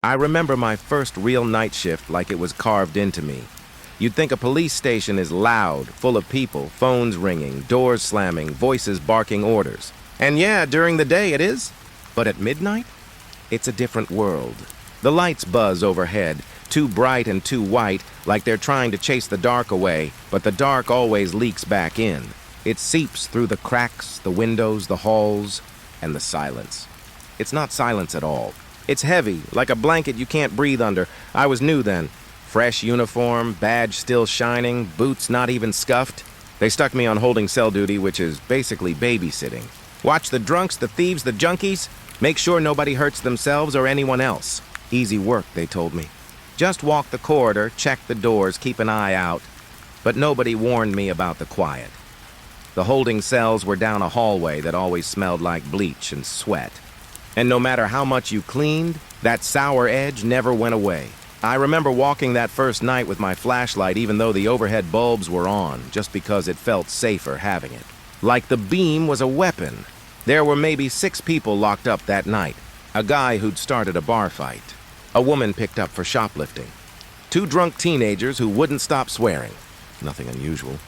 I remember my first real night shift like it was carved into me. You'd think a police station is loud, full of people, phones ringing, doors slamming, voices barking orders. And yeah, during the day it is. But at midnight, it's a different world. The lights buzz overhead, too bright and too white, like they're trying to chase the dark away, but the dark always leaks back in. It seeps through the cracks, the windows, the halls, and the silence. It's not silence at all. It's heavy, like a blanket you can't breathe under. I was new then. Fresh uniform, badge still shining, boots not even scuffed. They stuck me on holding cell duty, which is basically babysitting. Watch the drunks, the thieves, the junkies. Make sure nobody hurts themselves or anyone else. Easy work, they told me. Just walk the corridor, check the doors, keep an eye out. But nobody warned me about the quiet. The holding cells were down a hallway that always smelled like bleach and sweat. And no matter how much you cleaned, that sour edge never went away. I remember walking that first night with my flashlight even though the overhead bulbs were on, just because it felt safer having it. Like the beam was a weapon. There were maybe 6 people locked up that night. A guy who'd started a bar fight. A woman picked up for shoplifting. 2 drunk teenagers who wouldn't stop swearing. Nothing unusual.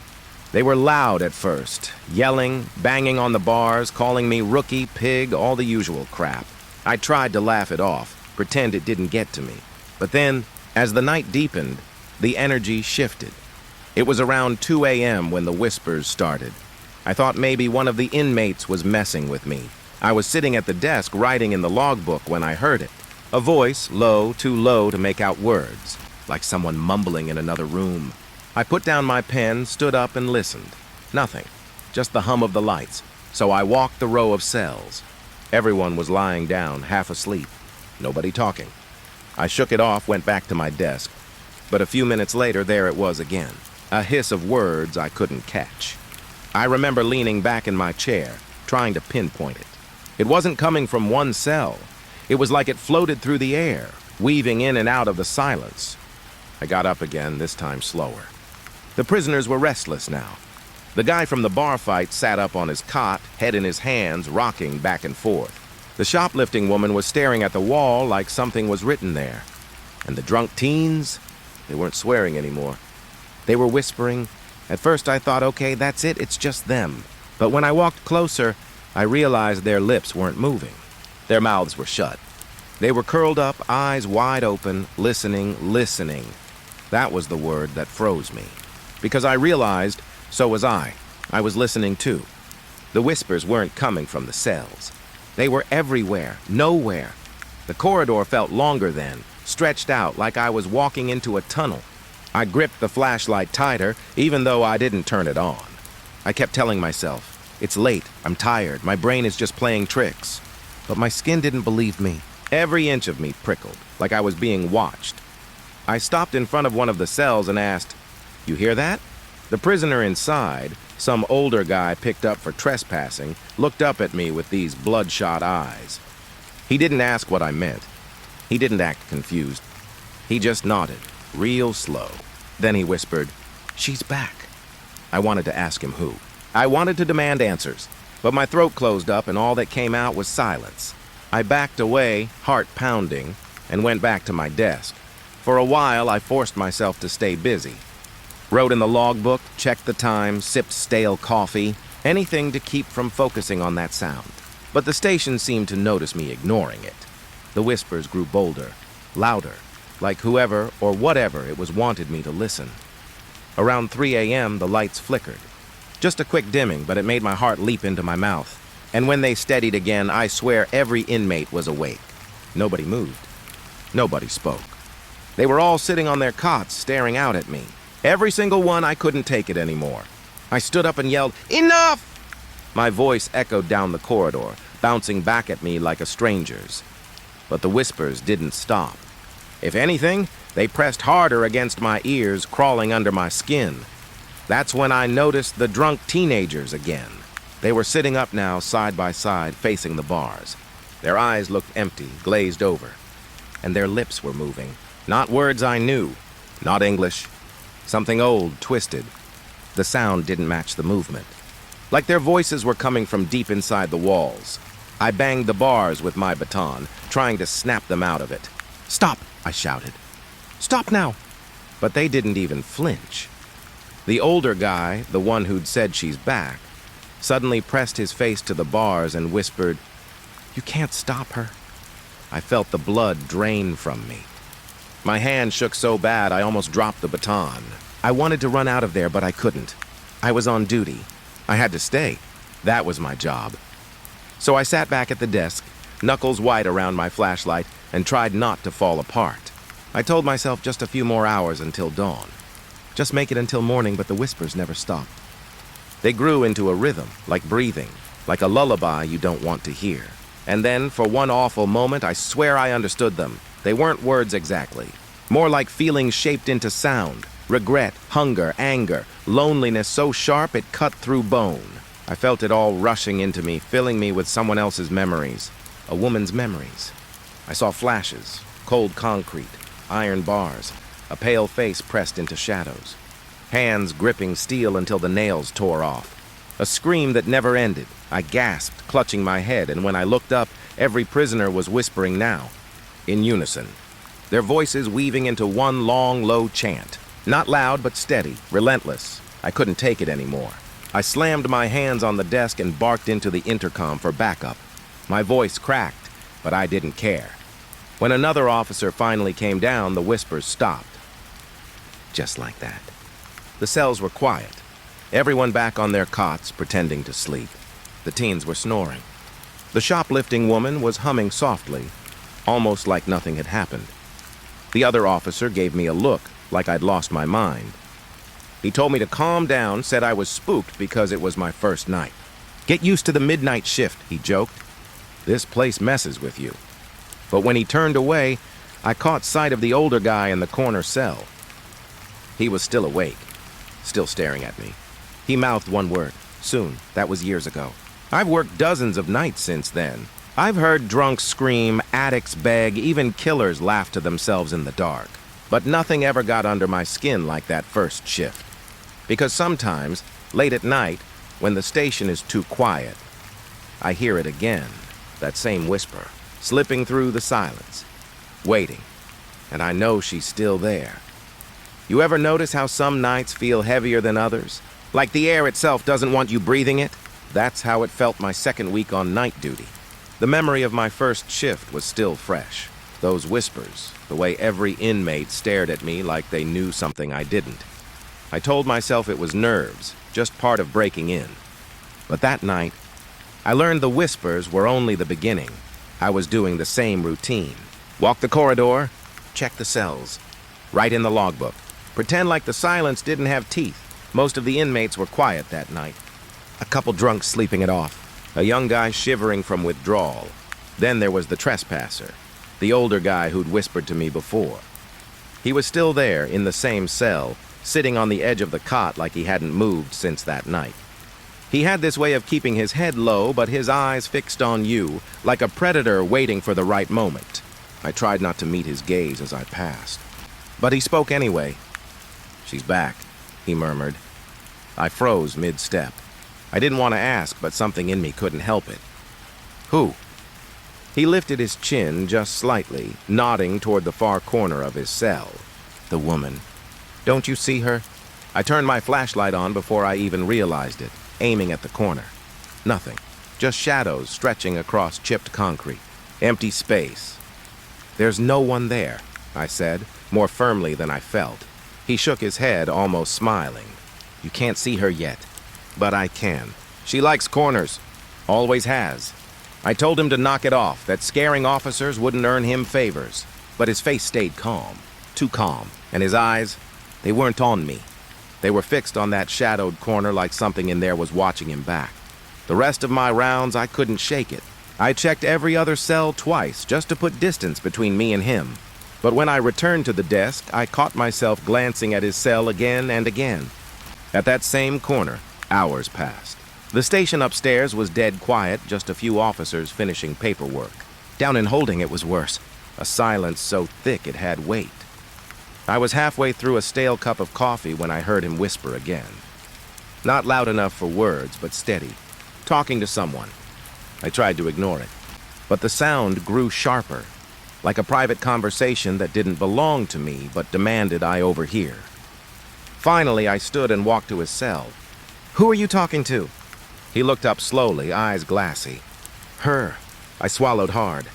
They were loud at first, yelling, banging on the bars, calling me rookie, pig, all the usual crap. I tried to laugh it off, pretend it didn't get to me. But then, as the night deepened, the energy shifted. It was around 2 a.m. when the whispers started. I thought maybe one of the inmates was messing with me. I was sitting at the desk writing in the logbook when I heard it. A voice, low, too low to make out words, like someone mumbling in another room. I put down my pen, stood up, and listened. Nothing, just the hum of the lights. So I walked the row of cells. Everyone was lying down, half asleep. Nobody talking. I shook it off, went back to my desk. But a few minutes later, there it was again. A hiss of words I couldn't catch. I remember leaning back in my chair, trying to pinpoint it. It wasn't coming from one cell. It was like it floated through the air, weaving in and out of the silence. I got up again, this time slower. The prisoners were restless now. The guy from the bar fight sat up on his cot, head in his hands, rocking back and forth. The shoplifting woman was staring at the wall like something was written there. And the drunk teens, they weren't swearing anymore. They were whispering. At first I thought, okay, that's it, it's just them. But when I walked closer, I realized their lips weren't moving. Their mouths were shut. They were curled up, eyes wide open, listening. That was the word that froze me. Because I realized, so was I. I was listening too. The whispers weren't coming from the cells. They were everywhere, nowhere. The corridor felt longer then, stretched out like I was walking into a tunnel. I gripped the flashlight tighter, even though I didn't turn it on. I kept telling myself, it's late, I'm tired, my brain is just playing tricks. But my skin didn't believe me. Every inch of me prickled, like I was being watched. I stopped in front of one of the cells and asked, "You hear that?" The prisoner inside, some older guy picked up for trespassing, looked up at me with these bloodshot eyes. He didn't ask what I meant. He didn't act confused. He just nodded, real slow. Then he whispered, "She's back." I wanted to ask him who. I wanted to demand answers, but my throat closed up and all that came out was silence. I backed away, heart pounding, and went back to my desk. For a while, I forced myself to stay busy. Wrote in the logbook, checked the time, sipped stale coffee, anything to keep from focusing on that sound. But the station seemed to notice me ignoring it. The whispers grew bolder, louder, like whoever or whatever it was wanted me to listen. Around 3 a.m., the lights flickered. Just a quick dimming, but it made my heart leap into my mouth. And when they steadied again, I swear every inmate was awake. Nobody moved. Nobody spoke. They were all sitting on their cots, staring out at me. Every single one. I couldn't take it anymore. I stood up and yelled, "Enough!" My voice echoed down the corridor, bouncing back at me like a stranger's. But the whispers didn't stop. If anything, they pressed harder against my ears, crawling under my skin. That's when I noticed the drunk teenagers again. They were sitting up now, side by side, facing the bars. Their eyes looked empty, glazed over. And their lips were moving. Not words I knew. Not English. Something old, twisted. The sound didn't match the movement. Like their voices were coming from deep inside the walls. I banged the bars with my baton, trying to snap them out of it. "Stop!" I shouted. "Stop now!" But they didn't even flinch. The older guy, the one who'd said she's back, suddenly pressed his face to the bars and whispered, "You can't stop her." I felt the blood drain from me. My hand shook so bad I almost dropped the baton. I wanted to run out of there, but I couldn't. I was on duty. I had to stay. That was my job. So I sat back at the desk, knuckles white around my flashlight, and tried not to fall apart. I told myself just a few more hours until dawn. Just make it until morning, but the whispers never stopped. They grew into a rhythm, like breathing, like a lullaby you don't want to hear. And then, for one awful moment, I swear I understood them. They weren't words exactly. More like feelings shaped into sound. Regret, hunger, anger, loneliness so sharp it cut through bone. I felt it all rushing into me, filling me with someone else's memories. A woman's memories. I saw flashes, cold concrete, iron bars, a pale face pressed into shadows. Hands gripping steel until the nails tore off. A scream that never ended. I gasped, clutching my head, and when I looked up, every prisoner was whispering now, in unison. Their voices weaving into one long, low chant. Not loud, but steady, relentless. I couldn't take it anymore. I slammed my hands on the desk and barked into the intercom for backup. My voice cracked, but I didn't care. When another officer finally came down, the whispers stopped. Just like that. The cells were quiet. Everyone back on their cots, pretending to sleep. The teens were snoring. The shoplifting woman was humming softly, almost like nothing had happened. The other officer gave me a look, like I'd lost my mind. He told me to calm down, said I was spooked because it was my first night. "Get used to the midnight shift," he joked. "This place messes with you." But when he turned away, I caught sight of the older guy in the corner cell. He was still awake, still staring at me. He mouthed one word, "Soon." That was years ago. I've worked dozens of nights since then. I've heard drunks scream, addicts beg, even killers laugh to themselves in the dark. But nothing ever got under my skin like that first shift. Because sometimes, late at night, when the station is too quiet, I hear it again, that same whisper, slipping through the silence, waiting, and I know she's still there. You ever notice how some nights feel heavier than others? Like the air itself doesn't want you breathing it? That's how it felt my second week on night duty. The memory of my first shift was still fresh. Those whispers, the way every inmate stared at me like they knew something I didn't. I told myself it was nerves, just part of breaking in. But that night, I learned the whispers were only the beginning. I was doing the same routine. Walk the corridor, check the cells, write in the logbook. Pretend like the silence didn't have teeth. Most of the inmates were quiet that night. A couple drunks sleeping it off. A young guy shivering from withdrawal. Then there was the trespasser, the older guy who'd whispered to me before. He was still there, in the same cell, sitting on the edge of the cot like he hadn't moved since that night. He had this way of keeping his head low, but his eyes fixed on you, like a predator waiting for the right moment. I tried not to meet his gaze as I passed. But he spoke anyway. "She's back," he murmured. I froze mid-step. I didn't want to ask, but something in me couldn't help it. "Who?" He lifted his chin just slightly, nodding toward the far corner of his cell. "The woman. Don't you see her?" I turned my flashlight on before I even realized it, aiming at the corner. Nothing. Just shadows stretching across chipped concrete. Empty space. "There's no one there," I said, more firmly than I felt. He shook his head, almost smiling. "You can't see her yet. But I can. She likes corners. Always has." I told him to knock it off, that scaring officers wouldn't earn him favors. But his face stayed calm. Too calm. And his eyes, they weren't on me. They were fixed on that shadowed corner like something in there was watching him back. The rest of my rounds, I couldn't shake it. I checked every other cell twice, just to put distance between me and him. But when I returned to the desk, I caught myself glancing at his cell again and again. At that same corner, hours passed. The station upstairs was dead quiet, just a few officers finishing paperwork. Down in holding it was worse, a silence so thick it had weight. I was halfway through a stale cup of coffee when I heard him whisper again. Not loud enough for words, but steady, talking to someone. I tried to ignore it, but the sound grew sharper. like a private conversation that didn't belong to me but demanded I overhear. Finally, I stood and walked to his cell. "Who are you talking to?" He looked up slowly, eyes glassy. "Her." I swallowed hard.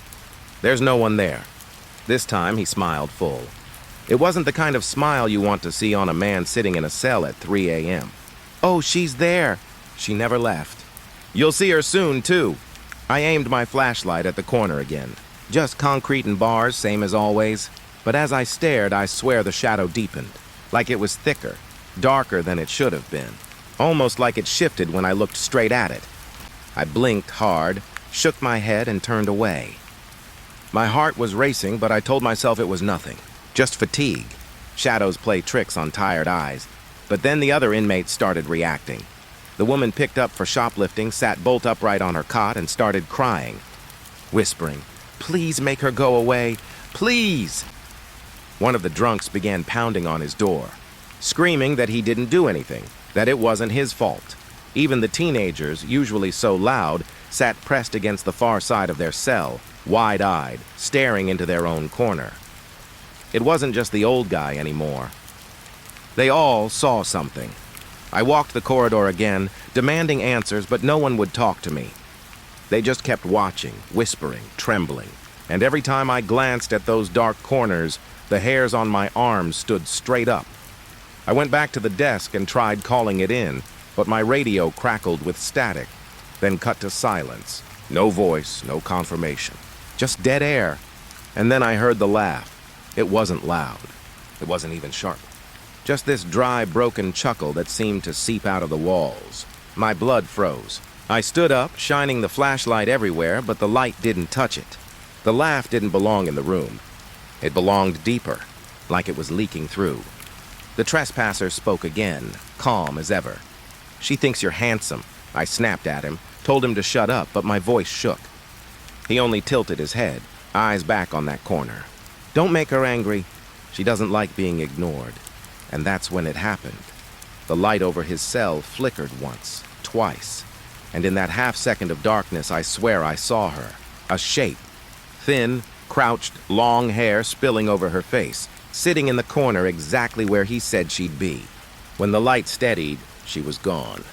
"There's no one there." This time, he smiled full. It wasn't the kind of smile you want to see on a man sitting in a cell at 3 a.m. "Oh, she's there." She never left. "You'll see her soon, too." I aimed my flashlight at the corner again. Just concrete and bars, same as always. But as I stared, I swear the shadow deepened. Like it was thicker, darker than it should have been. Almost like it shifted when I looked straight at it. I blinked hard, shook my head, and turned away. My heart was racing, but I told myself it was nothing. Just fatigue. Shadows play tricks on tired eyes. But then the other inmates started reacting. The woman picked up for shoplifting, sat bolt upright on her cot, and started crying, whispering, "Please make her go away. Please!" One of the drunks began pounding on his door, screaming that he didn't do anything, that it wasn't his fault. Even the teenagers, usually so loud, sat pressed against the far side of their cell, wide-eyed, staring into their own corner. It wasn't just the old guy anymore. They all saw something. I walked the corridor again, demanding answers, but no one would talk to me. They just kept watching, whispering, trembling, and every time I glanced at those dark corners, the hairs on my arms stood straight up. I went back to the desk and tried calling it in, but my radio crackled with static, then cut to silence. No voice, no confirmation. Just dead air. And then I heard the laugh. It wasn't loud. It wasn't even sharp. Just this dry, broken chuckle that seemed to seep out of the walls. My blood froze. I stood up, shining the flashlight everywhere, but the light didn't touch it. The laugh didn't belong in the room. It belonged deeper, like it was leaking through. The trespasser spoke again, calm as ever. "She thinks you're handsome." I snapped at him, told him to shut up, but my voice shook. He only tilted his head, eyes back on that corner. "Don't make her angry. She doesn't like being ignored." And that's when it happened. The light over his cell flickered once, twice, and in that half-second of darkness, I swear I saw her. A shape. Thin, crouched, long hair spilling over her face, sitting in the corner exactly where he said she'd be. When the light steadied, she was gone.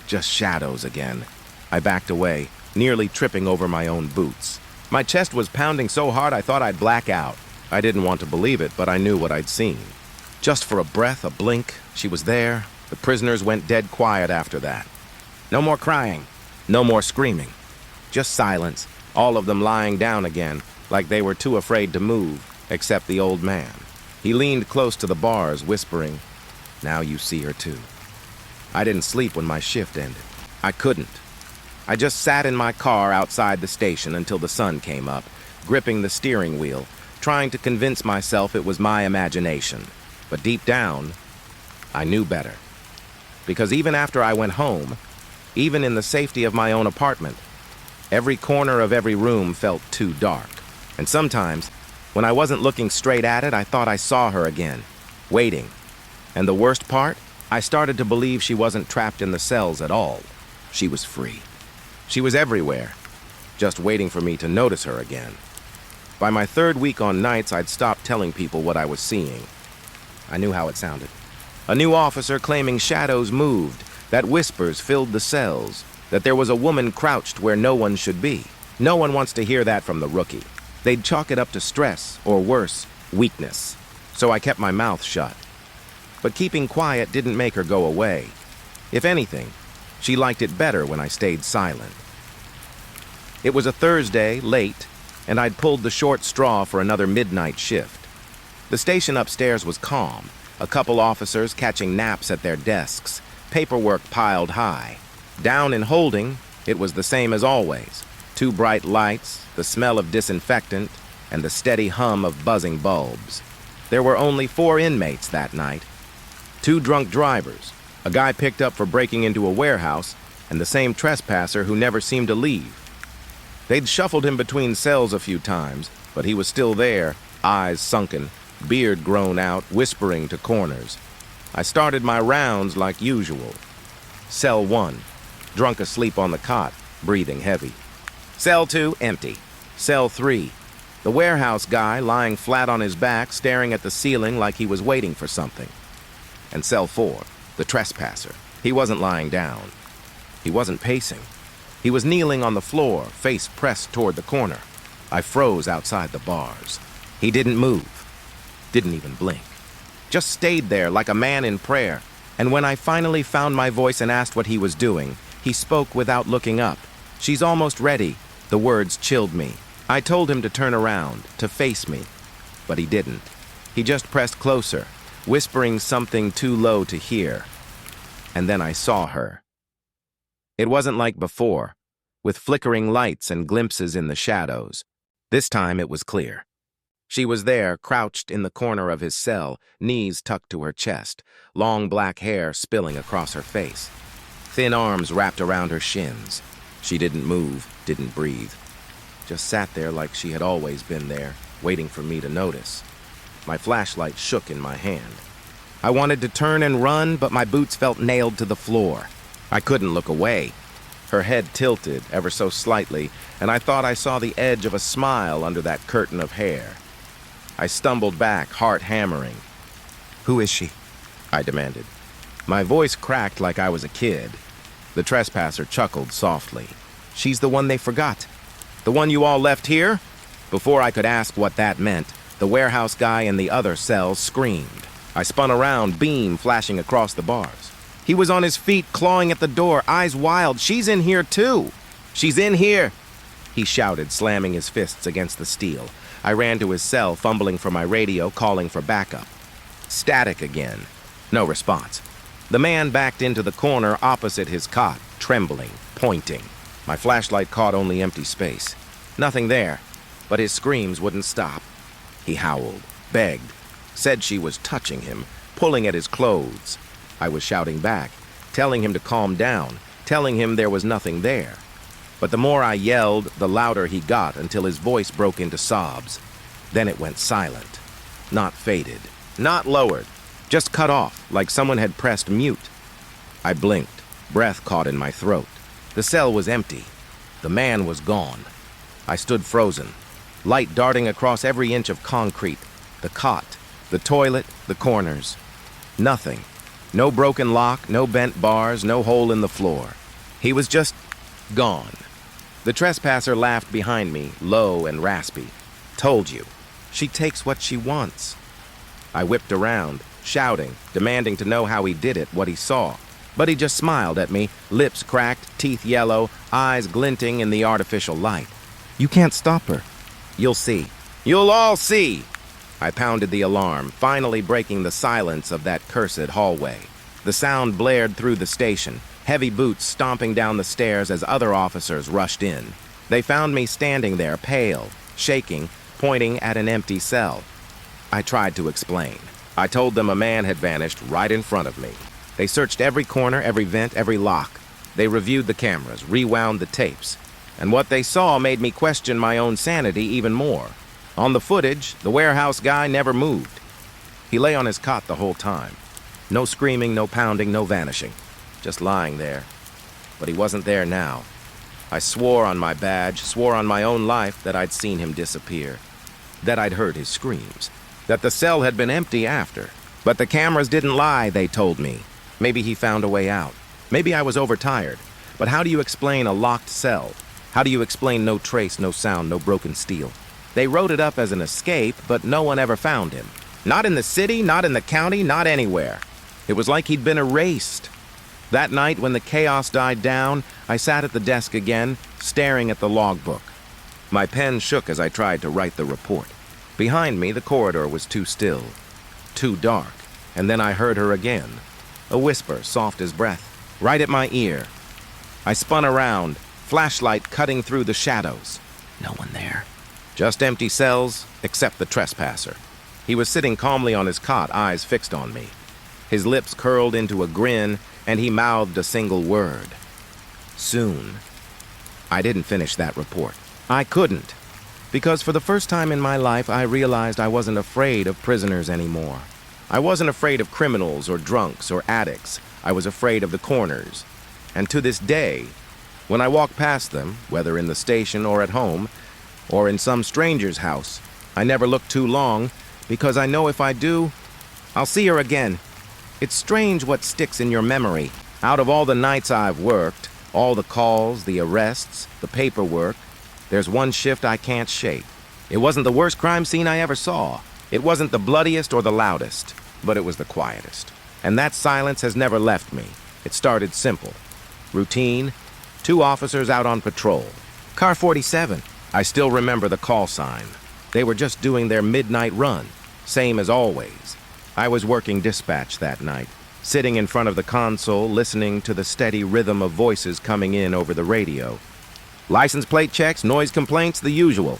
Just shadows again. I backed away, nearly tripping over my own boots. My chest was pounding so hard I thought I'd black out. I didn't want to believe it, but I knew what I'd seen. Just for a breath, a blink, she was there. The prisoners went dead quiet after that. No more crying, no more screaming. Just silence, all of them lying down again, like they were too afraid to move, except the old man. He leaned close to the bars, whispering, "Now you see her too." I didn't sleep when my shift ended. I couldn't. I just sat in my car outside the station until the sun came up, gripping the steering wheel, trying to convince myself it was my imagination. But deep down, I knew better. Because even after I went home, even in the safety of my own apartment, every corner of every room felt too dark. And sometimes, when I wasn't looking straight at it, I thought I saw her again, waiting. And the worst part, I started to believe she wasn't trapped in the cells at all. She was free. She was everywhere, just waiting for me to notice her again. By my third week on nights, I'd stopped telling people what I was seeing. I knew how it sounded. A new officer claiming shadows moved, that whispers filled the cells, that there was a woman crouched where no one should be. No one wants to hear that from the rookie. They'd chalk it up to stress, or worse, weakness. So I kept my mouth shut. But keeping quiet didn't make her go away. If anything, she liked it better when I stayed silent. It was a Thursday, late, and I'd pulled the short straw for another midnight shift. The station upstairs was calm, a couple officers catching naps at their desks, paperwork piled high. Down in holding, it was the same as always. 2 bright lights, the smell of disinfectant, and the steady hum of buzzing bulbs. There were only 4 inmates that night. 2 drunk drivers, a guy picked up for breaking into a warehouse, and the same trespasser who never seemed to leave. They'd shuffled him between cells a few times, but he was still there, eyes sunken, beard grown out, whispering to corners. I started my rounds like usual. Cell 1, drunk asleep on the cot, breathing heavy. Cell 2, empty. Cell 3, The warehouse guy lying flat on his back, staring at the ceiling like he was waiting for something. And cell 4, the trespasser. He wasn't lying down. He wasn't pacing. He was kneeling on the floor, face pressed toward the corner. I froze outside the bars. He didn't move. Didn't even blink. Just stayed there like a man in prayer. And when I finally found my voice and asked what he was doing, he spoke without looking up. "She's almost ready." The words chilled me. I told him to turn around, to face me. But he didn't. He just pressed closer, whispering something too low to hear. And then I saw her. It wasn't like before, with flickering lights and glimpses in the shadows. This time it was clear. She was there, crouched in the corner of his cell, knees tucked to her chest, long black hair spilling across her face. Thin arms wrapped around her shins. She didn't move, didn't breathe. Just sat there like she had always been there, waiting for me to notice. My flashlight shook in my hand. I wanted to turn and run, but my boots felt nailed to the floor. I couldn't look away. Her head tilted ever so slightly, and I thought I saw the edge of a smile under that curtain of hair. I stumbled back, heart hammering. "Who is she?" I demanded. My voice cracked like I was a kid. The trespasser chuckled softly. "She's the one they forgot. The one you all left here?" Before I could ask what that meant, the warehouse guy in the other cell screamed. I spun around, beam flashing across the bars. He was on his feet, clawing at the door, eyes wild. "She's in here too! She's in here!" He shouted, slamming his fists against the steel. I ran to his cell, fumbling for my radio, calling for backup. Static again. No response. The man backed into the corner opposite his cot, trembling, pointing. My flashlight caught only empty space. Nothing there, but his screams wouldn't stop. He howled, begged, said she was touching him, pulling at his clothes. I was shouting back, telling him to calm down, telling him there was nothing there. But the more I yelled, the louder he got until his voice broke into sobs. Then it went silent. Not faded, not lowered, just cut off like someone had pressed mute. I blinked, breath caught in my throat. The cell was empty. The man was gone. I stood frozen, light darting across every inch of concrete, the cot, the toilet, the corners. Nothing. No broken lock, no bent bars, no hole in the floor. He was just gone. The trespasser laughed behind me, low and raspy. "Told you. She takes what she wants." I whipped around, shouting, demanding to know how he did it, what he saw. But he just smiled at me, lips cracked, teeth yellow, eyes glinting in the artificial light. "You can't stop her. You'll see. You'll all see!" I pounded the alarm, finally breaking the silence of that cursed hallway. The sound blared through the station, heavy boots stomping down the stairs as other officers rushed in. They found me standing there, pale, shaking, pointing at an empty cell. I tried to explain. I told them a man had vanished right in front of me. They searched every corner, every vent, every lock. They reviewed the cameras, rewound the tapes. And what they saw made me question my own sanity even more. On the footage, the warehouse guy never moved. He lay on his cot the whole time. No screaming, no pounding, no vanishing. Just lying there. But he wasn't there now. I swore on my badge, swore on my own life that I'd seen him disappear. That I'd heard his screams. That the cell had been empty after. But the cameras didn't lie, they told me. Maybe he found a way out. Maybe I was overtired. But how do you explain a locked cell? How do you explain no trace, no sound, no broken steel? They wrote it up as an escape, but no one ever found him. Not in the city, not in the county, not anywhere. It was like he'd been erased. That night, when the chaos died down, I sat at the desk again, staring at the logbook. My pen shook as I tried to write the report. Behind me, the corridor was too still, too dark, and then I heard her again. A whisper, soft as breath, right at my ear. I spun around, flashlight cutting through the shadows. No one there. Just empty cells, except the trespasser. He was sitting calmly on his cot, eyes fixed on me. His lips curled into a grin, and he mouthed a single word. Soon. I didn't finish that report. I couldn't. Because for the first time in my life, I realized I wasn't afraid of prisoners anymore. I wasn't afraid of criminals or drunks or addicts. I was afraid of the corners. And to this day, when I walk past them, whether in the station or at home, or in some stranger's house. I never look too long, because I know if I do, I'll see her again. It's strange what sticks in your memory. Out of all the nights I've worked, all the calls, the arrests, the paperwork, there's one shift I can't shake. It wasn't the worst crime scene I ever saw. It wasn't the bloodiest or the loudest, but it was the quietest. And that silence has never left me. It started simple. Routine, 2 officers out on patrol. Car 47. I still remember the call sign. They were just doing their midnight run, same as always. I was working dispatch that night, sitting in front of the console, listening to the steady rhythm of voices coming in over the radio. License plate checks, noise complaints, the usual.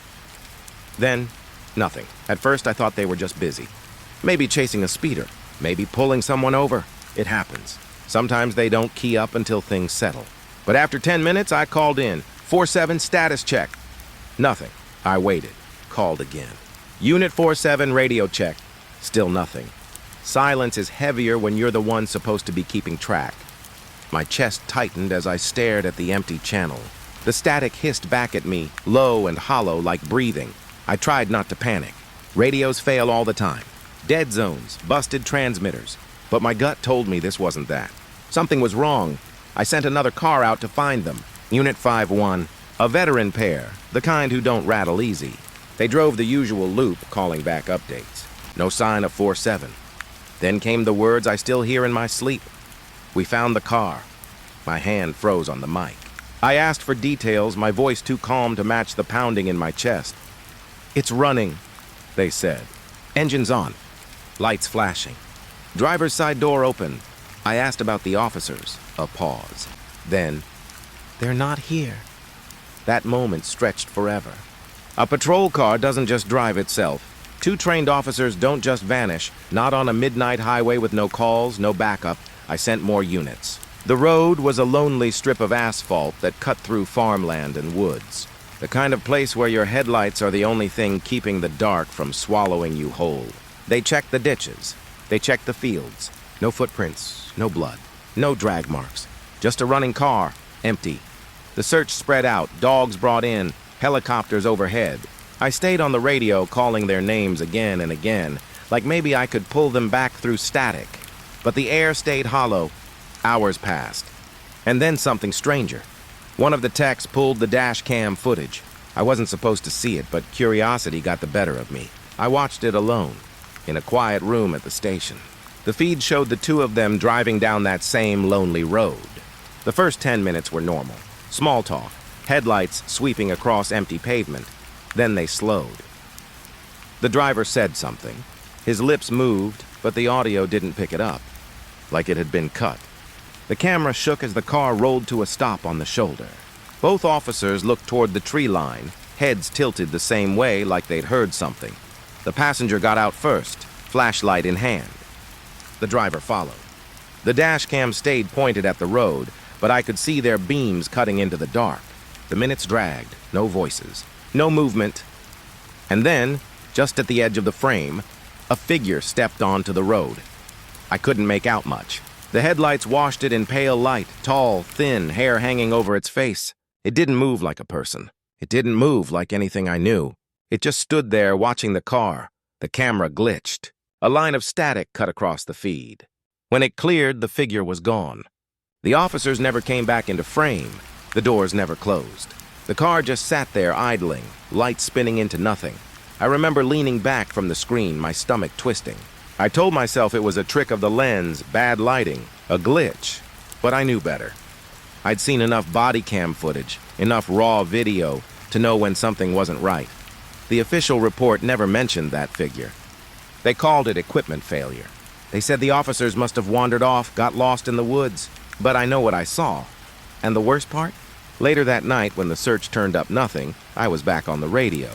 Then, nothing. At first, I thought they were just busy. Maybe chasing a speeder, maybe pulling someone over. It happens. Sometimes they don't key up until things settle. But after 10 minutes, I called in. 4-7 status check. Nothing. I waited. Called again. Unit 4-7 radio check. Still nothing. Silence is heavier when you're the one supposed to be keeping track. My chest tightened as I stared at the empty channel. The static hissed back at me, low and hollow like breathing. I tried not to panic. Radios fail all the time. Dead zones, busted transmitters. But my gut told me this wasn't that. Something was wrong. I sent another car out to find them. Unit 5-1, a veteran pair, the kind who don't rattle easy. They drove the usual loop, calling back updates. No sign of 4-7. Then came the words I still hear in my sleep. We found the car. My hand froze on the mic. I asked for details, my voice too calm to match the pounding in my chest. It's running, they said. Engines on. Lights flashing. Driver's side door open. I asked about the officers. A pause. Then, they're not here. That moment stretched forever. A patrol car doesn't just drive itself. 2 trained officers don't just vanish, not on a midnight highway with no calls, no backup. I sent more units. The road was a lonely strip of asphalt that cut through farmland and woods. The kind of place where your headlights are the only thing keeping the dark from swallowing you whole. They checked the ditches. They checked the fields. No footprints, no blood, no drag marks. Just a running car, empty. The search spread out, dogs brought in, helicopters overhead. I stayed on the radio calling their names again and again, like maybe I could pull them back through static. But the air stayed hollow. Hours passed. And then something stranger. One of the techs pulled the dash cam footage. I wasn't supposed to see it, but curiosity got the better of me. I watched it alone, in a quiet room at the station. The feed showed the 2 of them driving down that same lonely road. The first 10 minutes were normal. Small talk, headlights sweeping across empty pavement. Then they slowed. The driver said something. His lips moved, but the audio didn't pick it up, like it had been cut. The camera shook as the car rolled to a stop on the shoulder. Both officers looked toward the tree line, heads tilted the same way like they'd heard something. The passenger got out first, flashlight in hand. The driver followed. The dash cam stayed pointed at the road, but I could see their beams cutting into the dark. The minutes dragged, no voices, no movement. And then, just at the edge of the frame, a figure stepped onto the road. I couldn't make out much. The headlights washed it in pale light, tall, thin, hair hanging over its face. It didn't move like a person. It didn't move like anything I knew. It just stood there watching the car. The camera glitched. A line of static cut across the feed. When it cleared, the figure was gone. The officers never came back into frame. The doors never closed. The car just sat there idling, lights spinning into nothing. I remember leaning back from the screen, my stomach twisting. I told myself it was a trick of the lens, bad lighting, a glitch, but I knew better. I'd seen enough body cam footage, enough raw video, to know when something wasn't right. The official report never mentioned that figure. They called it equipment failure. They said the officers must have wandered off, got lost in the woods. But I know what I saw. And the worst part? Later that night, when the search turned up nothing, I was back on the radio.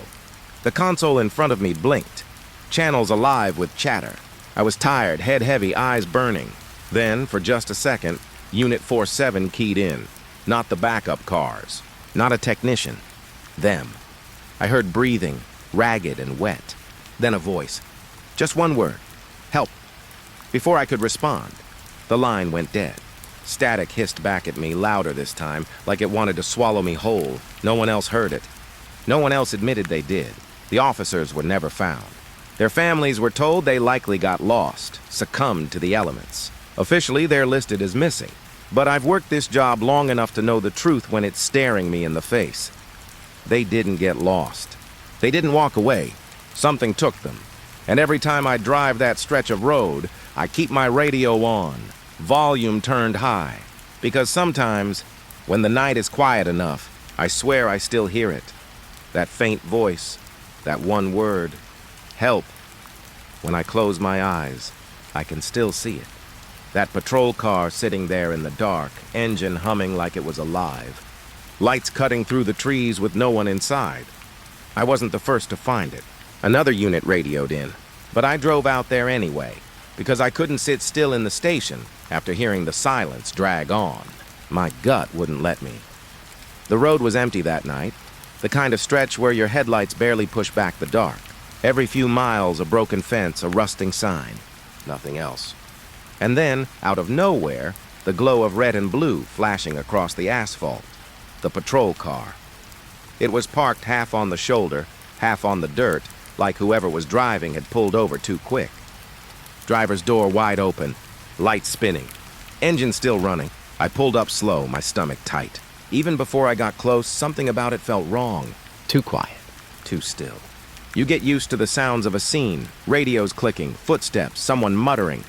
The console in front of me blinked, channels alive with chatter. I was tired, head heavy, eyes burning. Then, for just a second, Unit 47 keyed in. Not the backup cars. Not a technician. Them. I heard breathing, ragged and wet. Then a voice. Just one word. Help. Before I could respond, the line went dead. Static hissed back at me, louder this time, like it wanted to swallow me whole. No one else heard it. No one else admitted they did. The officers were never found. Their families were told they likely got lost, succumbed to the elements. Officially, they're listed as missing. But I've worked this job long enough to know the truth when it's staring me in the face. They didn't get lost. They didn't walk away. Something took them. And every time I drive that stretch of road, I keep my radio on, volume turned high. Because sometimes, when the night is quiet enough, I swear I still hear it. That faint voice, that one word, help. When I close my eyes, I can still see it. That patrol car sitting there in the dark, engine humming like it was alive. Lights cutting through the trees with no one inside. I wasn't the first to find it. Another unit radioed in, but I drove out there anyway, because I couldn't sit still in the station after hearing the silence drag on. My gut wouldn't let me. The road was empty that night, the kind of stretch where your headlights barely push back the dark. Every few miles, a broken fence, a rusting sign. Nothing else. And then, out of nowhere, the glow of red and blue flashing across the asphalt. The patrol car. It was parked half on the shoulder, half on the dirt, like whoever was driving had pulled over too quick. Driver's door wide open, lights spinning. Engine still running. I pulled up slow, my stomach tight. Even before I got close, something about it felt wrong. Too quiet. Too still. You get used to the sounds of a scene, radios clicking, footsteps, someone muttering.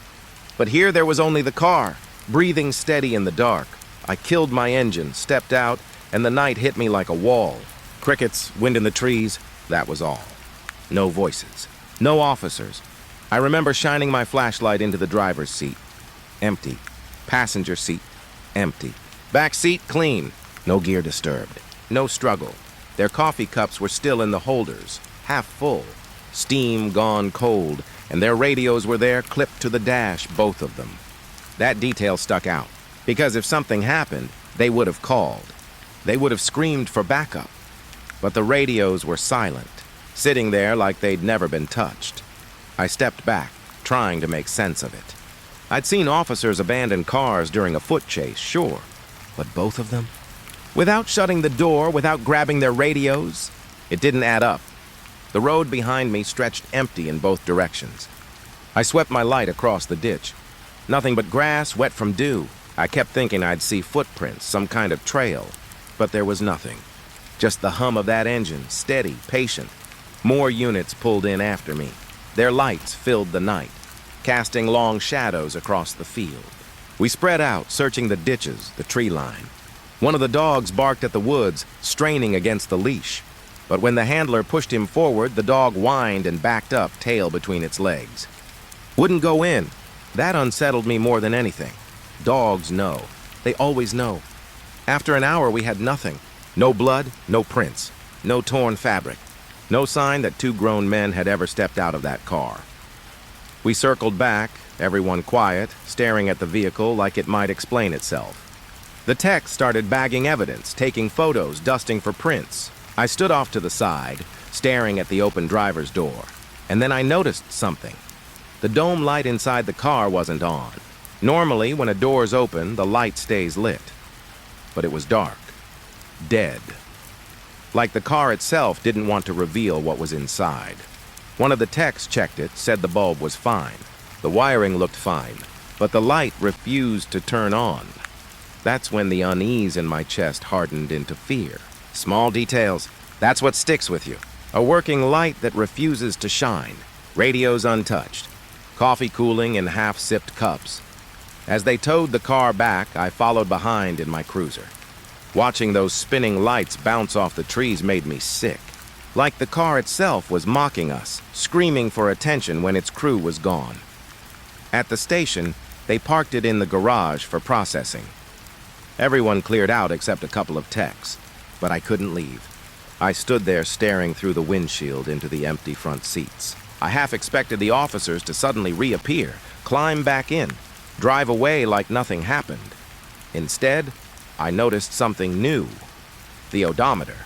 But here there was only the car, breathing steady in the dark. I killed my engine, stepped out, and the night hit me like a wall. Crickets, wind in the trees, that was all. No voices. No officers. I remember shining my flashlight into the driver's seat. Empty. Passenger seat. Empty. Back seat clean. No gear disturbed. No struggle. Their coffee cups were still in the holders, half full. Steam gone cold, and their radios were there clipped to the dash, both of them. That detail stuck out, because if something happened, they would have called. They would have screamed for backup. But the radios were silent, sitting there like they'd never been touched. I stepped back, trying to make sense of it. I'd seen officers abandon cars during a foot chase, sure, but both of them? Without shutting the door, without grabbing their radios? It didn't add up. The road behind me stretched empty in both directions. I swept my light across the ditch. Nothing but grass, wet from dew. I kept thinking I'd see footprints, some kind of trail, but there was nothing. Just the hum of that engine, steady, patient. More units pulled in after me. Their lights filled the night, casting long shadows across the field. We spread out, searching the ditches, the tree line. One of the dogs barked at the woods, straining against the leash. But when the handler pushed him forward, the dog whined and backed up, tail between its legs. Wouldn't go in. That unsettled me more than anything. Dogs know. They always know. After an hour, we had nothing. No blood, no prints, no torn fabric. No sign that two grown men had ever stepped out of that car. We circled back, everyone quiet, staring at the vehicle like it might explain itself. The tech started bagging evidence, taking photos, dusting for prints. I stood off to the side, staring at the open driver's door. And then I noticed something. The dome light inside the car wasn't on. Normally, when a door's open, the light stays lit. But it was dark. Dead. Like the car itself didn't want to reveal what was inside. One of the techs checked it, said the bulb was fine. The wiring looked fine, but the light refused to turn on. That's when the unease in my chest hardened into fear. Small details, that's what sticks with you. A working light that refuses to shine. Radios untouched. Coffee cooling in half-sipped cups. As they towed the car back, I followed behind in my cruiser. Watching those spinning lights bounce off the trees made me sick. Like the car itself was mocking us, screaming for attention when its crew was gone. At the station, they parked it in the garage for processing. Everyone cleared out except a couple of techs, but I couldn't leave. I stood there staring through the windshield into the empty front seats. I half expected the officers to suddenly reappear, climb back in, drive away like nothing happened. Instead, I noticed something new. The odometer.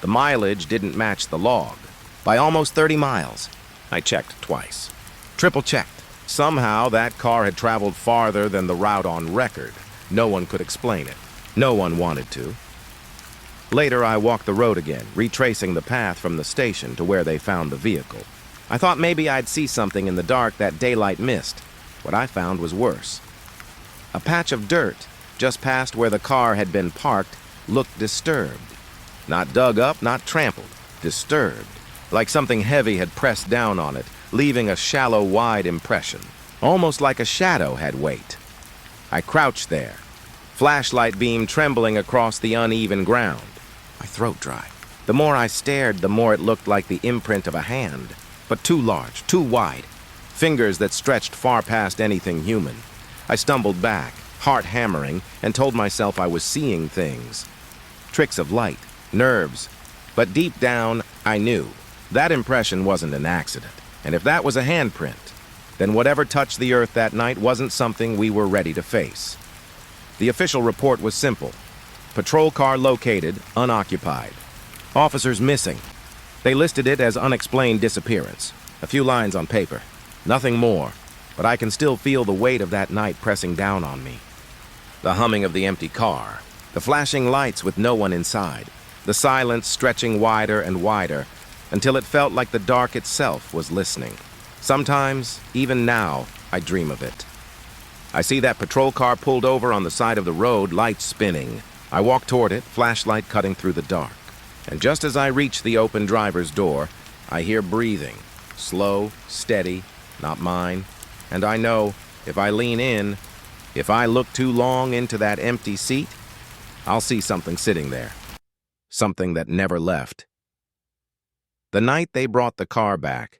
The mileage didn't match the log. By almost 30 miles. I checked twice. Triple-checked. Somehow that car had traveled farther than the route on record. No one could explain it. No one wanted to. Later, I walked the road again, retracing the path from the station to where they found the vehicle. I thought maybe I'd see something in the dark that daylight missed. What I found was worse. A patch of dirt, just past where the car had been parked, looked disturbed. Not dug up, not trampled. Disturbed. Like something heavy had pressed down on it, leaving a shallow, wide impression. Almost like a shadow had weight. I crouched there, flashlight beam trembling across the uneven ground. My throat dry. The more I stared, the more it looked like the imprint of a hand, but too large, too wide. Fingers that stretched far past anything human. I stumbled back, heart hammering, and told myself I was seeing things. Tricks of light, nerves. But deep down, I knew. That impression wasn't an accident. And if that was a handprint, then whatever touched the earth that night wasn't something we were ready to face. The official report was simple. Patrol car located, unoccupied. Officers missing. They listed it as unexplained disappearance. A few lines on paper. Nothing more, but I can still feel the weight of that night pressing down on me. The humming of the empty car, the flashing lights with no one inside, the silence stretching wider and wider until it felt like the dark itself was listening. Sometimes, even now, I dream of it. I see that patrol car pulled over on the side of the road, lights spinning. I walk toward it, flashlight cutting through the dark. And just as I reach the open driver's door, I hear breathing. Slow, steady, not mine. And I know, if I lean in, if I look too long into that empty seat, I'll see something sitting there. Something that never left. The night they brought the car back,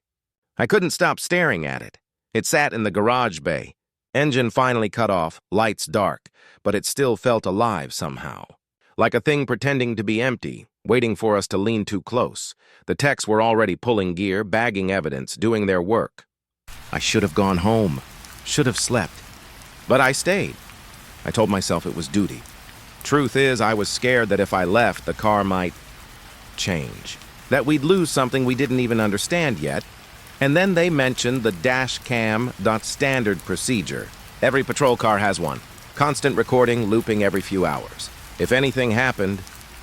I couldn't stop staring at it. It sat in the garage bay. Engine finally cut off, lights dark, but it still felt alive somehow. Like a thing pretending to be empty, waiting for us to lean too close. The techs were already pulling gear, bagging evidence, doing their work. I should have gone home. Should have slept. But I stayed. I told myself it was duty. Truth is, I was scared that if I left, the car might change. That we'd lose something we didn't even understand yet. And then they mentioned the dash cam standard procedure. Every patrol car has one. Constant recording, looping every few hours. If anything happened,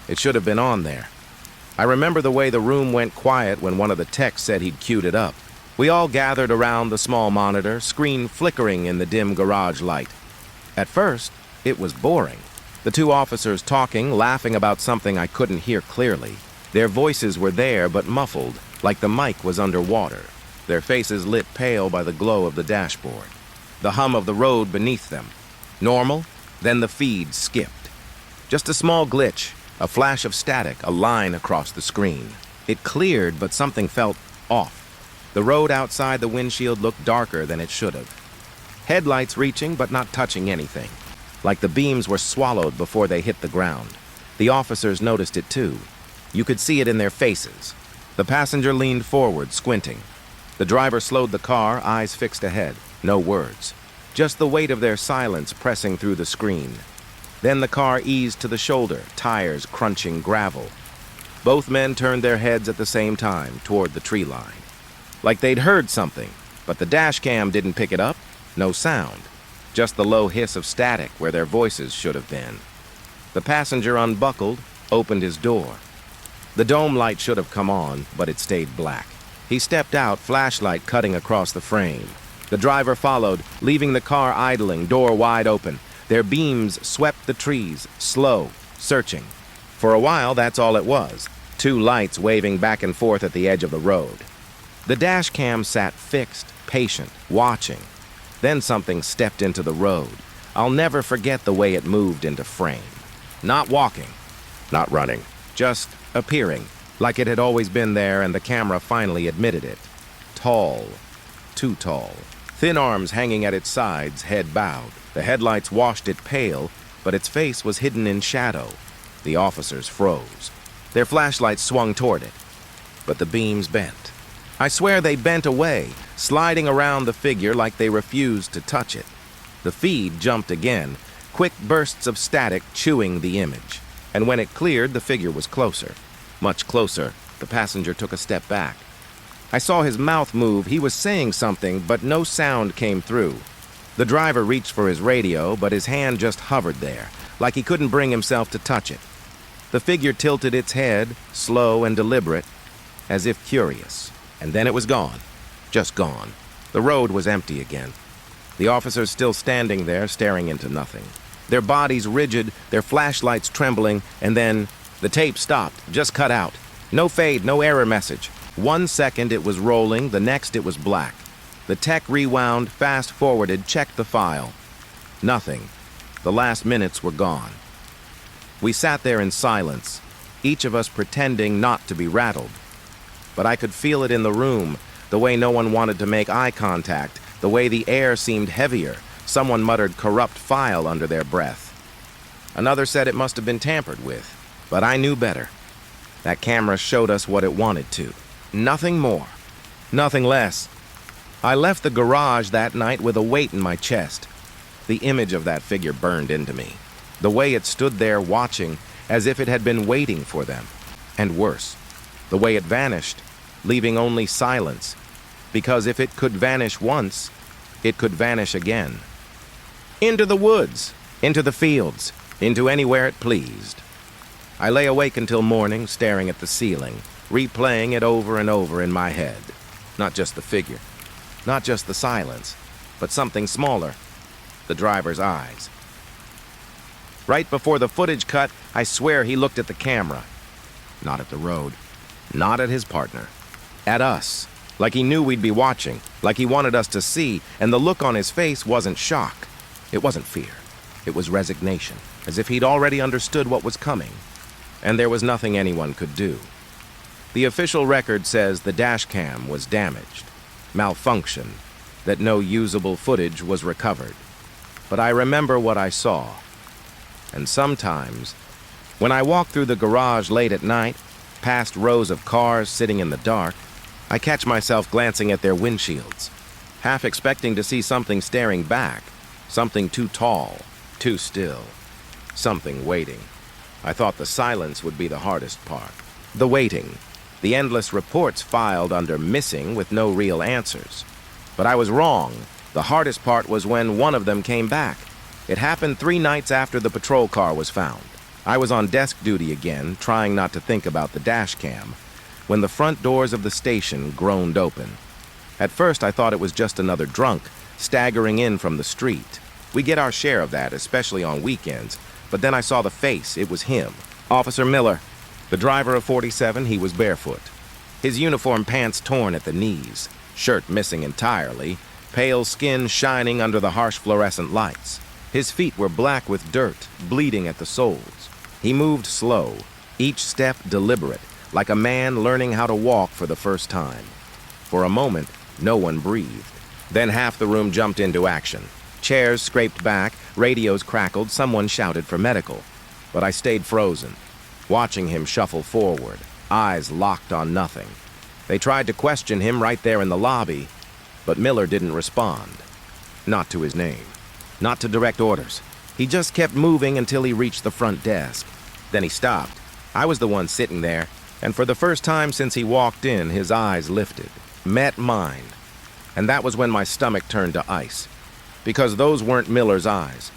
it should have been on there. I remember the way the room went quiet when one of the techs said he'd queued it up. We all gathered around the small monitor, screen flickering in the dim garage light. At first, it was boring. The two officers talking, laughing about something I couldn't hear clearly. Their voices were there but muffled, like the mic was underwater. Their faces lit pale by the glow of the dashboard. The hum of the road beneath them. Normal, then the feed skipped. Just a small glitch, a flash of static, a line across the screen. It cleared, but something felt off. The road outside the windshield looked darker than it should have. Headlights reaching but not touching anything. Like the beams were swallowed before they hit the ground. The officers noticed it too. You could see it in their faces. The passenger leaned forward, squinting. The driver slowed the car, eyes fixed ahead. No words. Just the weight of their silence pressing through the screen. Then the car eased to the shoulder, tires crunching gravel. Both men turned their heads at the same time, toward the tree line. Like they'd heard something, but the dash cam didn't pick it up. No sound. Just the low hiss of static where their voices should have been. The passenger unbuckled, opened his door. The dome light should have come on, but it stayed black. He stepped out, flashlight cutting across the frame. The driver followed, leaving the car idling, door wide open. Their beams swept the trees, slow, searching. For a while, that's all it was. Two lights waving back and forth at the edge of the road. The dash cam sat fixed, patient, watching. Then something stepped into the road. I'll never forget the way it moved into frame. Not walking, not running, just appearing, like it had always been there and the camera finally admitted it. Tall, too tall. Thin arms hanging at its sides, head bowed. The headlights washed it pale, but its face was hidden in shadow. The officers froze. Their flashlights swung toward it, but the beams bent. I swear they bent away, sliding around the figure like they refused to touch it. The feed jumped again, quick bursts of static chewing the image. And when it cleared, the figure was closer. Much closer. The passenger took a step back. I saw his mouth move. He was saying something, but no sound came through. The driver reached for his radio, but his hand just hovered there, like he couldn't bring himself to touch it. The figure tilted its head, slow and deliberate, as if curious. And then it was gone. Just gone. The road was empty again. The officers still standing there, staring into nothing. Their bodies rigid, their flashlights trembling, and then the tape stopped, just cut out. No fade, no error message. 1 second it was rolling, the next it was black. The tech rewound, fast-forwarded, checked the file. Nothing. The last minutes were gone. We sat there in silence, each of us pretending not to be rattled. But I could feel it in the room, the way no one wanted to make eye contact, the way the air seemed heavier. Someone muttered corrupt file under their breath. Another said it must have been tampered with, but I knew better. That camera showed us what it wanted to. Nothing more. Nothing less. I left the garage that night with a weight in my chest. The image of that figure burned into me. The way it stood there watching, as if it had been waiting for them. And worse, the way it vanished, leaving only silence. Because if it could vanish once, it could vanish again. Into the woods, into the fields, into anywhere it pleased. I lay awake until morning, staring at the ceiling, replaying it over and over in my head. Not just the figure, not just the silence, but something smaller, the driver's eyes. Right before the footage cut, I swear he looked at the camera. Not at the road, not at his partner, at us. Like he knew we'd be watching, like he wanted us to see, and the look on his face wasn't shock. It wasn't fear. It was resignation, as if he'd already understood what was coming. And there was nothing anyone could do. The official record says the dash cam was damaged, malfunctioned, that no usable footage was recovered. But I remember what I saw. And sometimes, when I walk through the garage late at night, past rows of cars sitting in the dark, I catch myself glancing at their windshields, half expecting to see something staring back, something too tall, too still, something waiting. I thought the silence would be the hardest part. The waiting, the endless reports filed under missing with no real answers. But I was wrong. The hardest part was when one of them came back. It happened 3 nights after the patrol car was found. I was on desk duty again, trying not to think about the dash cam, when the front doors of the station groaned open. At first, I thought it was just another drunk, staggering in from the street. We get our share of that, especially on weekends. But then I saw the face. It was him, Officer Miller. The driver of 47, he was barefoot. His uniform pants torn at the knees, shirt missing entirely, pale skin shining under the harsh fluorescent lights. His feet were black with dirt, bleeding at the soles. He moved slow, each step deliberate, like a man learning how to walk for the first time. For a moment, no one breathed. Then half the room jumped into action. Chairs scraped back, radios crackled, someone shouted for medical. But I stayed frozen, watching him shuffle forward, eyes locked on nothing. They tried to question him right there in the lobby, but Miller didn't respond. Not to his name, not to direct orders. He just kept moving until he reached the front desk. Then he stopped. I was the one sitting there, and for the first time since he walked in, his eyes lifted, met mine. And that was when my stomach turned to ice. Because those weren't Miller's eyes.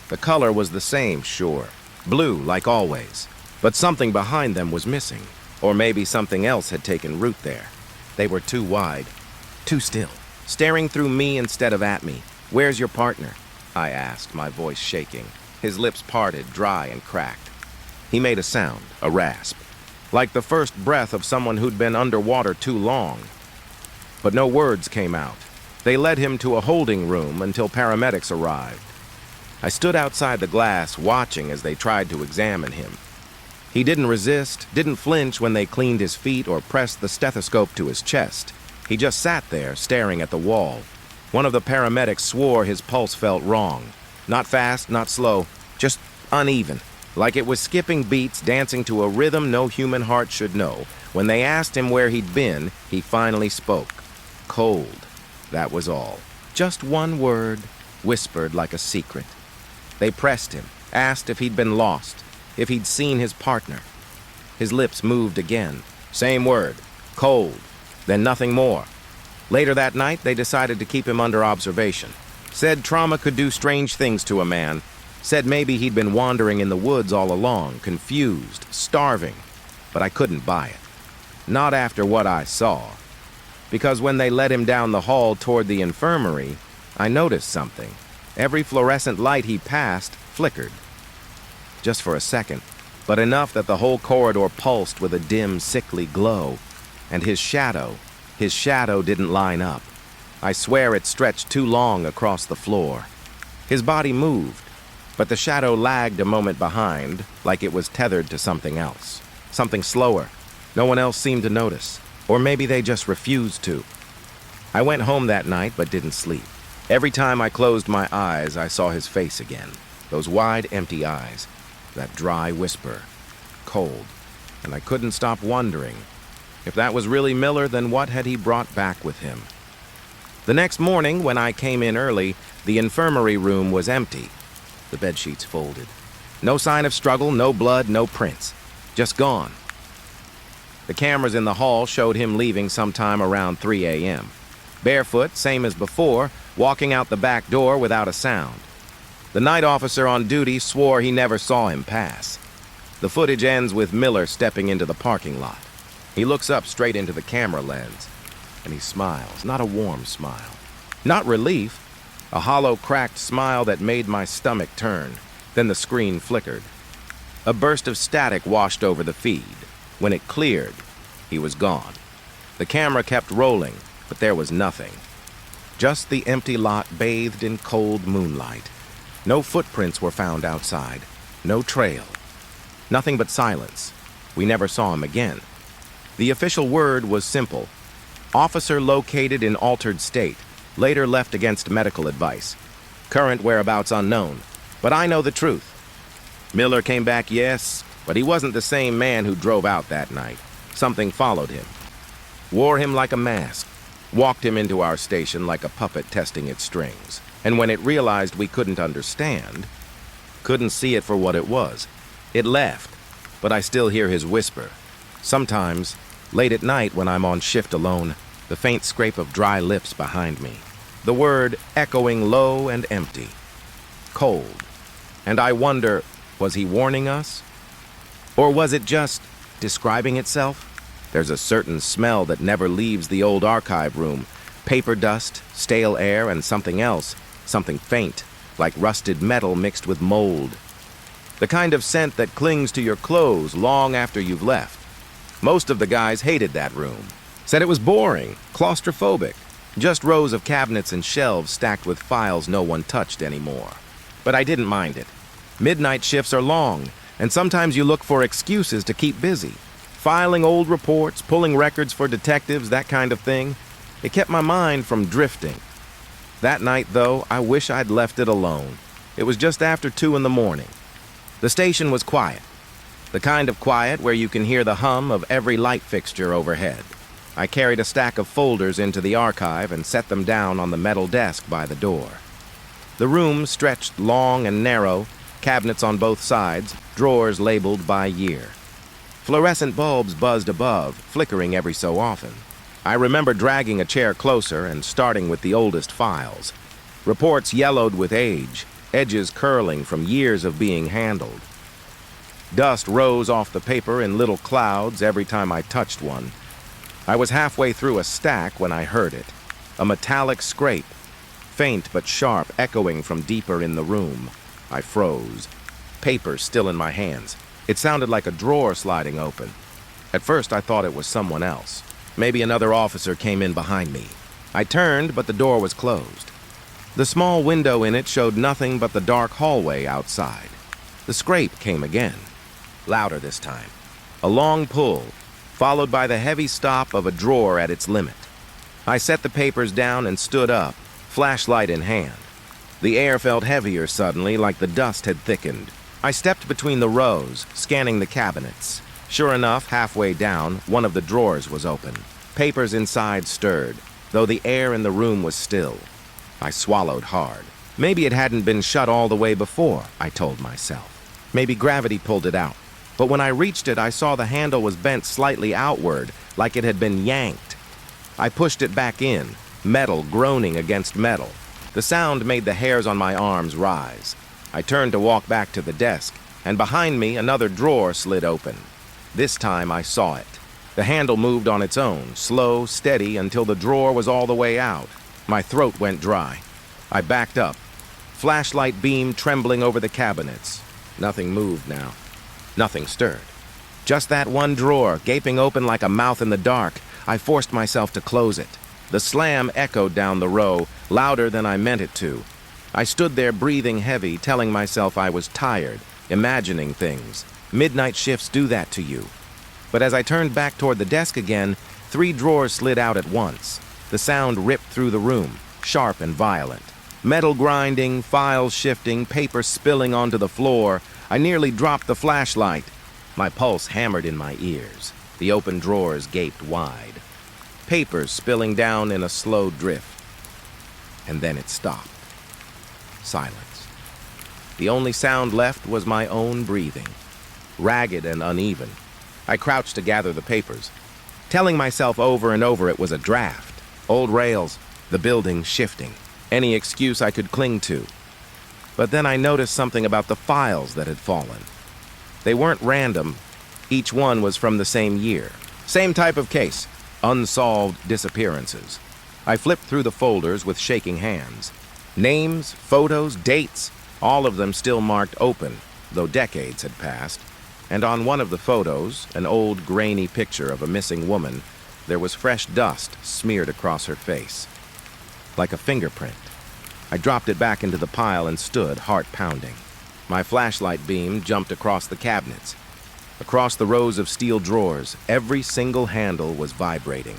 The color was the same, sure, blue like always. But something behind them was missing. Or maybe something else had taken root there. They were too wide, too still, staring through me instead of at me. "Where's your partner?" I asked, my voice shaking. His lips parted, dry and cracked. He made a sound, a rasp, like the first breath of someone who'd been underwater too long. But no words came out. They led him to a holding room until paramedics arrived. I stood outside the glass, watching as they tried to examine him. He didn't resist, didn't flinch when they cleaned his feet or pressed the stethoscope to his chest. He just sat there, staring at the wall. One of the paramedics swore his pulse felt wrong. Not fast, not slow, just uneven, like it was skipping beats, dancing to a rhythm no human heart should know. When they asked him where he'd been, he finally spoke. Cold. That was all. Just one word, whispered like a secret. They pressed him, asked if he'd been lost, if he'd seen his partner. His lips moved again. Same word, cold, then nothing more. Later that night, they decided to keep him under observation. Said trauma could do strange things to a man. Said maybe he'd been wandering in the woods all along, confused, starving, but I couldn't buy it. Not after what I saw. Because when they led him down the hall toward the infirmary, I noticed something. Every fluorescent light he passed flickered. Just for a second, but enough that the whole corridor pulsed with a dim, sickly glow. And his shadow didn't line up. I swear it stretched too long across the floor. His body moved, but the shadow lagged a moment behind, like it was tethered to something else. Something slower. No one else seemed to notice. Or maybe they just refused to. I went home that night, but didn't sleep. Every time I closed my eyes, I saw his face again. Those wide, empty eyes. That dry whisper. Cold. And I couldn't stop wondering. If that was really Miller, then what had he brought back with him? The next morning, when I came in early, the infirmary room was empty. The bedsheets folded. No sign of struggle, no blood, no prints. Just gone. The cameras in the hall showed him leaving sometime around 3 a.m. Barefoot, same as before, walking out the back door without a sound. The night officer on duty swore he never saw him pass. The footage ends with Miller stepping into the parking lot. He looks up straight into the camera lens, and he smiles, not a warm smile. Not relief, a hollow, cracked smile that made my stomach turn. Then the screen flickered. A burst of static washed over the feed. When it cleared, he was gone. The camera kept rolling, but there was nothing. Just the empty lot bathed in cold moonlight. No footprints were found outside. No trail. Nothing but silence. We never saw him again. The official word was simple. Officer located in altered state. Later left against medical advice. Current whereabouts unknown. But I know the truth. Miller came back, yes, but he wasn't the same man who drove out that night. Something followed him. Wore him like a mask. Walked him into our station like a puppet testing its strings. And when it realized we couldn't understand, couldn't see it for what it was, it left. But I still hear his whisper. Sometimes, late at night when I'm on shift alone, the faint scrape of dry lips behind me. The word echoing low and empty. Cold. And I wonder, was he warning us? Or was it just describing itself? There's a certain smell that never leaves the old archive room. Paper dust, stale air, and something else. Something faint, like rusted metal mixed with mold. The kind of scent that clings to your clothes long after you've left. Most of the guys hated that room. Said it was boring, claustrophobic. Just rows of cabinets and shelves stacked with files no one touched anymore. But I didn't mind it. Midnight shifts are long, and sometimes you look for excuses to keep busy. Filing old reports, pulling records for detectives, that kind of thing. It kept my mind from drifting. That night, though, I wish I'd left it alone. It was just after 2 in the morning. The station was quiet. The kind of quiet where you can hear the hum of every light fixture overhead. I carried a stack of folders into the archive and set them down on the metal desk by the door. The room stretched long and narrow, cabinets on both sides, drawers labeled by year. Fluorescent bulbs buzzed above, flickering every so often. I remember dragging a chair closer and starting with the oldest files. Reports yellowed with age, edges curling from years of being handled. Dust rose off the paper in little clouds every time I touched one. I was halfway through a stack when I heard it. A metallic scrape, faint but sharp, echoing from deeper in the room. I froze. Paper still in my hands. It sounded like a drawer sliding open. At first I thought it was someone else. Maybe another officer came in behind me. I turned, but the door was closed. The small window in it showed nothing but the dark hallway outside. The scrape came again. Louder this time. A long pull, followed by the heavy stop of a drawer at its limit. I set the papers down and stood up, flashlight in hand. The air felt heavier suddenly, like the dust had thickened. I stepped between the rows, scanning the cabinets. Sure enough, halfway down, one of the drawers was open. Papers inside stirred, though the air in the room was still. I swallowed hard. Maybe it hadn't been shut all the way before, I told myself. Maybe gravity pulled it out. But when I reached it, I saw the handle was bent slightly outward, like it had been yanked. I pushed it back in, metal groaning against metal. The sound made the hairs on my arms rise. I turned to walk back to the desk, and behind me another drawer slid open. This time I saw it. The handle moved on its own, slow, steady, until the drawer was all the way out. My throat went dry. I backed up. Flashlight beam trembling over the cabinets. Nothing moved now. Nothing stirred. Just that one drawer, gaping open like a mouth in the dark. I forced myself to close it. The slam echoed down the row, louder than I meant it to. I stood there breathing heavy, telling myself I was tired, imagining things. Midnight shifts do that to you. But as I turned back toward the desk again, 3 drawers slid out at once. The sound ripped through the room, sharp and violent. Metal grinding, files shifting, paper spilling onto the floor. I nearly dropped the flashlight. My pulse hammered in my ears. The open drawers gaped wide. Papers spilling down in a slow drift. And then it stopped. Silence. The only sound left was my own breathing, ragged and uneven. I crouched to gather the papers, telling myself over and over it was a draft. Old rails, the building shifting, any excuse I could cling to. But then I noticed something about the files that had fallen. They weren't random. Each one was from the same year. Same type of case, unsolved disappearances. I flipped through the folders with shaking hands. Names, photos, dates, all of them still marked open, though decades had passed. And on one of the photos, an old grainy picture of a missing woman, there was fresh dust smeared across her face. Like a fingerprint. I dropped it back into the pile and stood, heart pounding. My flashlight beam jumped across the cabinets. Across the rows of steel drawers, every single handle was vibrating.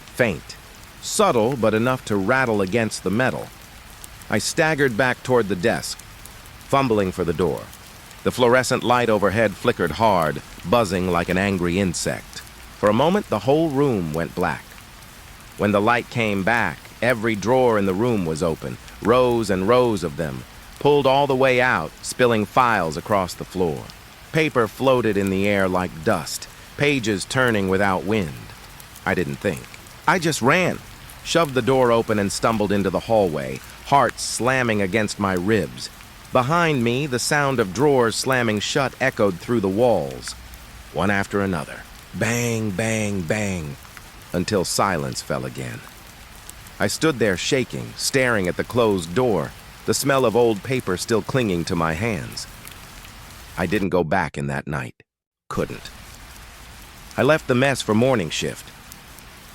Faint. Subtle, but enough to rattle against the metal. I staggered back toward the desk, fumbling for the door. The fluorescent light overhead flickered hard, buzzing like an angry insect. For a moment, the whole room went black. When the light came back, every drawer in the room was open, rows and rows of them, pulled all the way out, spilling files across the floor. Paper floated in the air like dust, pages turning without wind. I didn't think. I just ran, shoved the door open and stumbled into the hallway, heart slamming against my ribs. Behind me, the sound of drawers slamming shut echoed through the walls, one after another. Bang, bang, bang, until silence fell again. I stood there shaking, staring at the closed door, the smell of old paper still clinging to my hands. I didn't go back in that night. Couldn't. I left the mess for morning shift.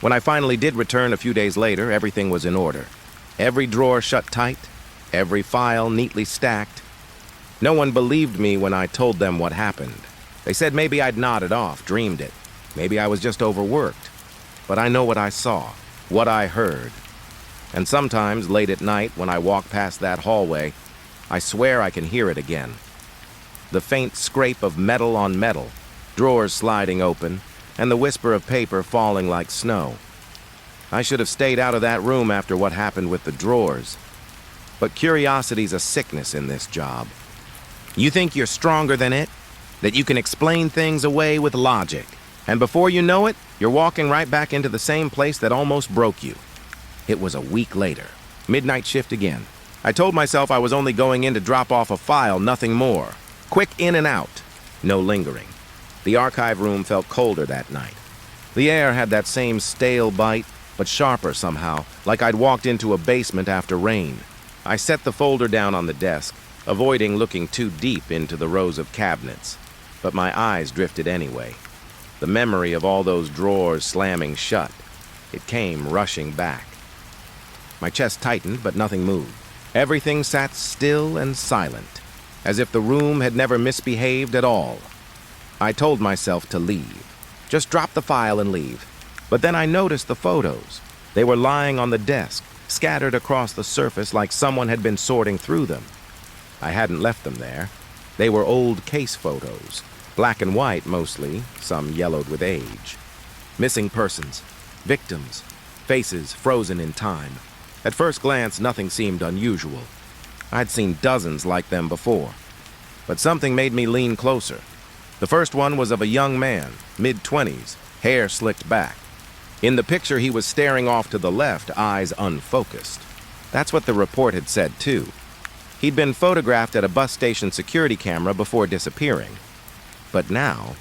When I finally did return a few days later, everything was in order. Every drawer shut tight, every file neatly stacked. No one believed me when I told them what happened. They said maybe I'd nodded off, dreamed it. Maybe I was just overworked. But I know what I saw, what I heard. And sometimes, late at night, when I walk past that hallway, I swear I can hear it again. The faint scrape of metal on metal, drawers sliding open, and the whisper of paper falling like snow. I should have stayed out of that room after what happened with the drawers. But curiosity's a sickness in this job. You think you're stronger than it? That you can explain things away with logic. And before you know it, you're walking right back into the same place that almost broke you. It was a week later. Midnight shift again. I told myself I was only going in to drop off a file, nothing more. Quick in and out. No lingering. The archive room felt colder that night. The air had that same stale bite, but sharper somehow, like I'd walked into a basement after rain. I set the folder down on the desk, avoiding looking too deep into the rows of cabinets. But my eyes drifted anyway. The memory of all those drawers slamming shut, it came rushing back. My chest tightened, but nothing moved. Everything sat still and silent, as if the room had never misbehaved at all. I told myself to leave. Just drop the file and leave. But then I noticed the photos. They were lying on the desk, scattered across the surface like someone had been sorting through them. I hadn't left them there. They were old case photos, black and white mostly, some yellowed with age. Missing persons, victims, faces frozen in time. At first glance, nothing seemed unusual. I'd seen dozens like them before. But something made me lean closer. The first one was of a young man, mid-20s, hair slicked back. In the picture, he was staring off to the left, eyes unfocused. That's what the report had said, too. He'd been photographed at a bus station security camera before disappearing. But now,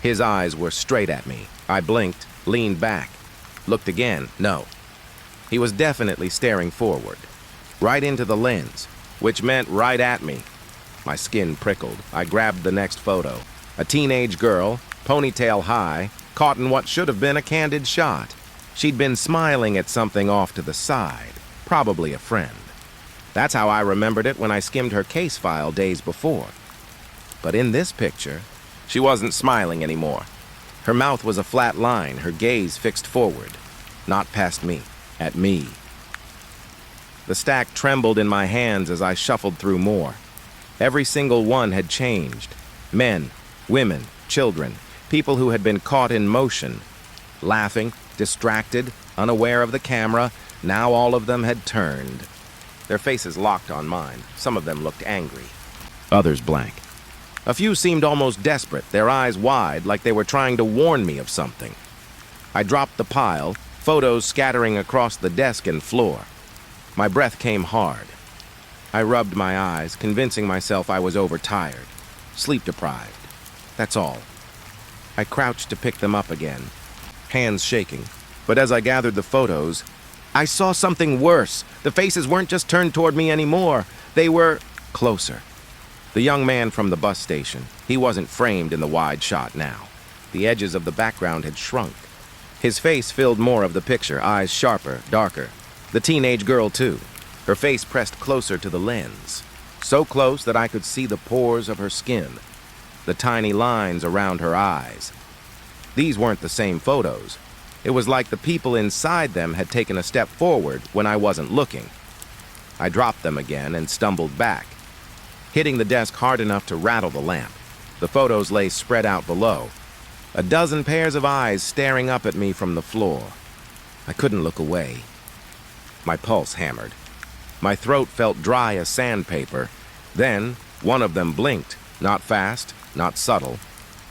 his eyes were straight at me. I blinked, leaned back, looked again. No. He was definitely staring forward, right into the lens, which meant right at me. My skin prickled. I grabbed the next photo. A teenage girl, ponytail high, caught in what should have been a candid shot. She'd been smiling at something off to the side, probably a friend. That's how I remembered it when I skimmed her case file days before. But in this picture, she wasn't smiling anymore. Her mouth was a flat line, her gaze fixed forward, not past me, at me. The stack trembled in my hands as I shuffled through more. Every single one had changed. Men, women, children, people who had been caught in motion, laughing, distracted, unaware of the camera. Now all of them had turned. Their faces locked on mine. Some of them looked angry, others blank. A few seemed almost desperate, their eyes wide, like they were trying to warn me of something. I dropped the pile, photos scattering across the desk and floor. My breath came hard. I rubbed my eyes, convincing myself I was overtired, sleep-deprived. That's all. I crouched to pick them up again, hands shaking. But as I gathered the photos, I saw something worse. The faces weren't just turned toward me anymore. They were closer. The young man from the bus station, he wasn't framed in the wide shot now. The edges of the background had shrunk. His face filled more of the picture, eyes sharper, darker. The teenage girl, too. Her face pressed closer to the lens, so close that I could see the pores of her skin, the tiny lines around her eyes. These weren't the same photos. It was like the people inside them had taken a step forward when I wasn't looking. I dropped them again and stumbled back, hitting the desk hard enough to rattle the lamp. The photos lay spread out below, a dozen pairs of eyes staring up at me from the floor. I couldn't look away. My pulse hammered. My throat felt dry as sandpaper. Then, one of them blinked, not fast, not subtle.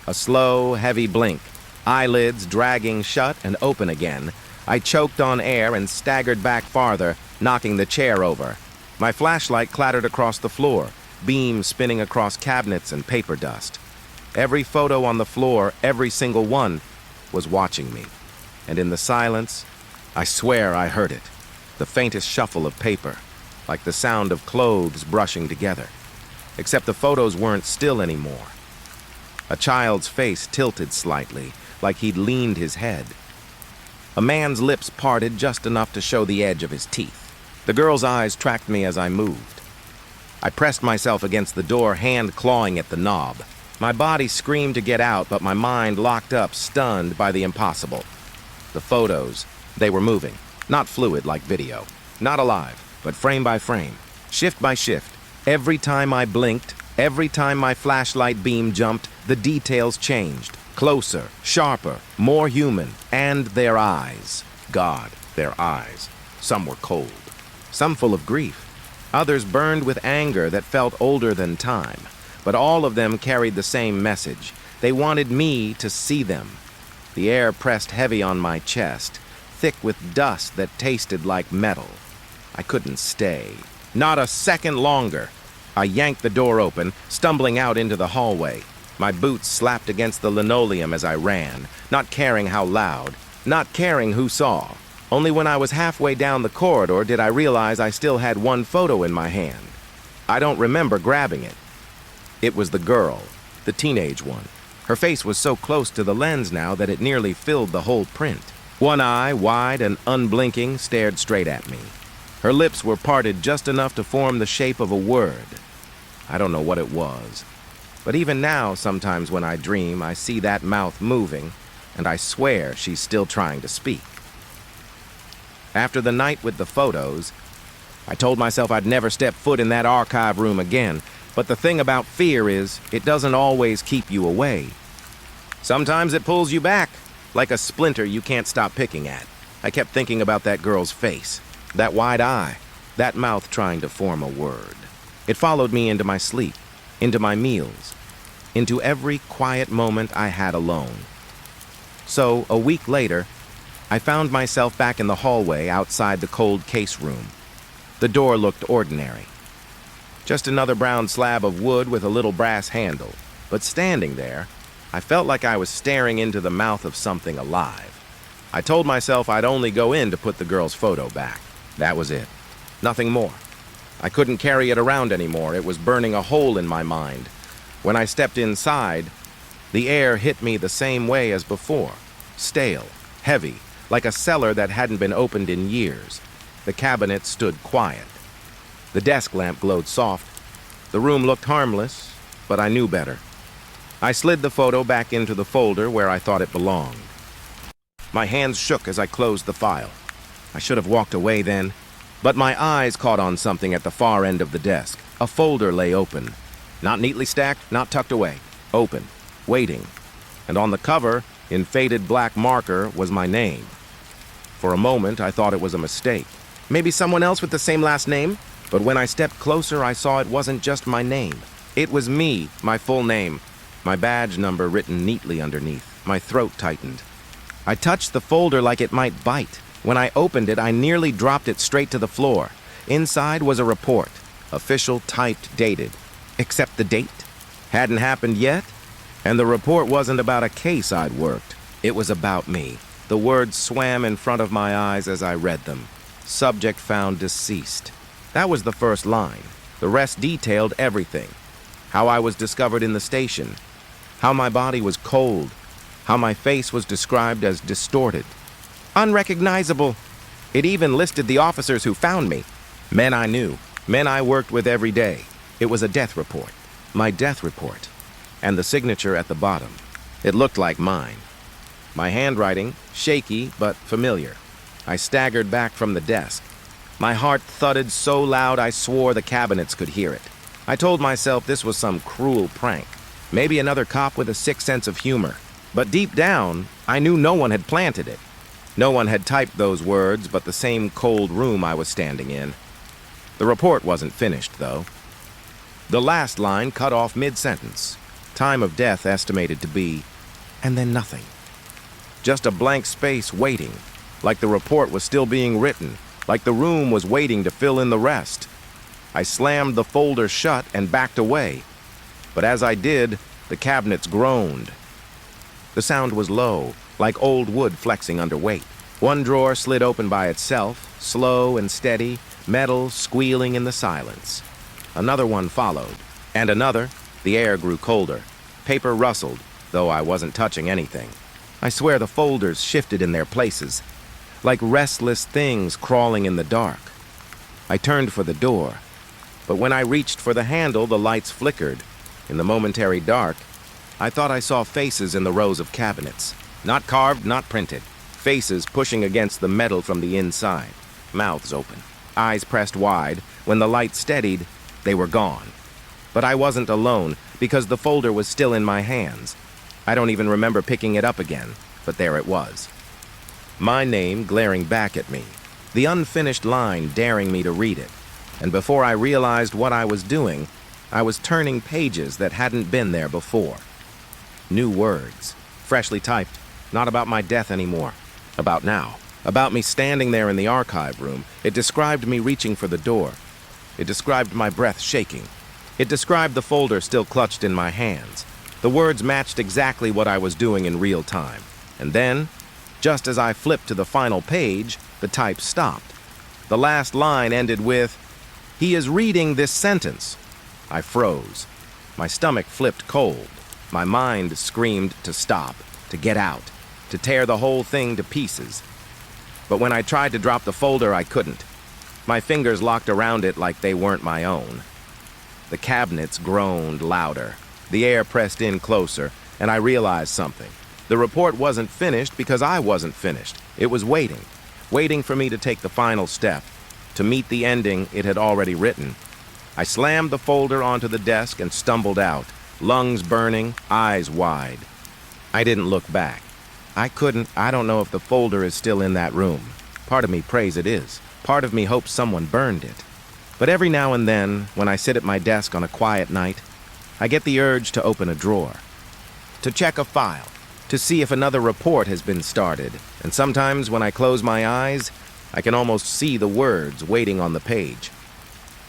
A slow, heavy blink, eyelids dragging shut and open again. I choked on air and staggered back farther, knocking the chair over. My flashlight clattered across the floor, beams spinning across cabinets and paper dust. Every photo on the floor, every single one, was watching me. And in the silence, I swear I heard it. The faintest shuffle of paper, like the sound of clothes brushing together. Except the photos weren't still anymore. A child's face tilted slightly, like he'd leaned his head. A man's lips parted just enough to show the edge of his teeth. The girl's eyes tracked me as I moved. I pressed myself against the door, hand clawing at the knob. My body screamed to get out, but my mind locked up, stunned by the impossible. The photos, they were moving. Not fluid like video. Not alive, but frame by frame, shift by shift. Every time I blinked, every time my flashlight beam jumped, the details changed. Closer, sharper, more human. And their eyes. God, their eyes. Some were cold. Some full of grief. Others burned with anger that felt older than time. But all of them carried the same message. They wanted me to see them. The air pressed heavy on my chest, thick with dust that tasted like metal. I couldn't stay. Not a second longer. I yanked the door open, stumbling out into the hallway. My boots slapped against the linoleum as I ran, not caring how loud, not caring who saw. Only when I was halfway down the corridor did I realize I still had one photo in my hand. I don't remember grabbing it. It was the girl, the teenage one. Her face was so close to the lens now that it nearly filled the whole print. One eye, wide and unblinking, stared straight at me. Her lips were parted just enough to form the shape of a word. I don't know what it was. But even now, sometimes when I dream, I see that mouth moving, and I swear she's still trying to speak. After the night with the photos, I told myself I'd never step foot in that archive room again. But the thing about fear is, it doesn't always keep you away. Sometimes it pulls you back, like a splinter you can't stop picking at. I kept thinking about that girl's face, that wide eye, that mouth trying to form a word. It followed me into my sleep, into my meals, into every quiet moment I had alone. So, a week later, I found myself back in the hallway outside the cold case room. The door looked ordinary. Just another brown slab of wood with a little brass handle. But standing there, I felt like I was staring into the mouth of something alive. I told myself I'd only go in to put the girl's photo back. That was it. Nothing more. I couldn't carry it around anymore. It was burning a hole in my mind. When I stepped inside, the air hit me the same way as before. Stale, heavy, like a cellar that hadn't been opened in years. The cabinet stood quiet. The desk lamp glowed soft. The room looked harmless, but I knew better. I slid the photo back into the folder where I thought it belonged. My hands shook as I closed the file. I should have walked away then, but my eyes caught on something at the far end of the desk. A folder lay open. Not neatly stacked, not tucked away. Open, waiting. And on the cover, in faded black marker, was my name. For a moment, I thought it was a mistake. Maybe someone else with the same last name? But when I stepped closer, I saw it wasn't just my name. It was me, my full name. My badge number written neatly underneath. My throat tightened. I touched the folder like it might bite. When I opened it, I nearly dropped it straight to the floor. Inside was a report. Official, typed, dated. Except the date. Hadn't happened yet. And the report wasn't about a case I'd worked. It was about me. The words swam in front of my eyes as I read them. Subject found deceased. That was the first line. The rest detailed everything. How I was discovered in the station. How my body was cold. How my face was described as distorted. Unrecognizable. It even listed the officers who found me. Men I knew. Men I worked with every day. It was a death report. My death report. And the signature at the bottom. It looked like mine. My handwriting, shaky but familiar. I staggered back from the desk. My heart thudded so loud I swore the cabinets could hear it. I told myself this was some cruel prank. Maybe another cop with a sick sense of humor. But deep down, I knew no one had planted it. No one had typed those words but the same cold room I was standing in. The report wasn't finished, though. The last line cut off mid-sentence. Time of death estimated to be, and then nothing. Just a blank space waiting, like the report was still being written, like the room was waiting to fill in the rest. I slammed the folder shut and backed away. But as I did, the cabinets groaned. The sound was low, like old wood flexing under weight. One drawer slid open by itself, slow and steady, metal squealing in the silence. Another one followed, and another. The air grew colder. Paper rustled, though I wasn't touching anything. I swear the folders shifted in their places, like restless things crawling in the dark. I turned for the door, but when I reached for the handle, the lights flickered. In the momentary dark, I thought I saw faces in the rows of cabinets. Not carved, not printed. Faces pushing against the metal from the inside. Mouths open. Eyes pressed wide. When the light steadied, they were gone. But I wasn't alone, because the folder was still in my hands. I don't even remember picking it up again, but there it was. My name glaring back at me. The unfinished line daring me to read it. And before I realized what I was doing, I was turning pages that hadn't been there before. New words, freshly typed, not about my death anymore. About now. About me standing there in the archive room. It described me reaching for the door. It described my breath shaking. It described the folder still clutched in my hands. The words matched exactly what I was doing in real time. And then, just as I flipped to the final page, the type stopped. The last line ended with, "He is reading this sentence." I froze. My stomach flipped cold. My mind screamed to stop, to get out, to tear the whole thing to pieces. But when I tried to drop the folder, I couldn't. My fingers locked around it like they weren't my own. The cabinets groaned louder. The air pressed in closer, and I realized something. The report wasn't finished because I wasn't finished. It was waiting for me to take the final step, to meet the ending it had already written. I slammed the folder onto the desk and stumbled out, lungs burning, eyes wide. I didn't look back. I don't know if the folder is still in that room. Part of me prays it is. Part of me hopes someone burned it. But every now and then, when I sit at my desk on a quiet night, I get the urge to open a drawer, to check a file, to see if another report has been started. And sometimes when I close my eyes, I can almost see the words waiting on the page.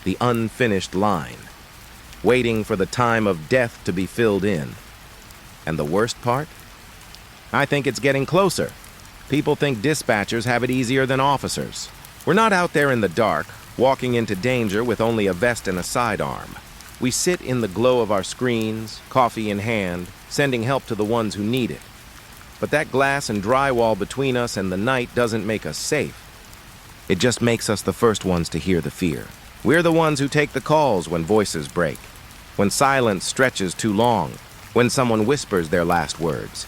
the unfinished line, waiting for the time of death to be filled in. And the worst part? I think it's getting closer. People think dispatchers have it easier than officers. We're not out there in the dark, walking into danger with only a vest and a sidearm. We sit in the glow of our screens, coffee in hand, sending help to the ones who need it. But that glass and drywall between us and the night doesn't make us safe. It just makes us the first ones to hear the fear. We're the ones who take the calls when voices break, when silence stretches too long, when someone whispers their last words.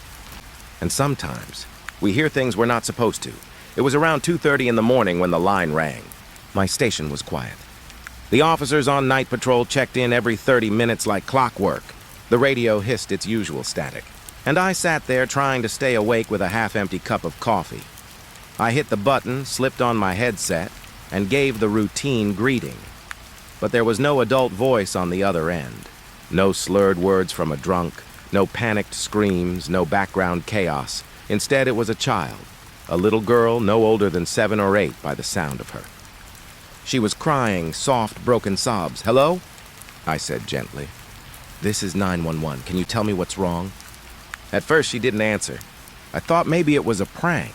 And sometimes, we hear things we're not supposed to. It was around 2:30 in the morning when the line rang. My station was quiet. The officers on night patrol checked in every 30 minutes like clockwork. The radio hissed its usual static. And I sat there trying to stay awake with a half-empty cup of coffee. I hit the button, slipped on my headset, and gave the routine greeting. But there was no adult voice on the other end. No slurred words from a drunk, no panicked screams, no background chaos. Instead, it was a child, a little girl no older than 7 or 8 by the sound of her. She was crying soft, broken sobs. "Hello?" I said gently. "This is 911. Can you tell me what's wrong?" At first, she didn't answer. I thought maybe it was a prank.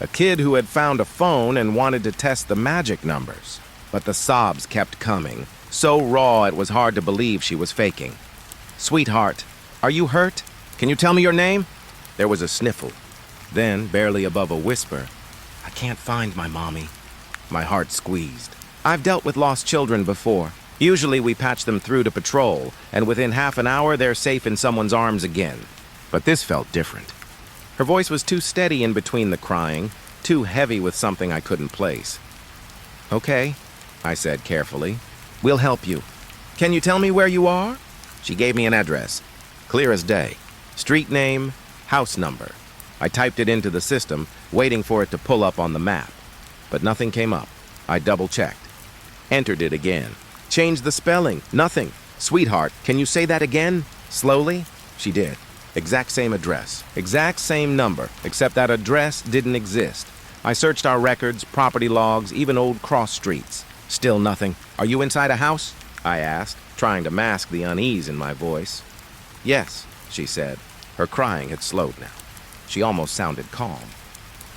A kid who had found a phone and wanted to test the magic numbers. But the sobs kept coming, so raw it was hard to believe she was faking. "Sweetheart, are you hurt? Can you tell me your name?" There was a sniffle. Then, barely above a whisper, "I can't find my mommy." My heart squeezed. I've dealt with lost children before. Usually we patch them through to patrol, and within half an hour they're safe in someone's arms again. But this felt different. Her voice was too steady in between the crying, too heavy with something I couldn't place. "Okay," I said carefully. "We'll help you. Can you tell me where you are?" She gave me an address. Clear as day. Street name, house number. I typed it into the system, waiting for it to pull up on the map. But nothing came up. I double-checked. Entered it again. Changed the spelling. Nothing. "Sweetheart, can you say that again?" Slowly. She did. Exact same address. Exact same number, except that address didn't exist. I searched our records, property logs, even old cross streets. Still nothing. "Are you inside a house?" I asked, trying to mask the unease in my voice. "Yes," she said. Her crying had slowed now. She almost sounded calm.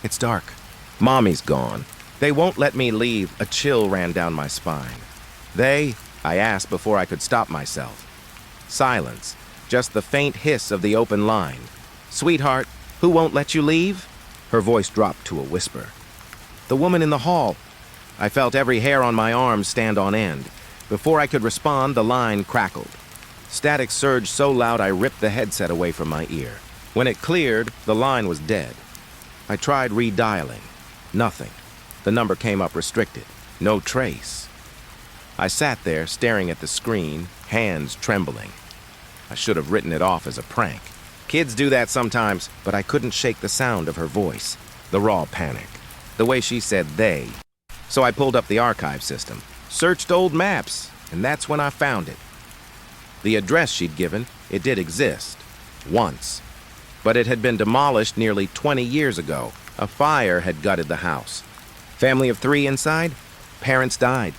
"It's dark. Mommy's gone. They won't let me leave." A chill ran down my spine. "They?" I asked before I could stop myself. Silence. Just the faint hiss of the open line. "Sweetheart, who won't let you leave?" Her voice dropped to a whisper. "The woman in the hall." I felt every hair on my arm stand on end. Before I could respond, the line crackled. Static surged so loud I ripped the headset away from my ear. When it cleared, the line was dead. I tried redialing. Nothing. The number came up restricted. No trace. I sat there, staring at the screen, hands trembling. I should have written it off as a prank. Kids do that sometimes, but I couldn't shake the sound of her voice, the raw panic, the way she said "they." So I pulled up the archive system, searched old maps, and that's when I found it. The address she'd given, it did exist. Once. But it had been demolished nearly 20 years ago. A fire had gutted the house. Family of 3 inside? Parents died.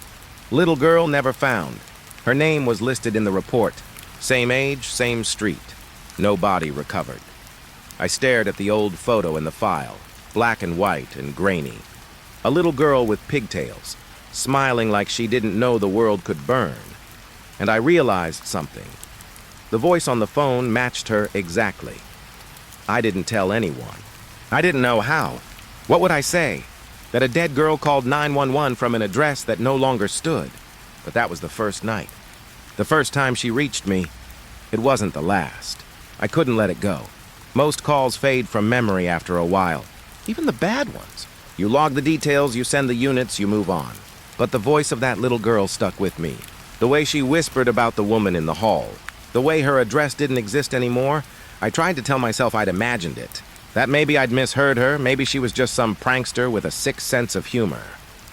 Little girl never found. Her name was listed in the report. Same age, same street. No body recovered. I stared at the old photo in the file, black and white and grainy. A little girl with pigtails, smiling like she didn't know the world could burn. And I realized something. The voice on the phone matched her exactly. I didn't tell anyone. I didn't know how. What would I say? That a dead girl called 911 from an address that no longer stood. But that was the first night. The first time she reached me. It wasn't the last. I couldn't let it go. Most calls fade from memory after a while. Even the bad ones. You log the details, you send the units, you move on. But the voice of that little girl stuck with me. The way she whispered about the woman in the hall. The way her address didn't exist anymore. I tried to tell myself I'd imagined it. That maybe I'd misheard her, maybe she was just some prankster with a sick sense of humor.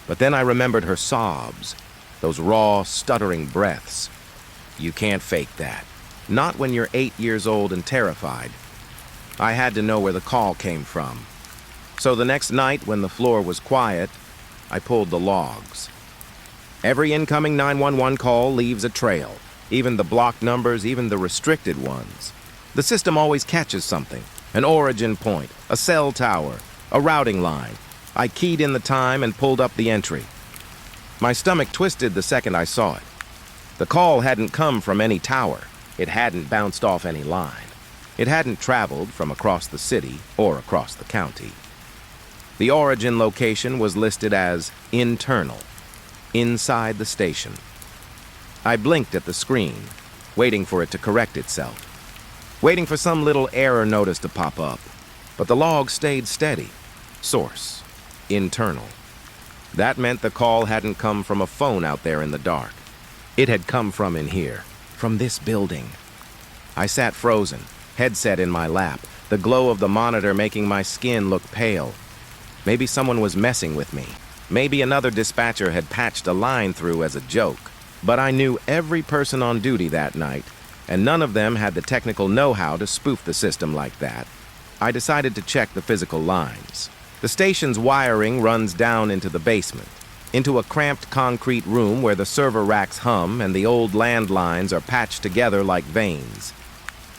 But then I remembered her sobs. Those raw, stuttering breaths. You can't fake that. Not when you're 8 years old and terrified. I had to know where the call came from. So the next night, when the floor was quiet, I pulled the logs. Every incoming 911 call leaves a trail, even the blocked numbers, even the restricted ones. The system always catches something, an origin point, a cell tower, a routing line. I keyed in the time and pulled up the entry. My stomach twisted the second I saw it. The call hadn't come from any tower. It hadn't bounced off any line. It hadn't traveled from across the city or across the county. The origin location was listed as internal, inside the station. I blinked at the screen, waiting for it to correct itself, waiting for some little error notice to pop up. But the log stayed steady. Source, internal. That meant the call hadn't come from a phone out there in the dark. It had come from in here, from this building. I sat frozen, headset in my lap, the glow of the monitor making my skin look pale. Maybe someone was messing with me. Maybe another dispatcher had patched a line through as a joke. But I knew every person on duty that night, and none of them had the technical know-how to spoof the system like that. I decided to check the physical lines. The station's wiring runs down into the basement, into a cramped concrete room where the server racks hum and the old landlines are patched together like veins.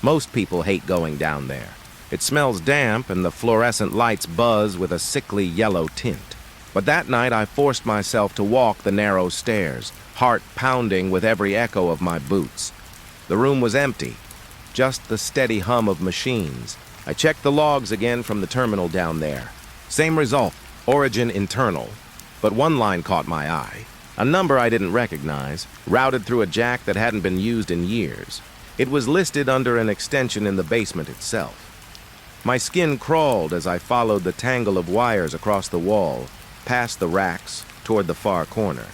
Most people hate going down there. It smells damp and the fluorescent lights buzz with a sickly yellow tint. But that night I forced myself to walk the narrow stairs, heart pounding with every echo of my boots. The room was empty, just the steady hum of machines. I checked the logs again from the terminal down there. Same result, origin internal. But one line caught my eye. A number I didn't recognize, routed through a jack that hadn't been used in years. It was listed under an extension in the basement itself. My skin crawled as I followed the tangle of wires across the wall, past the racks, toward the far corner.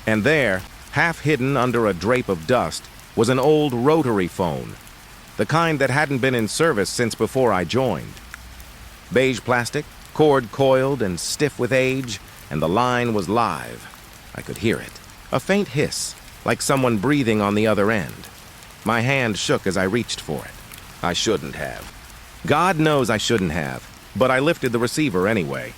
And there, half hidden under a drape of dust, was an old rotary phone, the kind that hadn't been in service since before I joined. Beige plastic, cord coiled and stiff with age, and the line was live. I could hear it. A faint hiss, like someone breathing on the other end. My hand shook as I reached for it. I shouldn't have. God knows I shouldn't have, but I lifted the receiver anyway.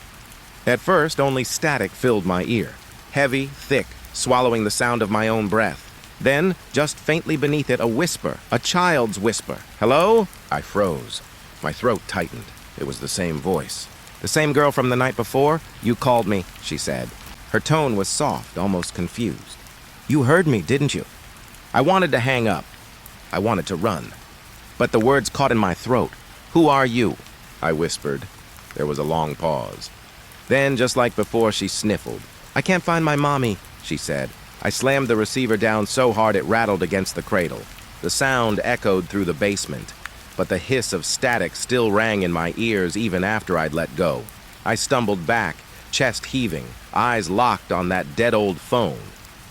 At first, only static filled my ear. Heavy, thick, swallowing the sound of my own breath. Then, just faintly beneath it, a whisper, a child's whisper. "Hello?" I froze. My throat tightened. It was the same voice. "The same girl from the night before? You called me," she said. Her tone was soft, almost confused. "You heard me, didn't you?" I wanted to hang up. I wanted to run. But the words caught in my throat. "Who are you?" I whispered. There was a long pause. Then, just like before, she sniffled. "I can't find my mommy," she said. I slammed the receiver down so hard it rattled against the cradle. The sound echoed through the basement, but the hiss of static still rang in my ears even after I'd let go. I stumbled back, chest heaving, eyes locked on that dead old phone.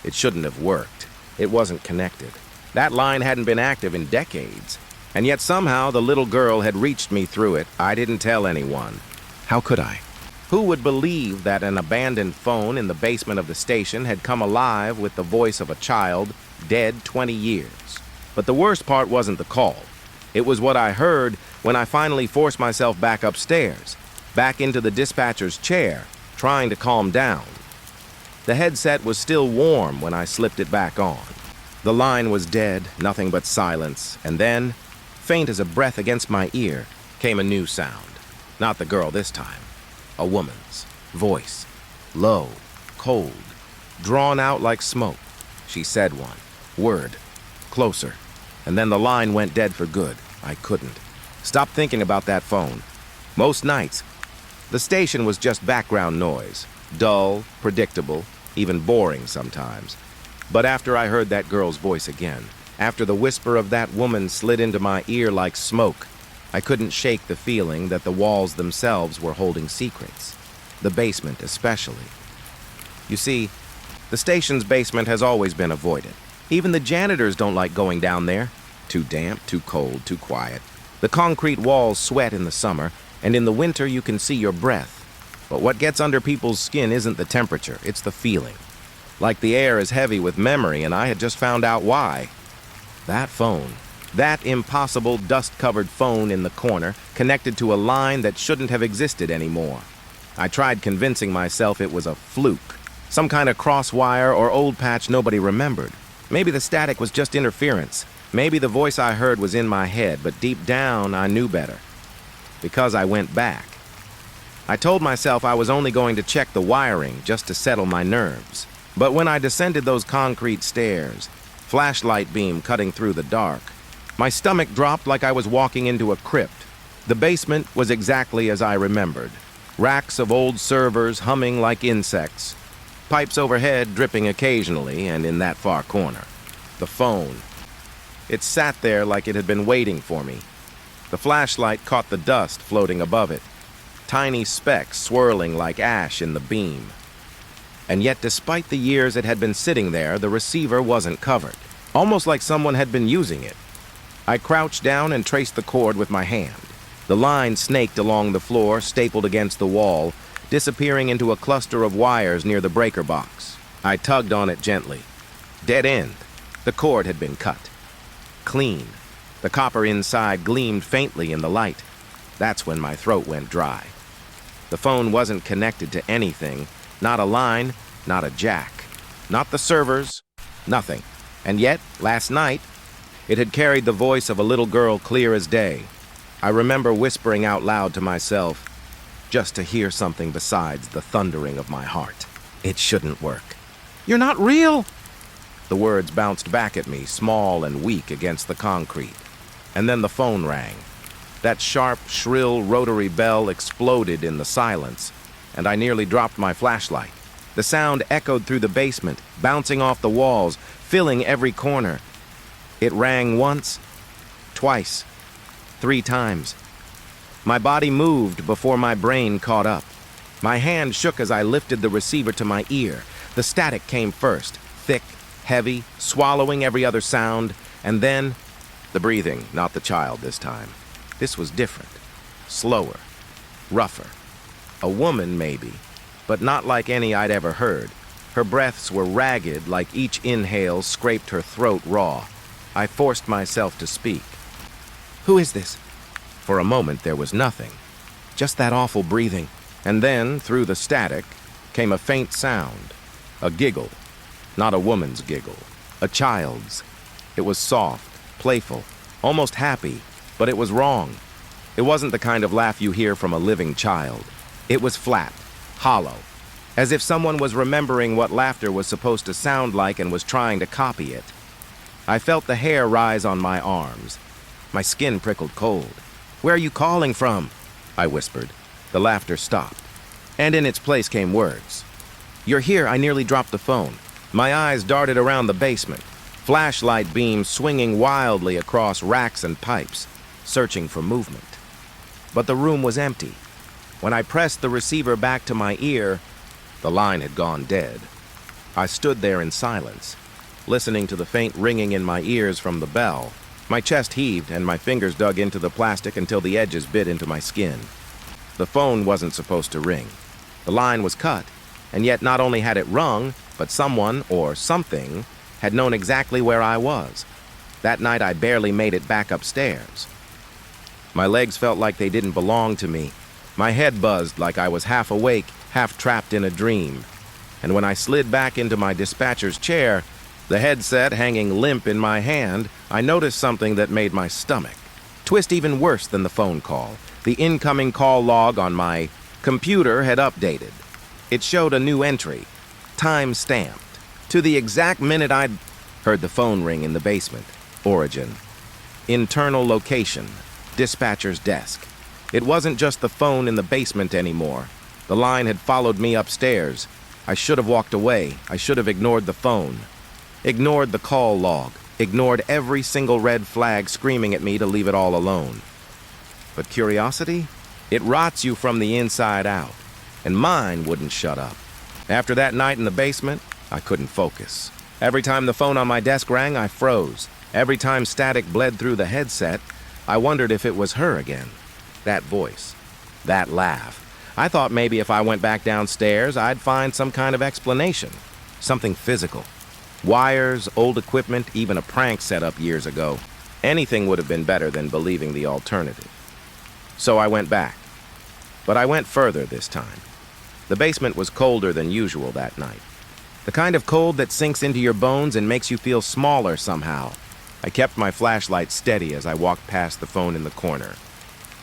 It shouldn't have worked. It wasn't connected. That line hadn't been active in decades. And yet somehow the little girl had reached me through it. I didn't tell anyone. How could I? Who would believe that an abandoned phone in the basement of the station had come alive with the voice of a child, dead 20 years? But the worst part wasn't the call. It was what I heard when I finally forced myself back upstairs, back into the dispatcher's chair, trying to calm down. The headset was still warm when I slipped it back on. The line was dead, nothing but silence, and then, faint as a breath against my ear, came a new sound. Not the girl this time. A woman's voice. Low, cold, drawn out like smoke. She said one word. Closer. And then the line went dead for good. I couldn't. Stop thinking about that phone. Most nights, the station was just background noise. Dull, predictable, even boring sometimes. But after I heard that girl's voice again, after the whisper of that woman slid into my ear like smoke, I couldn't shake the feeling that the walls themselves were holding secrets. The basement especially. You see, the station's basement has always been avoided. Even the janitors don't like going down there. Too damp, too cold, too quiet. The concrete walls sweat in the summer, and in the winter you can see your breath. But what gets under people's skin isn't the temperature, it's the feeling. Like the air is heavy with memory, and I had just found out why. That phone. That impossible dust-covered phone in the corner, connected to a line that shouldn't have existed anymore. I tried convincing myself it was a fluke, Some kind of cross wire or old patch nobody remembered. Maybe the static was just interference. Maybe the voice I heard was in my head, but deep down I knew better. Because I went back. I told myself I was only going to check the wiring just to settle my nerves. But when I descended those concrete stairs, flashlight beam cutting through the dark, my stomach dropped like I was walking into a crypt. The basement was exactly as I remembered. Racks of old servers humming like insects. Pipes overhead dripping occasionally, and in that far corner, the phone. It sat there like it had been waiting for me. The flashlight caught the dust floating above it, tiny specks swirling like ash in the beam. And yet, despite the years it had been sitting there, the receiver wasn't covered, almost like someone had been using it. I crouched down and traced the cord with my hand. The line snaked along the floor, stapled against the wall, disappearing into a cluster of wires near the breaker box. I tugged on it gently. Dead end. The cord had been cut. Clean. The copper inside gleamed faintly in the light. That's when my throat went dry. The phone wasn't connected to anything. Not a line, not a jack. Not the servers, nothing. And yet, last night, it had carried the voice of a little girl clear as day. I remember whispering out loud to myself, just to hear something besides the thundering of my heart. It shouldn't work. You're not real! The words bounced back at me, small and weak against the concrete. And then the phone rang. That sharp, shrill rotary bell exploded in the silence, and I nearly dropped my flashlight. The sound echoed through the basement, bouncing off the walls, filling every corner. It rang once, twice, 3 times. My body moved before my brain caught up. My hand shook as I lifted the receiver to my ear. The static came first, thick, heavy, swallowing every other sound, and then the breathing, not the child this time. This was different, slower, rougher. A woman, maybe, but not like any I'd ever heard. Her breaths were ragged, like each inhale scraped her throat raw. I forced myself to speak. Who is this? For a moment, there was nothing. Just that awful breathing. And then, through the static, came a faint sound. A giggle. Not a woman's giggle. A child's. It was soft, playful, almost happy, but it was wrong. It wasn't the kind of laugh you hear from a living child. It was flat, hollow, as if someone was remembering what laughter was supposed to sound like and was trying to copy it. I felt the hair rise on my arms. My skin prickled cold. Where are you calling from? I whispered. The laughter stopped, and in its place came words. You're here, I nearly dropped the phone. My eyes darted around the basement, flashlight beams swinging wildly across racks and pipes, searching for movement. But the room was empty. When I pressed the receiver back to my ear, the line had gone dead. I stood there in silence, listening to the faint ringing in my ears from the bell. My chest heaved and my fingers dug into the plastic until the edges bit into my skin. The phone wasn't supposed to ring. The line was cut, and yet not only had it rung, but someone, or something, had known exactly where I was. That night I barely made it back upstairs. My legs felt like they didn't belong to me. My head buzzed like I was half awake, half trapped in a dream. And when I slid back into my dispatcher's chair, the headset hanging limp in my hand, I noticed something that made my stomach twist even worse than the phone call. The incoming call log on my computer had updated. It showed a new entry, time-stamped, to the exact minute I'd heard the phone ring in the basement. Origin. Internal location. Dispatcher's desk. It wasn't just the phone in the basement anymore. The line had followed me upstairs. I should have walked away. I should have ignored the phone. Ignored the call log. Ignored every single red flag screaming at me to leave it all alone. But curiosity? It rots you from the inside out. And mine wouldn't shut up. After that night in the basement, I couldn't focus. Every time the phone on my desk rang, I froze. Every time static bled through the headset, I wondered if it was her again. That voice. That laugh. I thought maybe if I went back downstairs, I'd find some kind of explanation. Something physical. Wires, old equipment, even a prank set up years ago. Anything would have been better than believing the alternative. So I went back. But I went further this time. The basement was colder than usual that night. The kind of cold that sinks into your bones and makes you feel smaller somehow. I kept my flashlight steady as I walked past the phone in the corner.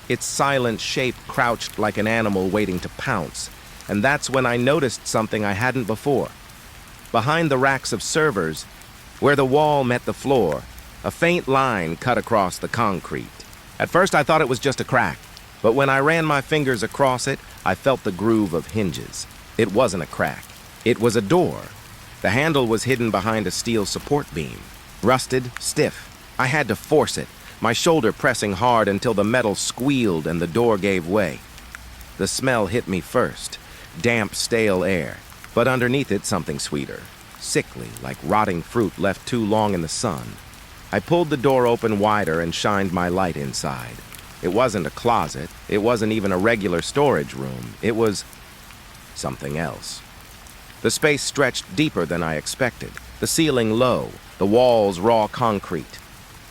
Its silent shape crouched like an animal waiting to pounce, and that's when I noticed something I hadn't before. Behind the racks of servers, where the wall met the floor, a faint line cut across the concrete. At first I thought it was just a crack, but when I ran my fingers across it, I felt the groove of hinges. It wasn't a crack. It was a door. The handle was hidden behind a steel support beam. Rusted, stiff. I had to force it, my shoulder pressing hard until the metal squealed and the door gave way. The smell hit me first, damp, stale air, but underneath it something sweeter, sickly, like rotting fruit left too long in the sun. I pulled the door open wider and shined my light inside. It wasn't a closet. It wasn't even a regular storage room. It was something else. The space stretched deeper than I expected, the ceiling low, the walls raw concrete.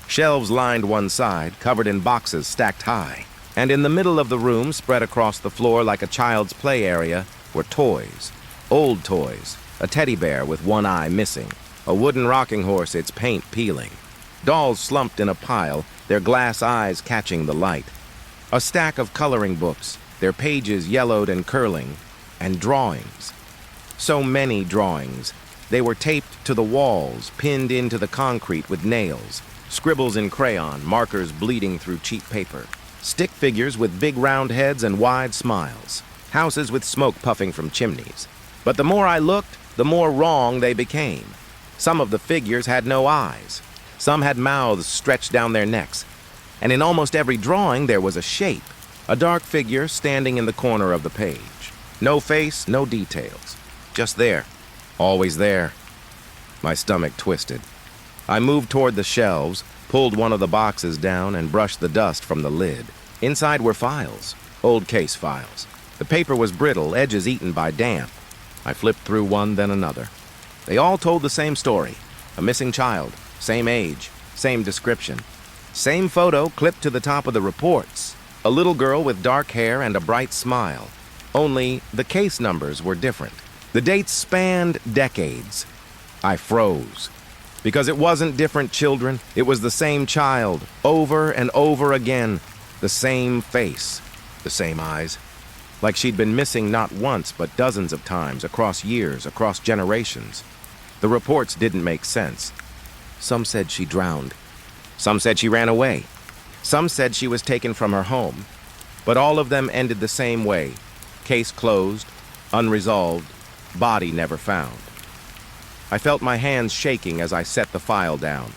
Shelves lined one side, covered in boxes stacked high, and in the middle of the room, spread across the floor like a child's play area, were toys. Old toys, a teddy bear with one eye missing, a wooden rocking horse, its paint peeling. Dolls slumped in a pile, their glass eyes catching the light. A stack of coloring books, their pages yellowed and curling, and drawings. So many drawings. They were taped to the walls, pinned into the concrete with nails. Scribbles in crayon, markers bleeding through cheap paper. Stick figures with big round heads and wide smiles. Houses with smoke puffing from chimneys. But the more I looked, the more wrong they became. Some of the figures had no eyes. Some had mouths stretched down their necks. And in almost every drawing there was a shape. A dark figure standing in the corner of the page. No face, no details. Just there. Always there. My stomach twisted. I moved toward the shelves, pulled one of the boxes down, and brushed the dust from the lid. Inside were files. Old case files. The paper was brittle, edges eaten by damp. I flipped through one, then another. They all told the same story. A missing child. Same age. Same description. Same photo clipped to the top of the reports. A little girl with dark hair and a bright smile. Only the case numbers were different. The dates spanned decades. I froze. Because it wasn't different children. It was the same child, over and over again. The same face. The same eyes. Like she'd been missing not once, but dozens of times, across years, across generations. The reports didn't make sense. Some said she drowned. Some said she ran away. Some said she was taken from her home. But all of them ended the same way. Case closed, unresolved, body never found. I felt my hands shaking as I set the file down.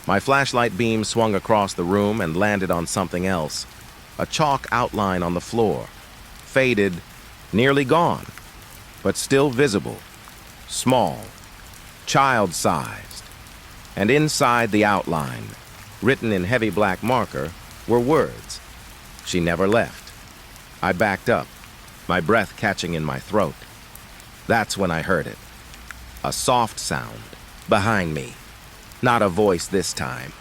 My flashlight beam swung across the room and landed on something else. A chalk outline on the floor. Faded, nearly gone, but still visible. Small, child-sized. And inside the outline, written in heavy black marker, were words. She never left. I backed up, my breath catching in my throat. That's when I heard it. A soft sound, behind me. Not a voice this time.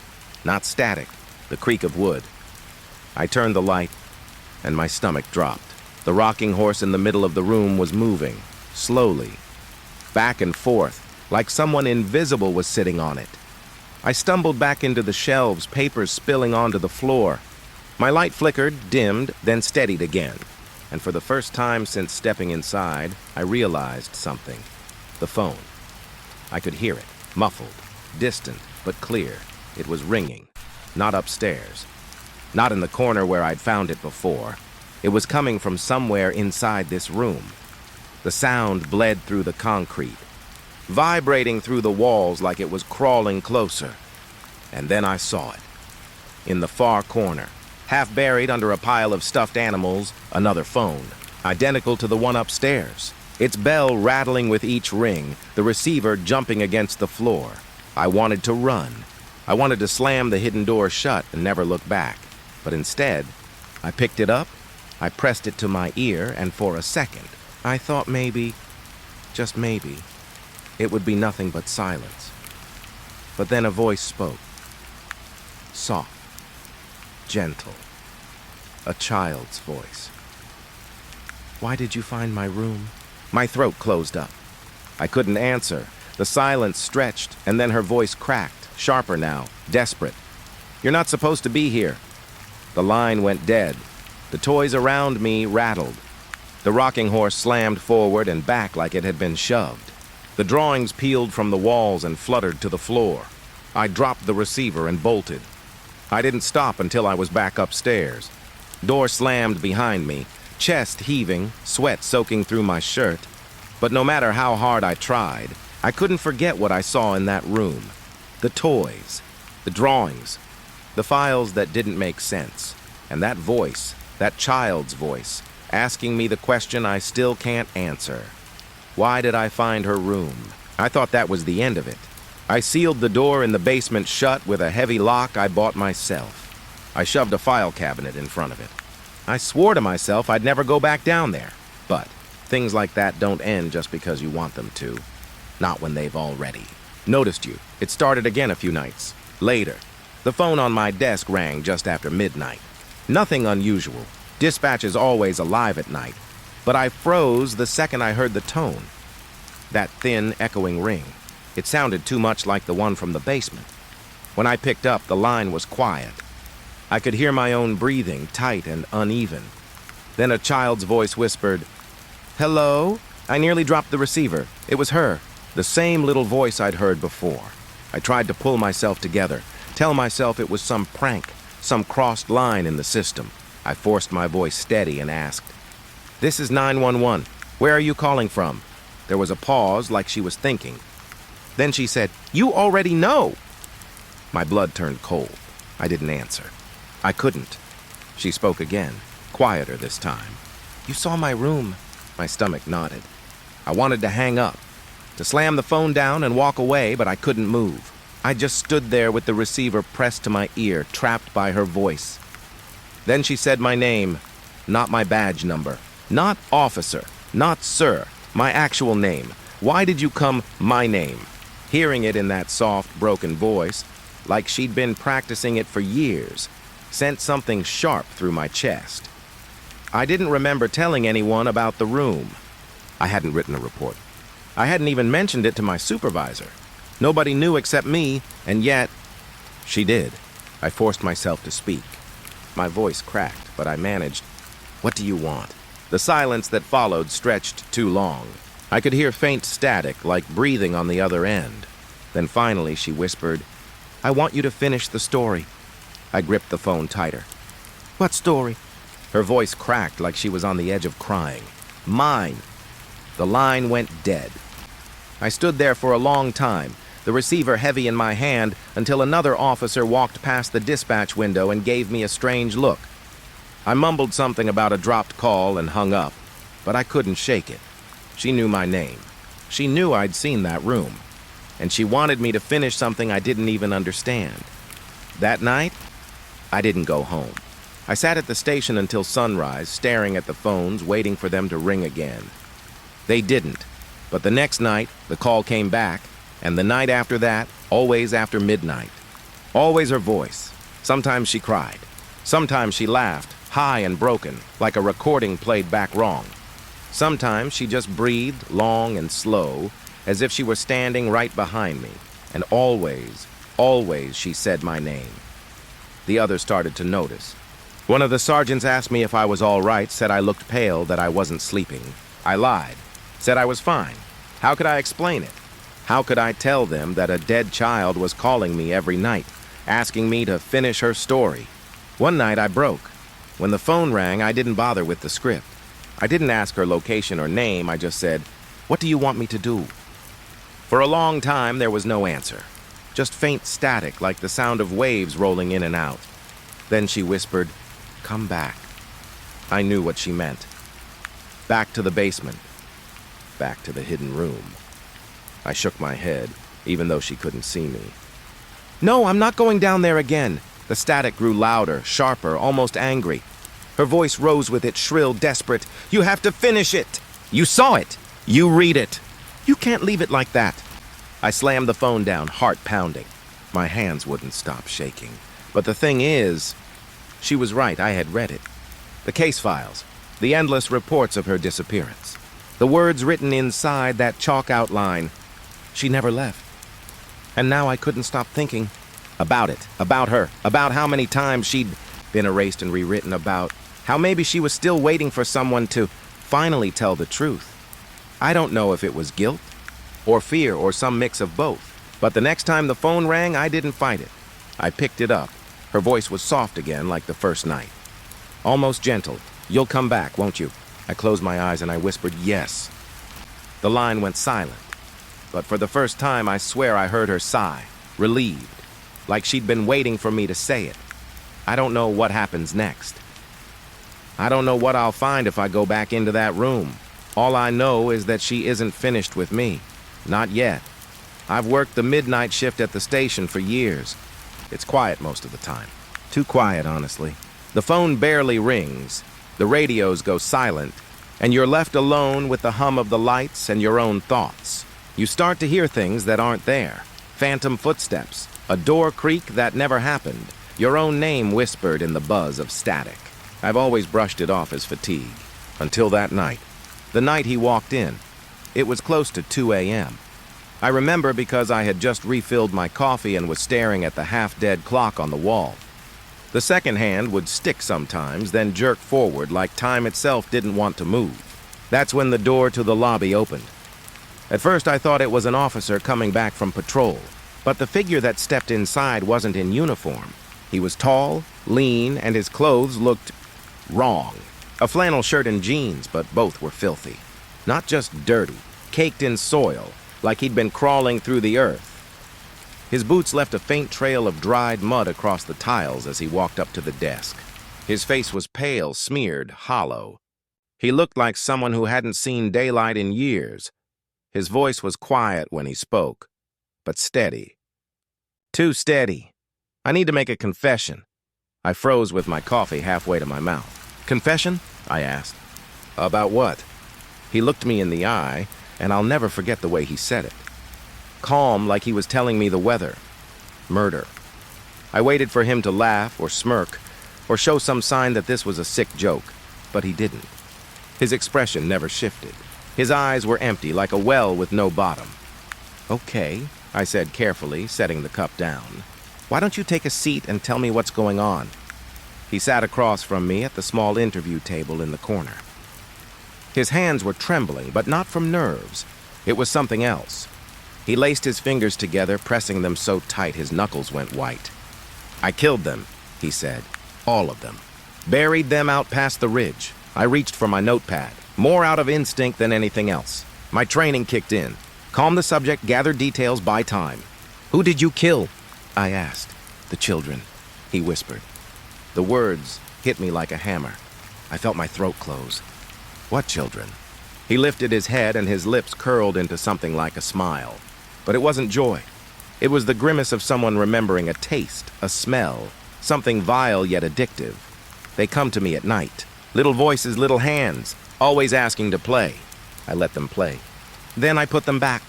Not static, the creak of wood. I turned the light, and my stomach dropped. The rocking horse in the middle of the room was moving, slowly, back and forth, like someone invisible was sitting on it. I stumbled back into the shelves, papers spilling onto the floor. My light flickered, dimmed, then steadied again. And for the first time since stepping inside, I realized something. The phone. I could hear it, muffled, distant, but clear. It was ringing. Not upstairs. Not in the corner where I'd found it before. It was coming from somewhere inside this room. The sound bled through the concrete, vibrating through the walls like it was crawling closer. And then I saw it. In the far corner, half buried under a pile of stuffed animals, another phone, identical to the one upstairs. Its bell rattling with each ring, the receiver jumping against the floor. I wanted to run. I wanted to slam the hidden door shut and never look back. But instead, I picked it up, I pressed it to my ear, and for a second, I thought maybe, just maybe, it would be nothing but silence. But then a voice spoke. Soft, gentle, a child's voice. Why did you find my room? My throat closed up. I couldn't answer. The silence stretched, and then her voice cracked, sharper now, desperate. "You're not supposed to be here." The line went dead. The toys around me rattled. The rocking horse slammed forward and back like it had been shoved. The drawings peeled from the walls and fluttered to the floor. I dropped the receiver and bolted. I didn't stop until I was back upstairs. Door slammed behind me, chest heaving, sweat soaking through my shirt. But no matter how hard I tried, I couldn't forget what I saw in that room. The toys, the drawings, the files that didn't make sense, and that voice, that child's voice, asking me the question I still can't answer. Why did I find her room? I thought that was the end of it. I sealed the door in the basement shut with a heavy lock I bought myself. I shoved a file cabinet in front of it. I swore to myself I'd never go back down there. But things like that don't end just because you want them to. Not when they've already. Noticed you. It started again a few nights. Later. The phone on my desk rang just after midnight. Nothing unusual. Dispatch is always alive at night. But I froze the second I heard the tone. That thin, echoing ring. It sounded too much like the one from the basement. When I picked up, the line was quiet. I could hear my own breathing, tight and uneven. Then a child's voice whispered, "Hello?" I nearly dropped the receiver. It was her, the same little voice I'd heard before. I tried to pull myself together, tell myself it was some prank, some crossed line in the system. I forced my voice steady and asked, "This is 911. Where are you calling from?" There was a pause, like she was thinking. Then she said, "You already know." My blood turned cold. I didn't answer. I couldn't. She spoke again, quieter this time. "You saw my room." My stomach nodded. I wanted to hang up, to slam the phone down and walk away, but I couldn't move. I just stood there with the receiver pressed to my ear, trapped by her voice. Then she said my name, not my badge number, not officer, not sir, my actual name. "Why did you come my name?" Hearing it in that soft, broken voice, like she'd been practicing it for years, sent something sharp through my chest. I didn't remember telling anyone about the room. I hadn't written a report. I hadn't even mentioned it to my supervisor. Nobody knew except me, and yet she did. I forced myself to speak. My voice cracked, but I managed. "What do you want?" The silence that followed stretched too long. I could hear faint static, like breathing on the other end. Then finally she whispered, "I want you to finish the story." I gripped the phone tighter. "What story?" Her voice cracked like she was on the edge of crying. "Mine." The line went dead. I stood there for a long time, the receiver heavy in my hand, until another officer walked past the dispatch window and gave me a strange look. I mumbled something about a dropped call and hung up, but I couldn't shake it. She knew my name. She knew I'd seen that room. And she wanted me to finish something I didn't even understand. That night, I didn't go home. I sat at the station until sunrise, staring at the phones, waiting for them to ring again. They didn't. But the next night, the call came back, and the night after that, always after midnight. Always her voice. Sometimes she cried. Sometimes she laughed, high and broken, like a recording played back wrong. Sometimes she just breathed, long and slow, as if she were standing right behind me. And always, always she said my name. The others started to notice. One of the sergeants asked me if I was all right, said I looked pale, that I wasn't sleeping. I lied, said I was fine. How could I explain it? How could I tell them that a dead child was calling me every night, asking me to finish her story? One night I broke. When the phone rang, I didn't bother with the script. I didn't ask her location or name, I just said, "What do you want me to do?" For a long time, there was no answer. Just faint static, like the sound of waves rolling in and out. Then she whispered, "Come back." I knew what she meant. Back to the basement. Back to the hidden room. I shook my head, even though she couldn't see me. "No, I'm not going down there again." The static grew louder, sharper, almost angry. Her voice rose with it, shrill, desperate. "You have to finish it! You saw it! You read it! You can't leave it like that!" I slammed the phone down, heart pounding. My hands wouldn't stop shaking. But the thing is, she was right, I had read it. The case files, the endless reports of her disappearance. The words written inside that chalk outline. She never left. And now I couldn't stop thinking about it, about her, about how many times she'd been erased and rewritten, about how maybe she was still waiting for someone to finally tell the truth. I don't know if it was guilt or fear or some mix of both, but the next time the phone rang, I didn't fight it. I picked it up. Her voice was soft again, like the first night. Almost gentle. "You'll come back, won't you?" I closed my eyes and I whispered, "Yes." The line went silent, but for the first time I swear I heard her sigh, relieved, like she'd been waiting for me to say it. I don't know what happens next. I don't know what I'll find if I go back into that room. All I know is that she isn't finished with me. Not yet. I've worked the midnight shift at the station for years. It's quiet most of the time. Too quiet, honestly. The phone barely rings, the radios go silent, and you're left alone with the hum of the lights and your own thoughts. You start to hear things that aren't there. Phantom footsteps, a door creak that never happened, your own name whispered in the buzz of static. I've always brushed it off as fatigue. Until that night. The night he walked in. It was close to 2 a.m. I remember because I had just refilled my coffee and was staring at the half-dead clock on the wall. The second hand would stick sometimes, then jerk forward like time itself didn't want to move. That's when the door to the lobby opened. At first I thought it was an officer coming back from patrol, but the figure that stepped inside wasn't in uniform. He was tall, lean, and his clothes looked wrong. A flannel shirt and jeans, but both were filthy. Not just dirty, caked in soil, like he'd been crawling through the earth. His boots left a faint trail of dried mud across the tiles as he walked up to the desk. His face was pale, smeared, hollow. He looked like someone who hadn't seen daylight in years. His voice was quiet when he spoke, but steady. Too steady. "I need to make a confession." I froze with my coffee halfway to my mouth. "Confession?" I asked. "About what?" He looked me in the eye, and I'll never forget the way he said it. Calm, like he was telling me the weather. Murder. I waited for him to laugh or smirk or show some sign that this was a sick joke, but he didn't. His expression never shifted. His eyes were empty, like a well with no bottom. "Okay," I said carefully, setting the cup down. "Why don't you take a seat and tell me what's going on?" He sat across from me at the small interview table in the corner. His hands were trembling, but not from nerves. It was something else. He laced his fingers together, pressing them so tight his knuckles went white. "I killed them," he said. "All of them. Buried them out past the ridge." I reached for my notepad, more out of instinct than anything else. My training kicked in. Calm the subject, gather details, buy time. "Who did you kill?" I asked. "The children," he whispered. The words hit me like a hammer. I felt my throat close. "What children?" He lifted his head and his lips curled into something like a smile. But it wasn't joy. It was the grimace of someone remembering a taste, a smell, something vile yet addictive. They come to me at night. Little voices, little hands, always asking to play. I let them play. Then I put them back.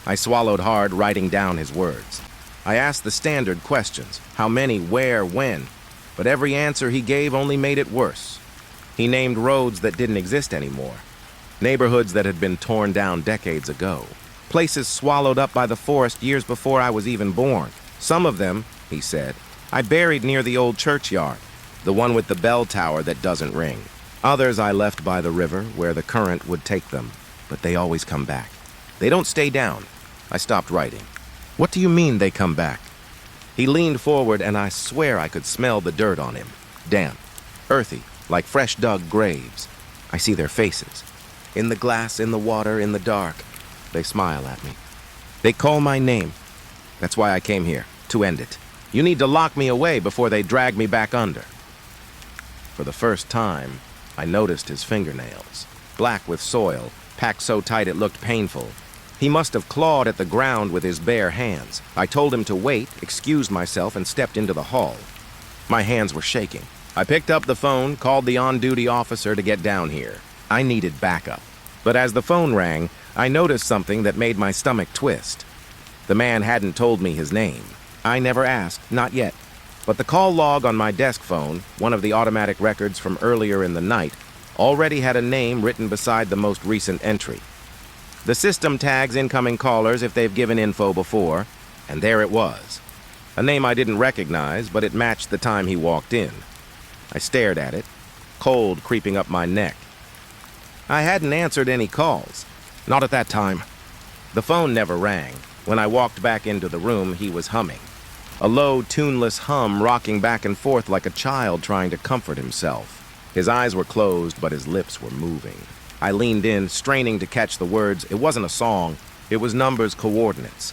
I swallowed hard, writing down his words. I asked the standard questions: how many, where, when? But every answer he gave only made it worse. He named roads that didn't exist anymore, neighborhoods that had been torn down decades ago, places swallowed up by the forest years before I was even born. Some of them, he said, I buried near the old churchyard, the one with the bell tower that doesn't ring. Others I left by the river where the current would take them, but they always come back. They don't stay down. I stopped writing. What do you mean they come back? He leaned forward and I swear I could smell the dirt on him. Damp, earthy, like fresh dug graves. I see their faces. In the glass, in the water, in the dark. They smile at me. They call my name. That's why I came here, to end it. You need to lock me away before they drag me back under. For the first time, I noticed his fingernails, black with soil, packed so tight it looked painful. He must have clawed at the ground with his bare hands. I told him to wait, excused myself, and stepped into the hall. My hands were shaking. I picked up the phone, called the on-duty officer to get down here. I needed backup. But as the phone rang, I noticed something that made my stomach twist. The man hadn't told me his name. I never asked, not yet. But the call log on my desk phone, one of the automatic records from earlier in the night, already had a name written beside the most recent entry. The system tags incoming callers if they've given info before, and there it was. A name I didn't recognize, but it matched the time he walked in. I stared at it, cold creeping up my neck. I hadn't answered any calls. Not at that time. The phone never rang. When I walked back into the room, he was humming. A low, tuneless hum rocking back and forth like a child trying to comfort himself. His eyes were closed, but his lips were moving. I leaned in, straining to catch the words. It wasn't a song. It was numbers, coordinates.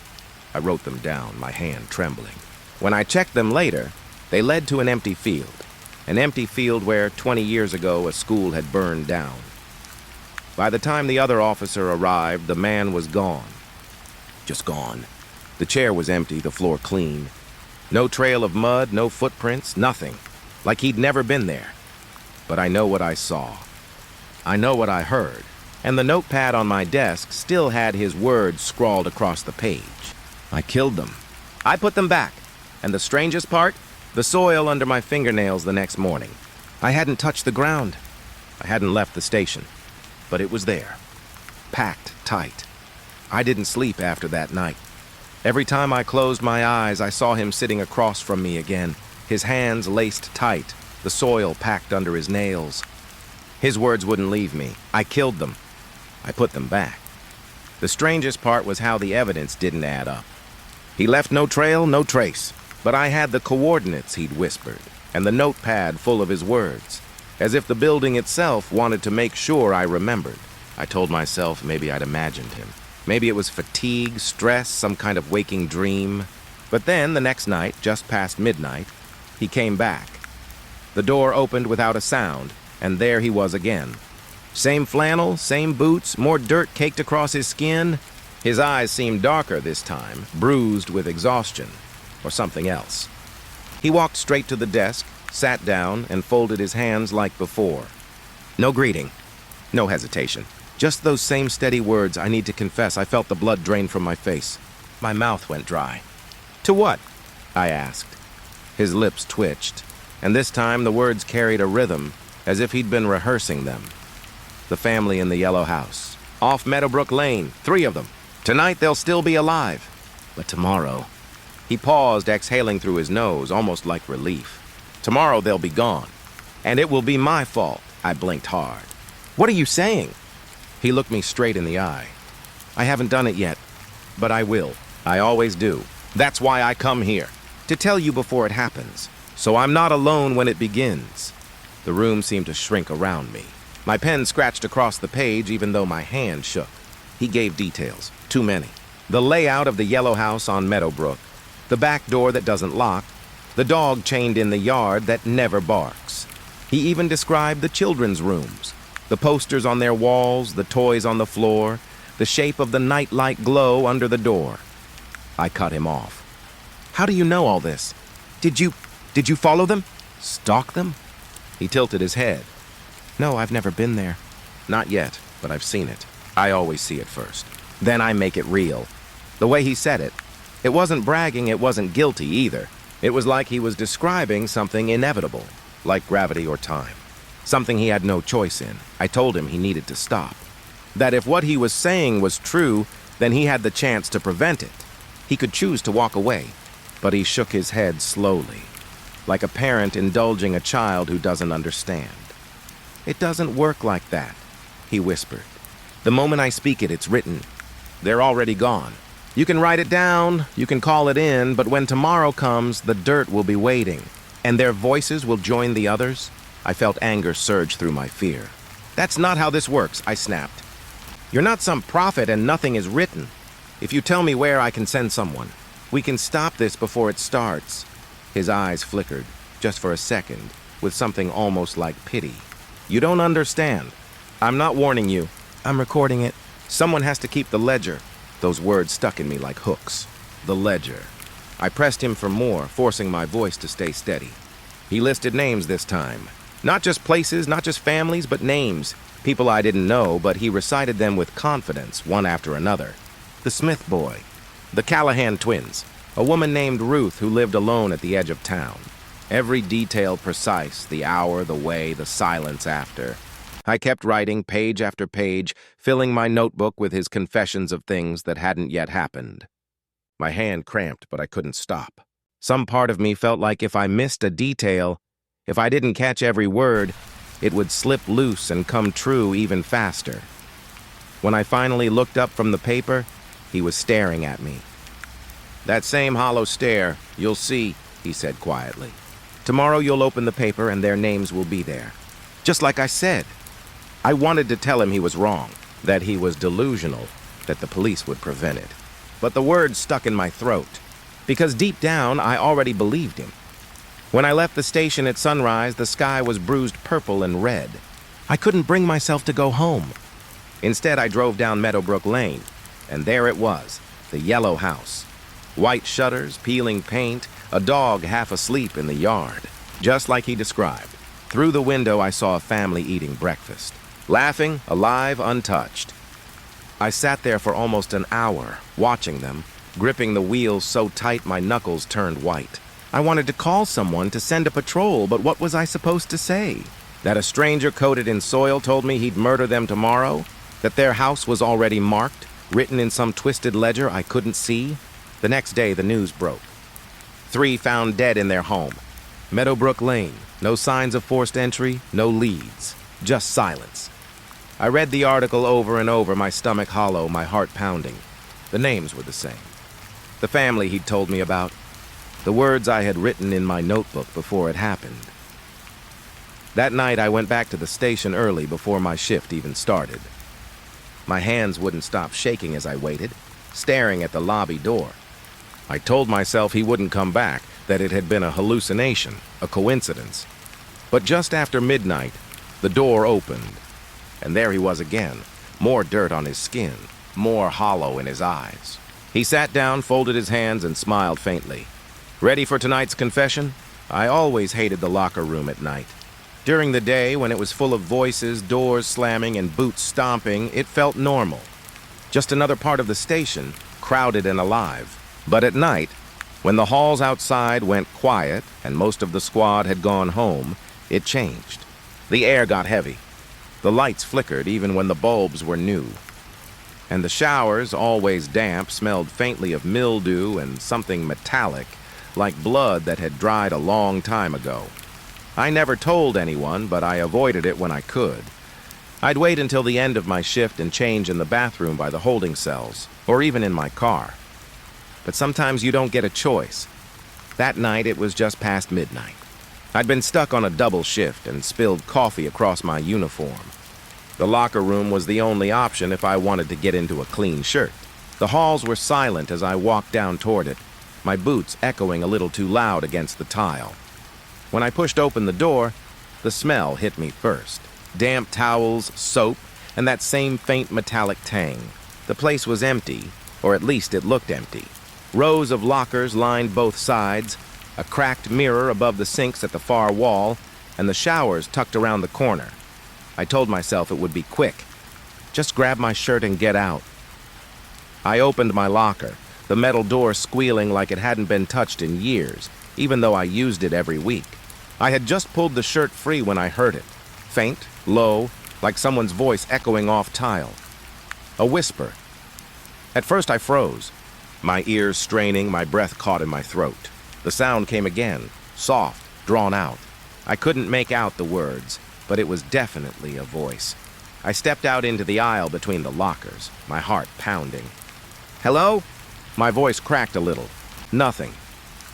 I wrote them down, my hand trembling. When I checked them later, they led to an empty field. An empty field where, 20 years ago, a school had burned down. By the time the other officer arrived, the man was gone. Just gone. The chair was empty, the floor clean. No trail of mud, no footprints, nothing. Like he'd never been there. But I know what I saw. I know what I heard. And the notepad on my desk still had his words scrawled across the page. I killed them. I put them back. And the strangest part? The soil under my fingernails the next morning. I hadn't touched the ground. I hadn't left the station. But it was there. Packed tight. I didn't sleep after that night. Every time I closed my eyes, I saw him sitting across from me again, his hands laced tight, the soil packed under his nails. His words wouldn't leave me. I killed them. I put them back. The strangest part was how the evidence didn't add up. He left no trail, no trace. But I had the coordinates he'd whispered, and the notepad full of his words, as if the building itself wanted to make sure I remembered. I told myself maybe I'd imagined him. Maybe it was fatigue, stress, some kind of waking dream. But then, the next night, just past midnight, he came back. The door opened without a sound, and there he was again. Same flannel, same boots, more dirt caked across his skin. His eyes seemed darker this time, bruised with exhaustion. Or something else. He walked straight to the desk, sat down, and folded his hands like before. No greeting, no hesitation. Just those same steady words. I need to confess, I felt the blood drain from my face. My mouth went dry. To what? I asked. His lips twitched, and this time the words carried a rhythm, as if he'd been rehearsing them. The family in the yellow house. Off Meadowbrook Lane, 3 of them. Tonight they'll still be alive. But tomorrow... He paused, exhaling through his nose, almost like relief. Tomorrow they'll be gone. And it will be my fault. I blinked hard. What are you saying? He looked me straight in the eye. I haven't done it yet, but I will. I always do. That's why I come here. To tell you before it happens. So I'm not alone when it begins. The room seemed to shrink around me. My pen scratched across the page even though my hand shook. He gave details. Too many. The layout of the yellow house on Meadowbrook. The back door that doesn't lock, the dog chained in the yard that never barks. He even described the children's rooms, the posters on their walls, the toys on the floor, the shape of the nightlight glow under the door. I cut him off. How do you know all this? Did you follow them? Stalk them? He tilted his head. No, I've never been there. Not yet, but I've seen it. I always see it first. Then I make it real. The way he said it, it wasn't bragging, it wasn't guilty either. It was like he was describing something inevitable, like gravity or time. Something he had no choice in. I told him he needed to stop. That if what he was saying was true, then he had the chance to prevent it. He could choose to walk away, but he shook his head slowly, like a parent indulging a child who doesn't understand. It doesn't work like that, he whispered. The moment I speak it, it's written. They're already gone. You can write it down, you can call it in, but when tomorrow comes, the dirt will be waiting, and their voices will join the others. I felt anger surge through my fear. That's not how this works, I snapped. You're not some prophet and nothing is written. If you tell me where I can send someone, we can stop this before it starts. His eyes flickered, just for a second, with something almost like pity. You don't understand. I'm not warning you. I'm recording it. Someone has to keep the ledger. Those words stuck in me like hooks. The ledger. I pressed him for more, forcing my voice to stay steady. He listed names this time. Not just places, not just families, but names. People I didn't know, but he recited them with confidence, one after another. The Smith boy. The Callahan twins. A woman named Ruth who lived alone at the edge of town. Every detail precise, the hour, the way, the silence after. I kept writing page after page, filling my notebook with his confessions of things that hadn't yet happened. My hand cramped, but I couldn't stop. Some part of me felt like if I missed a detail, if I didn't catch every word, it would slip loose and come true even faster. When I finally looked up from the paper, he was staring at me. "That same hollow stare, you'll see," he said quietly. "Tomorrow you'll open the paper and their names will be there." Just like I said. I wanted to tell him he was wrong, that he was delusional, that the police would prevent it. But the words stuck in my throat, because deep down I already believed him. When I left the station at sunrise, the sky was bruised purple and red. I couldn't bring myself to go home. Instead, I drove down Meadowbrook Lane, and there it was, the yellow house. White shutters, peeling paint, a dog half asleep in the yard, just like he described. Through the window, I saw a family eating breakfast, laughing, alive, untouched. I sat there for almost an hour, watching them, gripping the wheels so tight my knuckles turned white. I wanted to call someone to send a patrol, but what was I supposed to say? That a stranger coated in soil told me he'd murder them tomorrow? That their house was already marked, written in some twisted ledger I couldn't see? The next day, the news broke. 3 found dead in their home. Meadowbrook Lane, no signs of forced entry, no leads, just silence. I read the article over and over, my stomach hollow, my heart pounding. The names were the same. The family he'd told me about. The words I had written in my notebook before it happened. That night, I went back to the station early before my shift even started. My hands wouldn't stop shaking as I waited, staring at the lobby door. I told myself he wouldn't come back, that it had been a hallucination, a coincidence. But just after midnight, the door opened, and there he was again, more dirt on his skin, more hollow in his eyes. He sat down, folded his hands, and smiled faintly. "Ready for tonight's confession?" I always hated the locker room at night. During the day, when it was full of voices, doors slamming, and boots stomping, it felt normal. Just another part of the station, crowded and alive. But at night, when the halls outside went quiet and most of the squad had gone home, it changed. The air got heavy. The lights flickered even when the bulbs were new. And the showers, always damp, smelled faintly of mildew and something metallic, like blood that had dried a long time ago. I never told anyone, but I avoided it when I could. I'd wait until the end of my shift and change in the bathroom by the holding cells, or even in my car. But sometimes you don't get a choice. That night, it was just past midnight. I'd been stuck on a double shift and spilled coffee across my uniform. The locker room was the only option if I wanted to get into a clean shirt. The halls were silent as I walked down toward it, my boots echoing a little too loud against the tile. When I pushed open the door, the smell hit me first. Damp towels, soap, and that same faint metallic tang. The place was empty, or at least it looked empty. Rows of lockers lined both sides, a cracked mirror above the sinks at the far wall, and the showers tucked around the corner. I told myself it would be quick. Just grab my shirt and get out. I opened my locker, the metal door squealing like it hadn't been touched in years, even though I used it every week. I had just pulled the shirt free when I heard it. Faint, low, like someone's voice echoing off tile. A whisper. At first I froze, my ears straining, my breath caught in my throat. The sound came again, soft, drawn out. I couldn't make out the words, but it was definitely a voice. I stepped out into the aisle between the lockers, my heart pounding. "Hello?" My voice cracked a little. Nothing.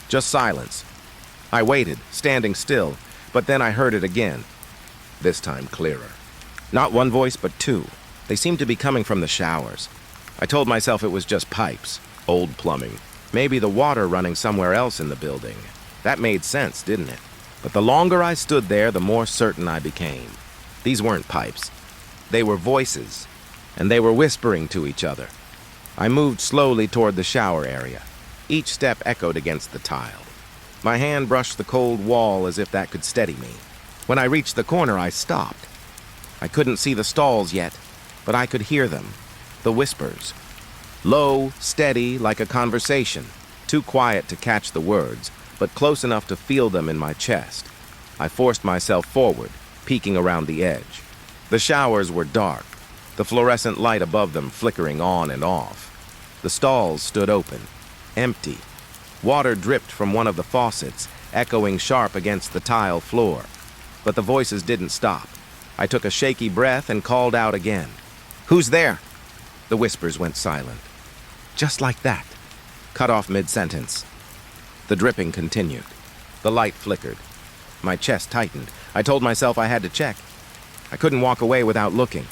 Just silence. I waited, standing still, but then I heard it again. This time clearer. Not one voice, but 2. They seemed to be coming from the showers. I told myself it was just pipes, old plumbing. Maybe the water running somewhere else in the building. That made sense, didn't it? But the longer I stood there, the more certain I became. These weren't pipes. They were voices, and they were whispering to each other. I moved slowly toward the shower area. Each step echoed against the tile. My hand brushed the cold wall as if that could steady me. When I reached the corner, I stopped. I couldn't see the stalls yet, but I could hear them. The whispers. Low, steady, like a conversation. Too quiet to catch the words, but close enough to feel them in my chest. I forced myself forward, peeking around the edge. The showers were dark, the fluorescent light above them flickering on and off. The stalls stood open, empty. Water dripped from one of the faucets, echoing sharp against the tile floor. But the voices didn't stop. I took a shaky breath and called out again. "Who's there?" The whispers went silent. Just like that. Cut off mid-sentence. The dripping continued. The light flickered. My chest tightened. I told myself I had to check. I couldn't walk away without looking.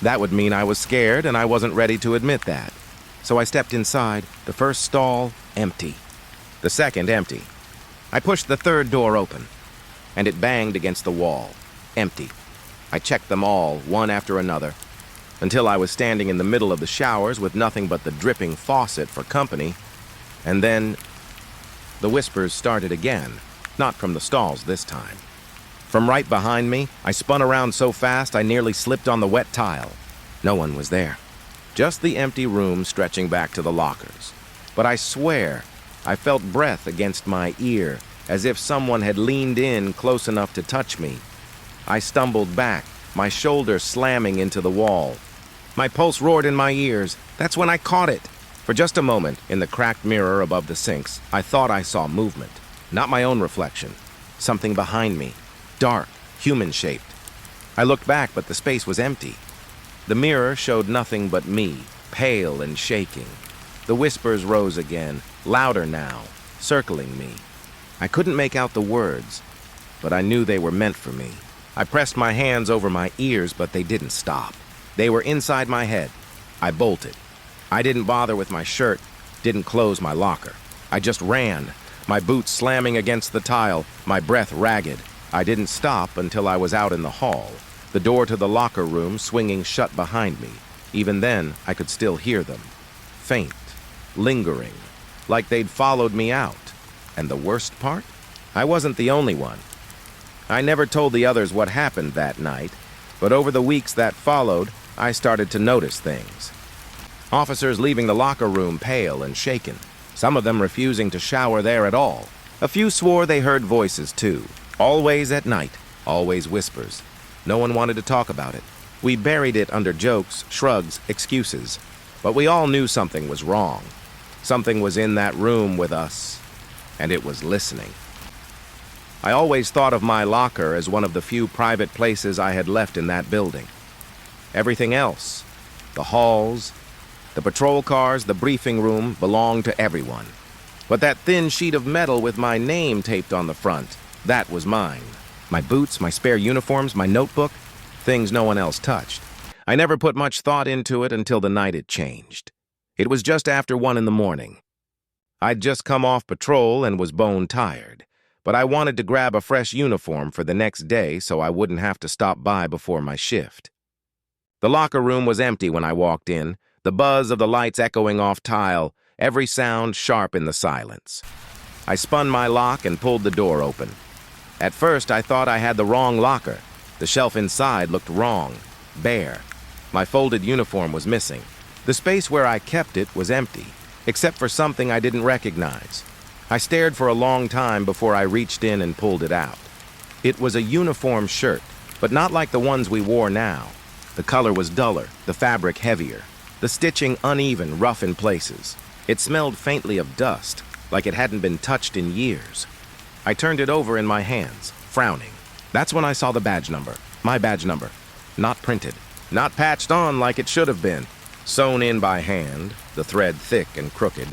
That would mean I was scared, and I wasn't ready to admit that. So I stepped inside. The first stall, empty. The second, empty. I pushed the third door open, and it banged against the wall. Empty. I checked them all, one after another, until I was standing in the middle of the showers with nothing but the dripping faucet for company. And then the whispers started again, not from the stalls this time. From right behind me, I spun around so fast I nearly slipped on the wet tile. No one was there. Just the empty room stretching back to the lockers. But I swear, I felt breath against my ear, as if someone had leaned in close enough to touch me. I stumbled back, my shoulder slamming into the wall. My pulse roared in my ears. That's when I caught it. For just a moment, in the cracked mirror above the sinks, I thought I saw movement. Not my own reflection. Something behind me. Dark, human-shaped. I looked back, but the space was empty. The mirror showed nothing but me, pale and shaking. The whispers rose again, louder now, circling me. I couldn't make out the words, but I knew they were meant for me. I pressed my hands over my ears, but they didn't stop. They were inside my head. I bolted. I didn't bother with my shirt, didn't close my locker. I just ran, my boots slamming against the tile, my breath ragged. I didn't stop until I was out in the hall, the door to the locker room swinging shut behind me. Even then, I could still hear them. Faint, lingering, like they'd followed me out. And the worst part? I wasn't the only one. I never told the others what happened that night, but over the weeks that followed, I started to notice things. Officers leaving the locker room pale and shaken, some of them refusing to shower there at all. A few swore they heard voices too. Always at night, always whispers. No one wanted to talk about it. We buried it under jokes, shrugs, excuses. But we all knew something was wrong. Something was in that room with us, and it was listening. I always thought of my locker as one of the few private places I had left in that building. Everything else, the halls, the patrol cars, the briefing room, belonged to everyone. But that thin sheet of metal with my name taped on the front, that was mine. My boots, my spare uniforms, my notebook, things no one else touched. I never put much thought into it until the night it changed. It was just after 1 a.m. I'd just come off patrol and was bone tired, but I wanted to grab a fresh uniform for the next day so I wouldn't have to stop by before my shift. The locker room was empty when I walked in, the buzz of the lights echoing off tile, every sound sharp in the silence. I spun my lock and pulled the door open. At first, I thought I had the wrong locker. The shelf inside looked wrong, bare. My folded uniform was missing. The space where I kept it was empty, except for something I didn't recognize. I stared for a long time before I reached in and pulled it out. It was a uniform shirt, but not like the ones we wore now. The color was duller, the fabric heavier, the stitching uneven, rough in places. It smelled faintly of dust, like it hadn't been touched in years. I turned it over in my hands, frowning. That's when I saw the badge number, my badge number. Not printed, not patched on like it should have been. Sewn in by hand, the thread thick and crooked.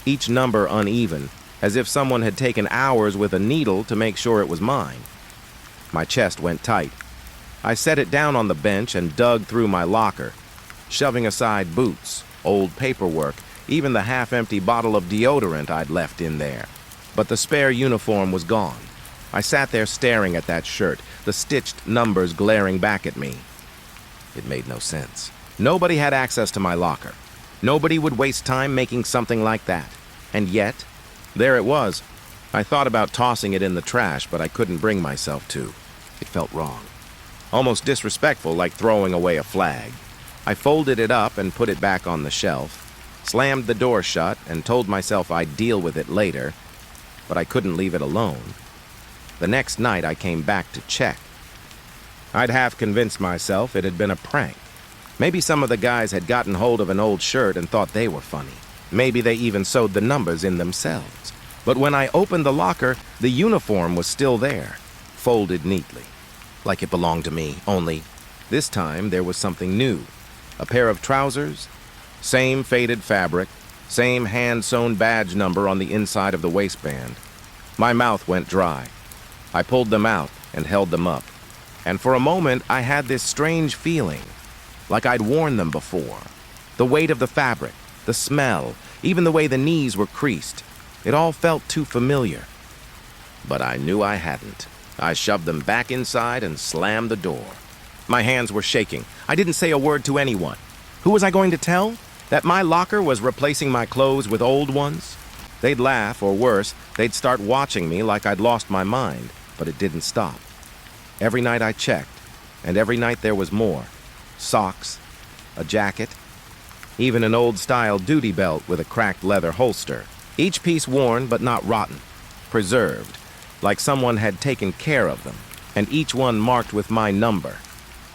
Each number uneven, as if someone had taken hours with a needle to make sure it was mine. My chest went tight. I set it down on the bench and dug through my locker, shoving aside boots, old paperwork, even the half-empty bottle of deodorant I'd left in there. But the spare uniform was gone. I sat there staring at that shirt, the stitched numbers glaring back at me. It made no sense. Nobody had access to my locker. Nobody would waste time making something like that. And yet, there it was. I thought about tossing it in the trash, but I couldn't bring myself to. It felt wrong. Almost disrespectful, like throwing away a flag. I folded it up and put it back on the shelf, slammed the door shut and told myself I'd deal with it later, but I couldn't leave it alone. The next night I came back to check. I'd half convinced myself it had been a prank. Maybe some of the guys had gotten hold of an old shirt and thought they were funny. Maybe they even sewed the numbers in themselves. But when I opened the locker, the uniform was still there, folded neatly, like it belonged to me, only this time there was something new. A pair of trousers, same faded fabric, same hand-sewn badge number on the inside of the waistband. My mouth went dry. I pulled them out and held them up. And for a moment, I had this strange feeling, like I'd worn them before. The weight of the fabric, the smell, even the way the knees were creased. It all felt too familiar. But I knew I hadn't. I shoved them back inside and slammed the door. My hands were shaking. I didn't say a word to anyone. Who was I going to tell? That my locker was replacing my clothes with old ones? They'd laugh, or worse, they'd start watching me like I'd lost my mind, but it didn't stop. Every night I checked, and every night there was more. Socks, a jacket, even an old-style duty belt with a cracked leather holster. Each piece worn but not rotten, preserved, like someone had taken care of them, and each one marked with my number.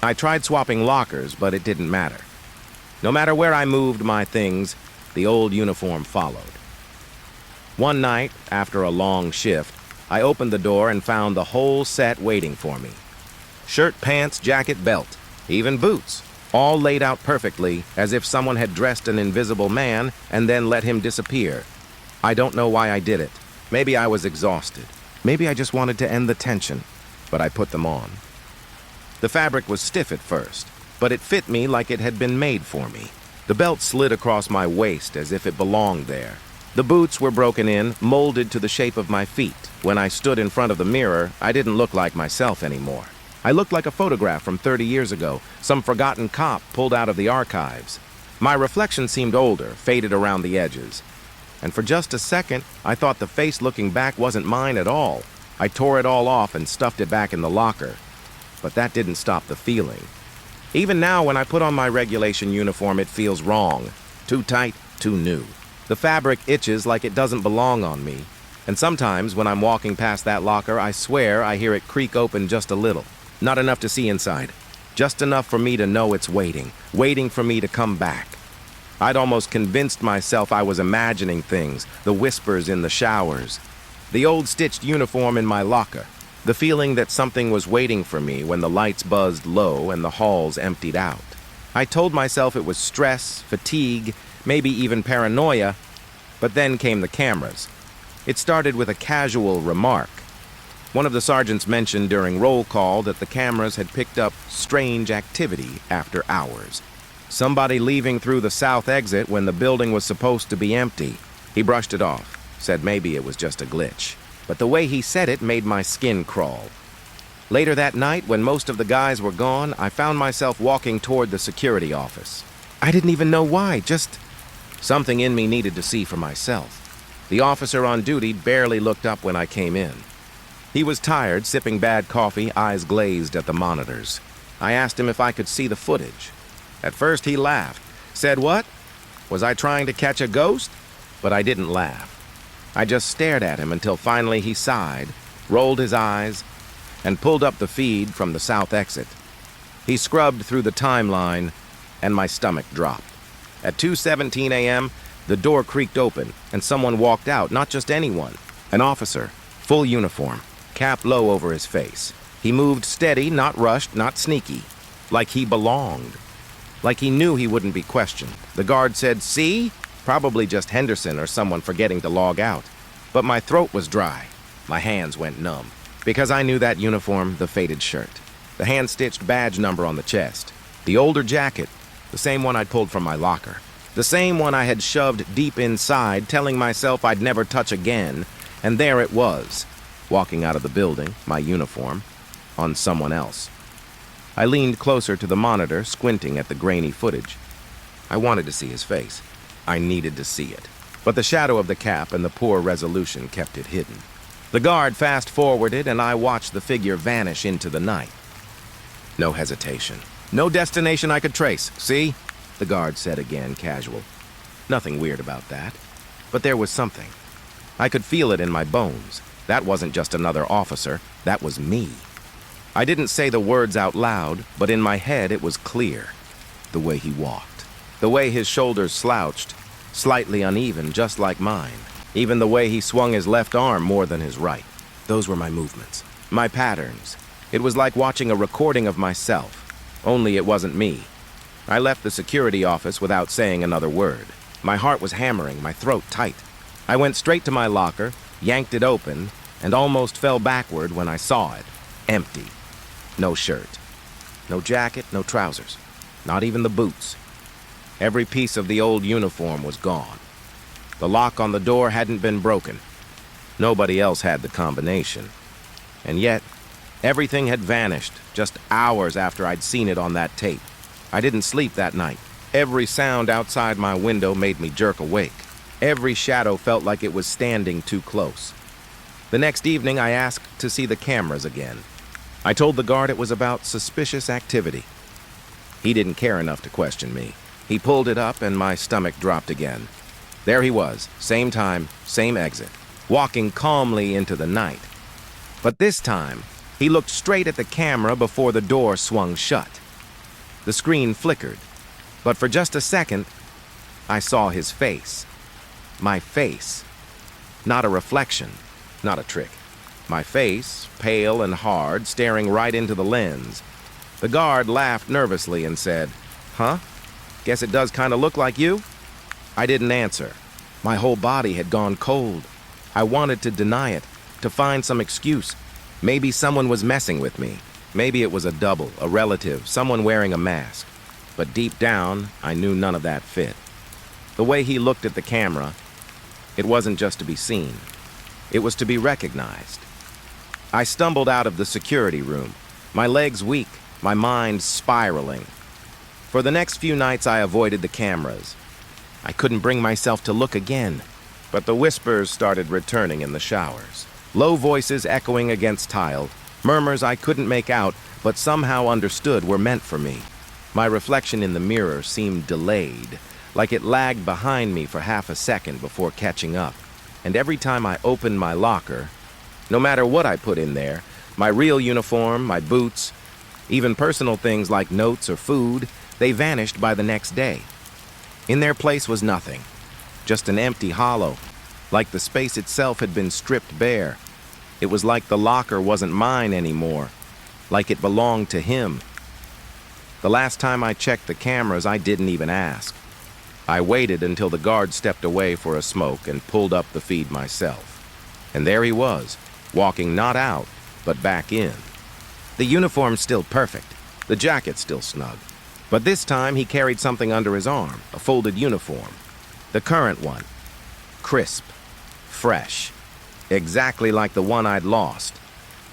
I tried swapping lockers, but it didn't matter. No matter where I moved my things, the old uniform followed. One night, after a long shift, I opened the door and found the whole set waiting for me. Shirt, pants, jacket, belt, even boots, all laid out perfectly as if someone had dressed an invisible man and then let him disappear. I don't know why I did it. Maybe I was exhausted. Maybe I just wanted to end the tension, but I put them on. The fabric was stiff at first, but it fit me like it had been made for me. The belt slid across my waist as if it belonged there. The boots were broken in, molded to the shape of my feet. When I stood in front of the mirror, I didn't look like myself anymore. I looked like a photograph from 30 years ago, some forgotten cop pulled out of the archives. My reflection seemed older, faded around the edges. And for just a second, I thought the face looking back wasn't mine at all. I tore it all off and stuffed it back in the locker. But that didn't stop the feeling. Even now, when I put on my regulation uniform, it feels wrong. Too tight, too new. The fabric itches like it doesn't belong on me. And sometimes, when I'm walking past that locker, I swear I hear it creak open just a little. Not enough to see inside. Just enough for me to know it's waiting for me to come back. I'd almost convinced myself I was imagining things, the whispers in the showers, the old stitched uniform in my locker, the feeling that something was waiting for me when the lights buzzed low and the halls emptied out. I told myself it was stress, fatigue, maybe even paranoia, but then came the cameras. It started with a casual remark. One of the sergeants mentioned during roll call that the cameras had picked up strange activity after hours. Somebody leaving through the south exit when the building was supposed to be empty. He brushed it off, said maybe it was just a glitch. But the way he said it made my skin crawl. Later that night, when most of the guys were gone, I found myself walking toward the security office. I didn't even know why, just something in me needed to see for myself. The officer on duty barely looked up when I came in. He was tired, sipping bad coffee, eyes glazed at the monitors. I asked him if I could see the footage. At first he laughed. Said what? Was I trying to catch a ghost? But I didn't laugh. I just stared at him until finally he sighed, rolled his eyes, and pulled up the feed from the south exit. He scrubbed through the timeline, and my stomach dropped. At 2:17 a.m., the door creaked open, and someone walked out, not just anyone. An officer, full uniform, cap low over his face. He moved steady, not rushed, not sneaky, like he belonged. Like he knew he wouldn't be questioned. The guard said, "See?" Probably just Henderson or someone forgetting to log out. But my throat was dry. My hands went numb. Because I knew that uniform, the faded shirt, the hand-stitched badge number on the chest, the older jacket, the same one I'd pulled from my locker, the same one I had shoved deep inside, telling myself I'd never touch again, and there it was, walking out of the building, my uniform, on someone else. I leaned closer to the monitor, squinting at the grainy footage. I wanted to see his face. I needed to see it. But the shadow of the cap and the poor resolution kept it hidden. The guard fast-forwarded, and I watched the figure vanish into the night. No hesitation. No destination I could trace. See? The guard said again, casual. Nothing weird about that. But there was something. I could feel it in my bones. That wasn't just another officer. That was me. I didn't say the words out loud, but in my head it was clear. The way he walked. The way his shoulders slouched, slightly uneven, just like mine. Even the way he swung his left arm more than his right. Those were my movements, my patterns. It was like watching a recording of myself, only it wasn't me. I left the security office without saying another word. My heart was hammering, my throat tight. I went straight to my locker, yanked it open, and almost fell backward when I saw it. Empty. No shirt. No jacket, no trousers. Not even the boots. Every piece of the old uniform was gone. The lock on the door hadn't been broken. Nobody else had the combination. And yet, everything had vanished just hours after I'd seen it on that tape. I didn't sleep that night. Every sound outside my window made me jerk awake. Every shadow felt like it was standing too close. The next evening, I asked to see the cameras again. I told the guard it was about suspicious activity. He didn't care enough to question me. He pulled it up and my stomach dropped again. There he was, same time, same exit, walking calmly into the night. But this time, he looked straight at the camera before the door swung shut. The screen flickered, but for just a second, I saw his face. My face. Not a reflection, not a trick. My face, pale and hard, staring right into the lens. The guard laughed nervously and said, "Huh? Guess it does kind of look like you?" I didn't answer. My whole body had gone cold. I wanted to deny it, to find some excuse. Maybe someone was messing with me. Maybe it was a double, a relative, someone wearing a mask. But deep down, I knew none of that fit. The way he looked at the camera, it wasn't just to be seen. It was to be recognized. I stumbled out of the security room, my legs weak, my mind spiraling. For the next few nights, I avoided the cameras. I couldn't bring myself to look again, but the whispers started returning in the showers. Low voices echoing against tile, murmurs I couldn't make out, but somehow understood were meant for me. My reflection in the mirror seemed delayed, like it lagged behind me for half a second before catching up. And every time I opened my locker, no matter what I put in there, my real uniform, my boots, even personal things like notes or food, they vanished by the next day. In their place was nothing, just an empty hollow, like the space itself had been stripped bare. It was like the locker wasn't mine anymore, like it belonged to him. The last time I checked the cameras, I didn't even ask. I waited until the guard stepped away for a smoke and pulled up the feed myself. And there he was, walking not out, but back in. The uniform's still perfect, the jacket still snug. But this time he carried something under his arm, a folded uniform. The current one. Crisp. Fresh. Exactly like the one I'd lost.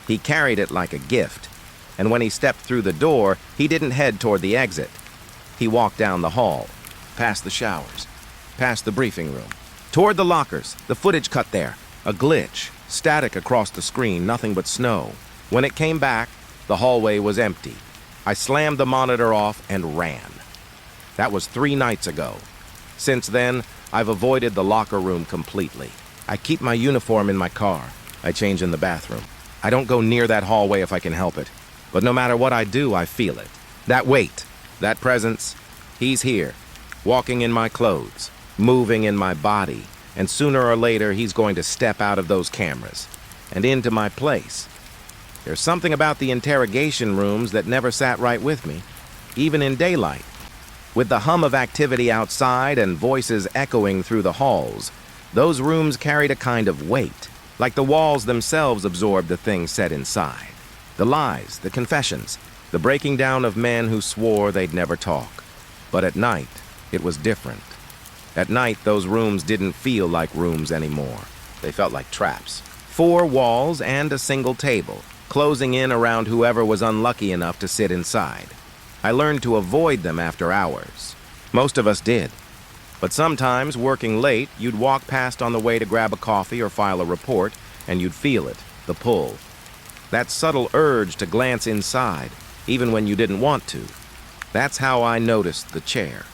He carried it like a gift, and when he stepped through the door, he didn't head toward the exit. He walked down the hall, past the showers, past the briefing room, toward the lockers, the footage cut there, a glitch, static across the screen, nothing but snow. When it came back, the hallway was empty. I slammed the monitor off and ran. That was 3 nights ago. Since then, I've avoided the locker room completely. I keep my uniform in my car. I change in the bathroom. I don't go near that hallway if I can help it. But no matter what I do, I feel it. That weight, that presence, he's here, walking in my clothes, moving in my body, and sooner or later he's going to step out of those cameras and into my place. There's something about the interrogation rooms that never sat right with me, even in daylight. With the hum of activity outside and voices echoing through the halls, those rooms carried a kind of weight, like the walls themselves absorbed the things said inside. The lies, the confessions, the breaking down of men who swore they'd never talk. But at night, it was different. At night, those rooms didn't feel like rooms anymore. They felt like traps. 4 walls and a single table, closing in around whoever was unlucky enough to sit inside. I learned to avoid them after hours. Most of us did. But sometimes, working late, you'd walk past on the way to grab a coffee or file a report, and you'd feel it, the pull. That subtle urge to glance inside, even when you didn't want to. That's how I noticed the chair.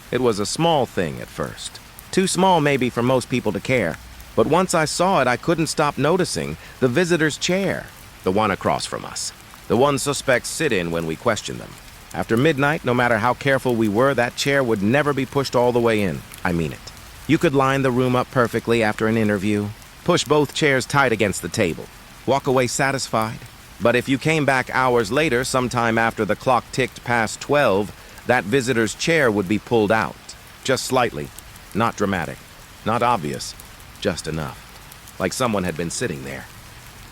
It was a small thing at first. Too small maybe for most people to care. But once I saw it, I couldn't stop noticing the visitor's chair, the one across from us. The ones suspects sit in when we question them. After midnight, no matter how careful we were, that chair would never be pushed all the way in. I mean it. You could line the room up perfectly after an interview, push both chairs tight against the table, walk away satisfied. But if you came back hours later, sometime after the clock ticked past 12, that visitor's chair would be pulled out. Just slightly. Not dramatic. Not obvious. Just enough. Like someone had been sitting there.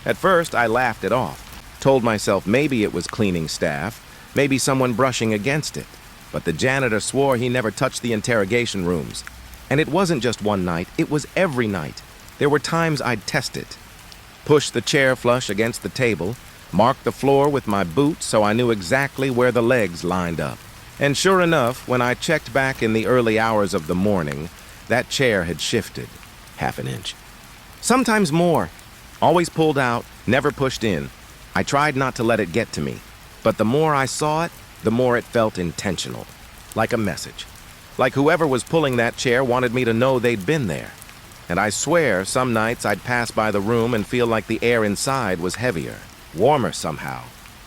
At first, I laughed it off. Told myself maybe it was cleaning staff, maybe someone brushing against it. But the janitor swore he never touched the interrogation rooms. And it wasn't just one night, it was every night. There were times I'd test it. Push the chair flush against the table, mark the floor with my boot so I knew exactly where the legs lined up. And sure enough, when I checked back in the early hours of the morning, that chair had shifted half an inch. Sometimes more. Always pulled out, never pushed in. I tried not to let it get to me, but the more I saw it, the more it felt intentional. Like a message. Like whoever was pulling that chair wanted me to know they'd been there. And I swear some nights I'd pass by the room and feel like the air inside was heavier, warmer somehow.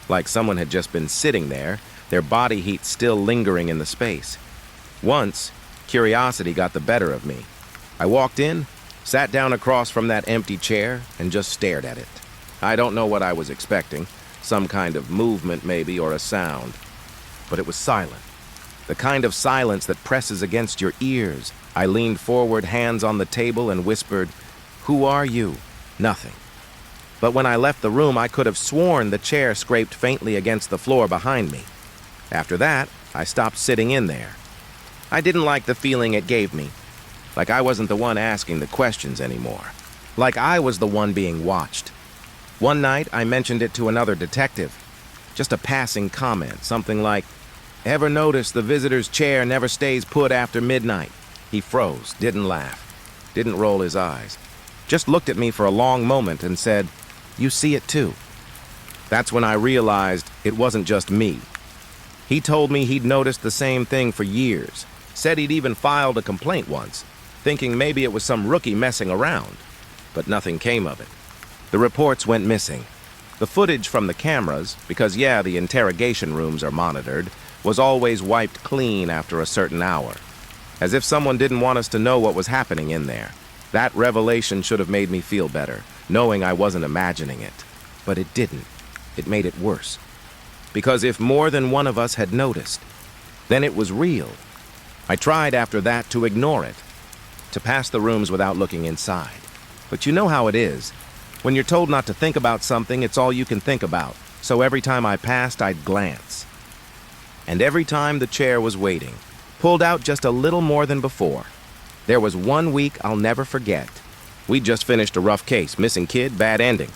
Like someone had just been sitting there, their body heat still lingering in the space. Once, curiosity got the better of me. I walked in, sat down across from that empty chair, and just stared at it. I don't know what I was expecting, some kind of movement maybe, or a sound. But it was silent. The kind of silence that presses against your ears. I leaned forward, hands on the table, and whispered, "Who are you?" Nothing. But when I left the room, I could have sworn the chair scraped faintly against the floor behind me. After that, I stopped sitting in there. I didn't like the feeling it gave me. Like I wasn't the one asking the questions anymore. Like I was the one being watched. One night, I mentioned it to another detective. Just a passing comment, something like, "Ever notice the visitor's chair never stays put after midnight?" He froze, didn't laugh, didn't roll his eyes. Just looked at me for a long moment and said, "You see it too." That's when I realized it wasn't just me. He told me he'd noticed the same thing for years. Said he'd even filed a complaint once, thinking maybe it was some rookie messing around. But nothing came of it. The reports went missing. The footage from the cameras, because the interrogation rooms are monitored, was always wiped clean after a certain hour. As if someone didn't want us to know what was happening in there. That revelation should have made me feel better, knowing I wasn't imagining it. But it didn't. It made it worse. Because if more than one of us had noticed, then it was real. I tried after that to ignore it, to pass the rooms without looking inside. But you know how it is. When you're told not to think about something, it's all you can think about. So every time I passed, I'd glance. And every time the chair was waiting, pulled out just a little more than before. There was one week I'll never forget. We'd just finished a rough case, missing kid, bad ending.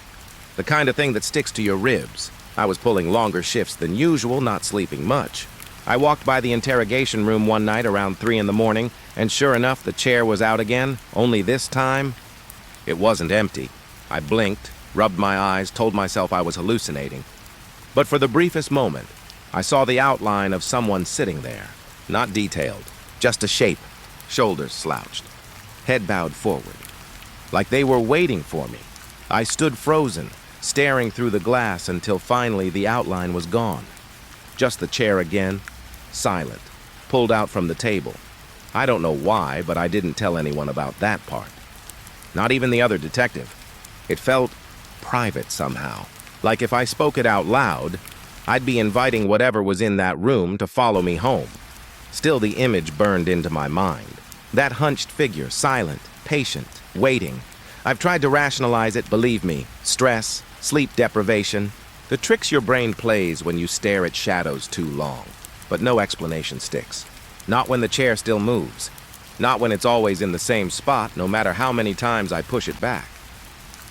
The kind of thing that sticks to your ribs. I was pulling longer shifts than usual, not sleeping much. I walked by the interrogation room one night around 3 in the morning, and sure enough, the chair was out again, only this time, it wasn't empty. I blinked, rubbed my eyes, told myself I was hallucinating. But for the briefest moment, I saw the outline of someone sitting there. Not detailed, just a shape, shoulders slouched, head bowed forward. Like they were waiting for me. I stood frozen, staring through the glass until finally the outline was gone. Just the chair again, silent, pulled out from the table. I don't know why, but I didn't tell anyone about that part. Not even the other detective. It felt private somehow. Like if I spoke it out loud, I'd be inviting whatever was in that room to follow me home. Still, the image burned into my mind. That hunched figure, silent, patient, waiting. I've tried to rationalize it, believe me. Stress, sleep deprivation, the tricks your brain plays when you stare at shadows too long. But no explanation sticks. Not when the chair still moves. Not when it's always in the same spot, no matter how many times I push it back.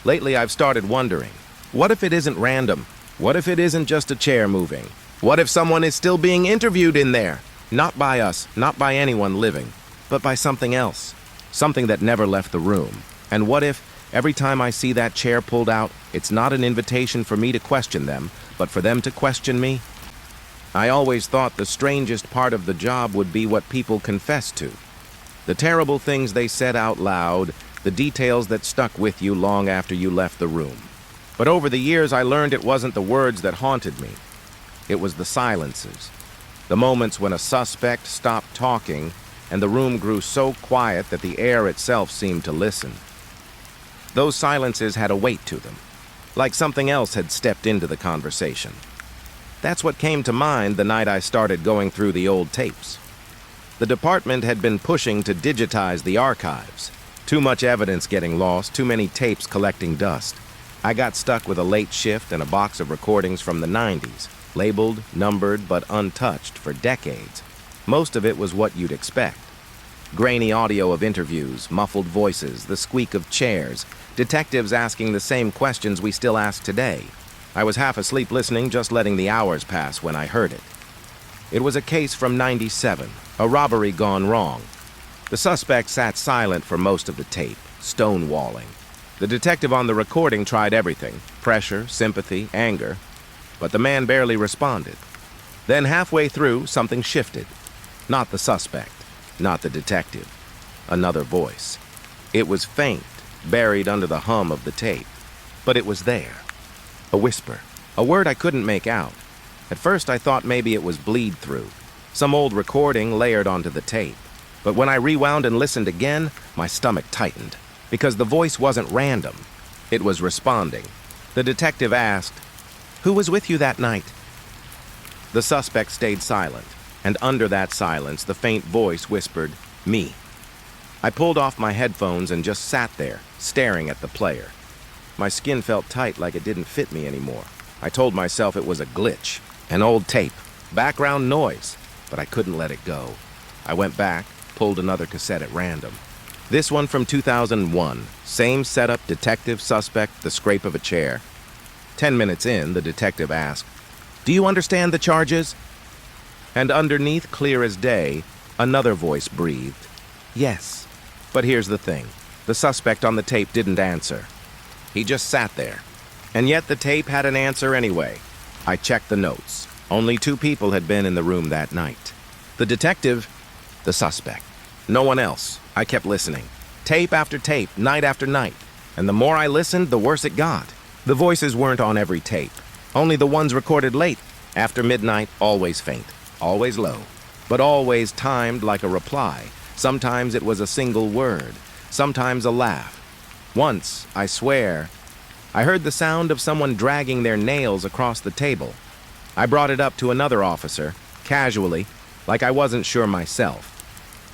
Lately, I've started wondering, what if it isn't random? What if it isn't just a chair moving? What if someone is still being interviewed in there? Not by us, not by anyone living, but by something else. Something that never left the room. And what if, every time I see that chair pulled out, it's not an invitation for me to question them, but for them to question me? I always thought the strangest part of the job would be what people confess to. The terrible things they said out loud, the details that stuck with you long after you left the room. But over the years, I learned it wasn't the words that haunted me. It was the silences. The moments when a suspect stopped talking and the room grew so quiet that the air itself seemed to listen. Those silences had a weight to them, like something else had stepped into the conversation. That's what came to mind the night I started going through the old tapes. The department had been pushing to digitize the archives. Too much evidence getting lost, too many tapes collecting dust. I got stuck with a late shift and a box of recordings from the 90s, labeled, numbered, but untouched for decades. Most of it was what you'd expect. Grainy audio of interviews, muffled voices, the squeak of chairs, detectives asking the same questions we still ask today. I was half asleep listening, just letting the hours pass when I heard it. It was a case from '97, a robbery gone wrong. The suspect sat silent for most of the tape, stonewalling. The detective on the recording tried everything: pressure, sympathy, anger. But the man barely responded. Then halfway through, something shifted. Not the suspect, not the detective. Another voice. It was faint, buried under the hum of the tape. But it was there. A whisper. A word I couldn't make out. At first I thought maybe it was bleed through. Some old recording layered onto the tape. But when I rewound and listened again, my stomach tightened. Because the voice wasn't random. It was responding. The detective asked, "Who was with you that night?" The suspect stayed silent, and under that silence, the faint voice whispered, "Me." I pulled off my headphones and just sat there, staring at the player. My skin felt tight, like it didn't fit me anymore. I told myself it was a glitch, an old tape, background noise, but I couldn't let it go. I went back, pulled another cassette at random. This one from 2001, same setup, detective, suspect, the scrape of a chair. 10 minutes in, the detective asked, "Do you understand the charges?" And underneath, clear as day, another voice breathed, "Yes." But here's the thing. The suspect on the tape didn't answer. He just sat there. And yet the tape had an answer anyway. I checked the notes. Only 2 people had been in the room that night. The detective, the suspect. No one else. I kept listening. Tape after tape, night after night. And the more I listened, the worse it got. The voices weren't on every tape. Only the ones recorded late. After midnight, always faint. Always low. But always timed like a reply. Sometimes it was a single word. Sometimes a laugh. Once, I swear, I heard the sound of someone dragging their nails across the table. I brought it up to another officer, casually, like I wasn't sure myself.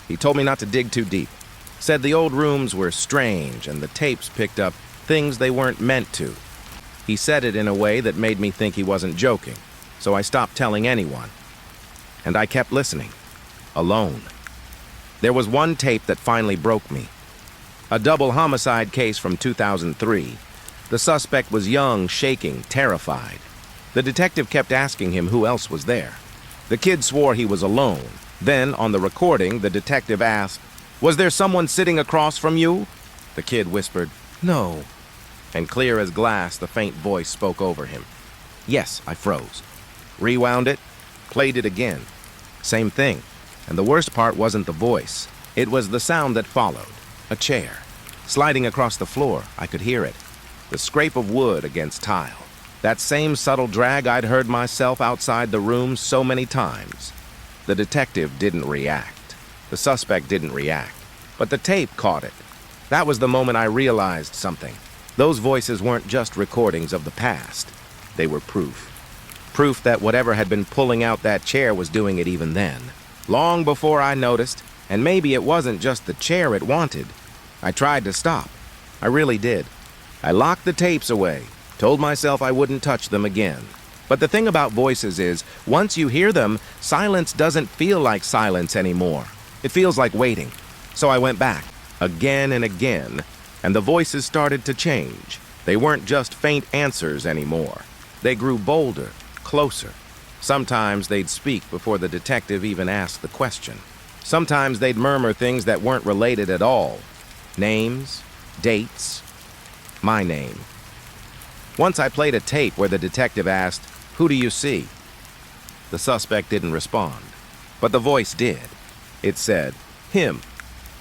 He told me not to dig too deep. Said the old rooms were strange and the tapes picked up things they weren't meant to. He said it in a way that made me think he wasn't joking, so I stopped telling anyone. And I kept listening, alone. There was one tape that finally broke me. A double homicide case from 2003. The suspect was young, shaking, terrified. The detective kept asking him who else was there. The kid swore he was alone. Then, on the recording, the detective asked, "Was there someone sitting across from you?" The kid whispered, "No." And clear as glass, the faint voice spoke over him. Yes, I froze. Rewound it, played it again. Same thing. And the worst part wasn't the voice. It was the sound that followed. A chair. Sliding across the floor, I could hear it. The scrape of wood against tile. That same subtle drag I'd heard myself outside the room so many times. The detective didn't react. The suspect didn't react. But the tape caught it. That was the moment I realized something. Those voices weren't just recordings of the past. They were proof. Proof that whatever had been pulling out that chair was doing it even then. Long before I noticed, and maybe it wasn't just the chair it wanted. I tried to stop. I really did. I locked the tapes away, told myself I wouldn't touch them again. But the thing about voices is, once you hear them, silence doesn't feel like silence anymore. It feels like waiting. So I went back, again and again, and the voices started to change. They weren't just faint answers anymore. They grew bolder, closer. Sometimes they'd speak before the detective even asked the question. Sometimes they'd murmur things that weren't related at all. Names, dates, my name. Once I played a tape where the detective asked, "Who do you see?" The suspect didn't respond, but the voice did. It said, "Him."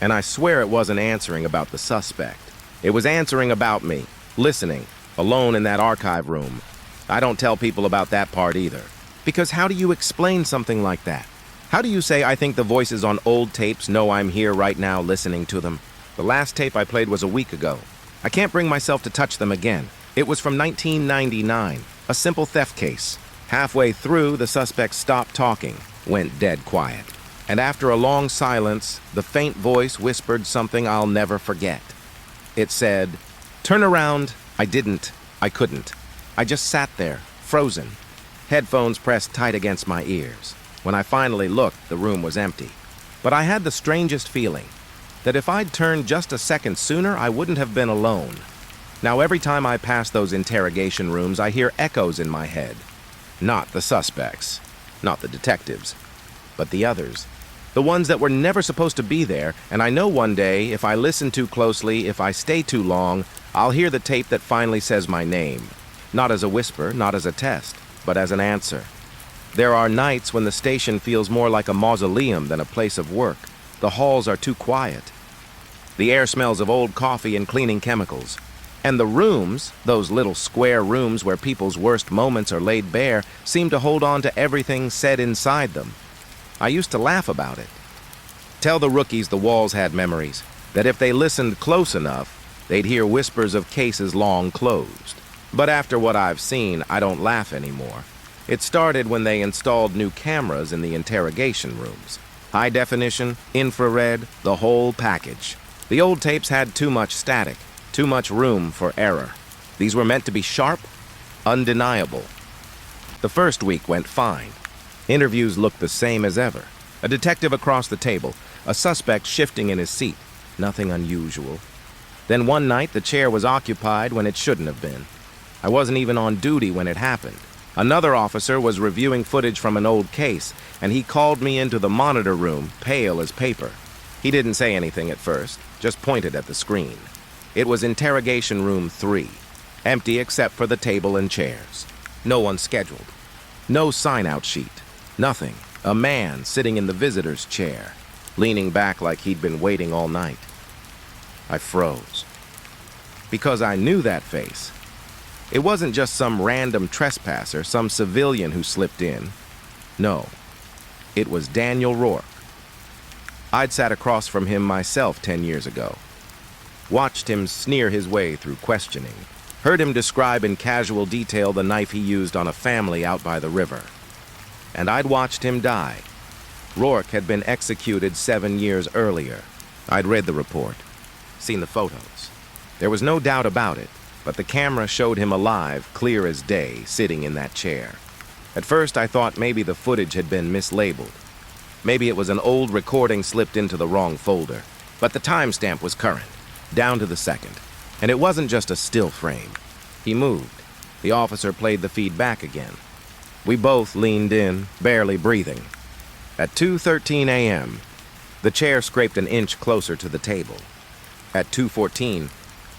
And I swear it wasn't answering about the suspect. It was answering about me, listening, alone in that archive room. I don't tell people about that part either. Because how do you explain something like that? How do you say I think the voices on old tapes know I'm here right now listening to them? The last tape I played was a week ago. I can't bring myself to touch them again. It was from 1999, a simple theft case. Halfway through, the suspect stopped talking, went dead quiet. And after a long silence, the faint voice whispered something I'll never forget. It said, "Turn around." I didn't. I couldn't. I just sat there, frozen, headphones pressed tight against my ears. When I finally looked, the room was empty. But I had the strangest feeling that if I'd turned just a second sooner, I wouldn't have been alone. Now, every time I pass those interrogation rooms, I hear echoes in my head. Not the suspects, not the detectives, but the others. The ones that were never supposed to be there, and I know one day, if I listen too closely, if I stay too long, I'll hear the tape that finally says my name. Not as a whisper, not as a test, but as an answer. There are nights when the station feels more like a mausoleum than a place of work. The halls are too quiet. The air smells of old coffee and cleaning chemicals. And the rooms, those little square rooms where people's worst moments are laid bare, seem to hold on to everything said inside them. I used to laugh about it. Tell the rookies the walls had memories, that if they listened close enough, they'd hear whispers of cases long closed. But after what I've seen, I don't laugh anymore. It started when they installed new cameras in the interrogation rooms. High definition, infrared, the whole package. The old tapes had too much static, too much room for error. These were meant to be sharp, undeniable. The first week went fine. Interviews looked the same as ever. A detective across the table, a suspect shifting in his seat. Nothing unusual. Then one night, the chair was occupied when it shouldn't have been. I wasn't even on duty when it happened. Another officer was reviewing footage from an old case, and he called me into the monitor room, pale as paper. He didn't say anything at first, just pointed at the screen. It was interrogation room 3, empty except for the table and chairs. No one scheduled. No sign-out sheet. Nothing. A man sitting in the visitor's chair, leaning back like he'd been waiting all night. I froze. Because I knew that face. It wasn't just some random trespasser, some civilian who slipped in. No, it was Daniel Rourke. I'd sat across from him myself 10 years ago. Watched him sneer his way through questioning. Heard him describe in casual detail the knife he used on a family out by the river. And I'd watched him die. Rourke had been executed 7 years earlier. I'd read the report, seen the photos. There was no doubt about it. But the camera showed him alive, clear as day, sitting in that chair. At first, I thought maybe the footage had been mislabeled. Maybe it was an old recording slipped into the wrong folder. But the timestamp was current, down to the second. And it wasn't just a still frame. He moved. The officer played the feed back again. We both leaned in, barely breathing. At 2:13 a.m., the chair scraped an inch closer to the table. At 2:14,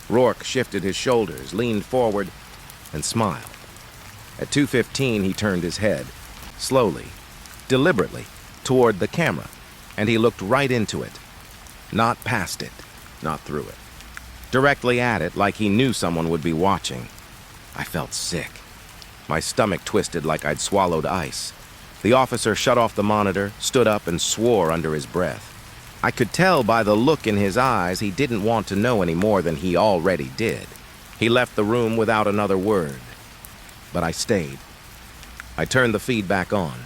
Rourke shifted his shoulders, leaned forward, and smiled. At 2:15, he turned his head, slowly, deliberately, toward the camera, and he looked right into it. Not past it, not through it. Directly at it, like he knew someone would be watching. I felt sick. My stomach twisted like I'd swallowed ice. The officer shut off the monitor, stood up, and swore under his breath. I could tell by the look in his eyes he didn't want to know any more than he already did. He left the room without another word. But I stayed. I turned the feed back on.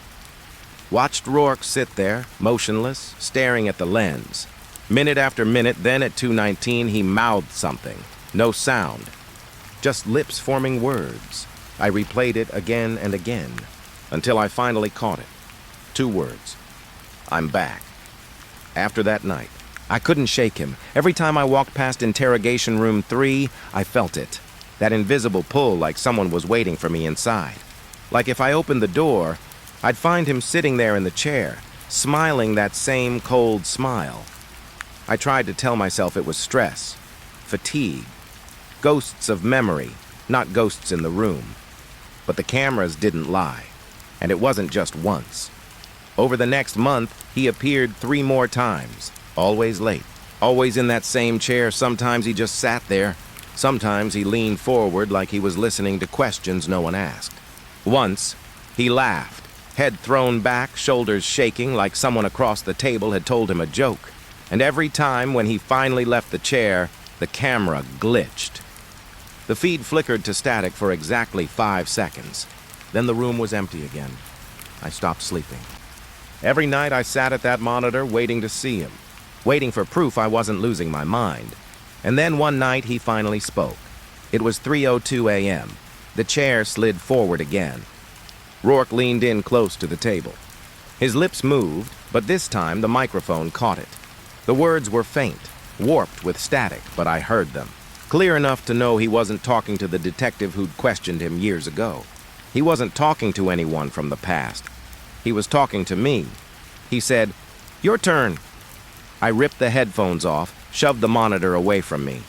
Watched Rourke sit there, motionless, staring at the lens. Minute after minute, then at 2:19, he mouthed something. No sound. Just lips forming words. I replayed it again and again, until I finally caught it. 2 words. I'm back. After that night, I couldn't shake him. Every time I walked past interrogation room 3, I felt it. That invisible pull, like someone was waiting for me inside. Like if I opened the door, I'd find him sitting there in the chair, smiling that same cold smile. I tried to tell myself it was stress, fatigue, ghosts of memory, not ghosts in the room. But the cameras didn't lie, and it wasn't just once. Over the next month, he appeared 3 more times, always late, always in that same chair. Sometimes he just sat there, Sometimes he leaned forward like he was listening to questions no one asked. Once, he laughed, head thrown back, shoulders shaking like someone across the table had told him a joke. And every time when he finally left the chair, the camera glitched. The feed flickered to static for exactly 5 seconds. Then the room was empty again. I stopped sleeping. Every night I sat at that monitor waiting to see him, waiting for proof I wasn't losing my mind. And then one night he finally spoke. It was 3:02 a.m. The chair slid forward again. Rourke leaned in close to the table. His lips moved, but this time the microphone caught it. The words were faint, warped with static, but I heard them. Clear enough to know he wasn't talking to the detective who'd questioned him years ago. He wasn't talking to anyone from the past. He was talking to me. He said, "Your turn." I ripped the headphones off, shoved the monitor away from me.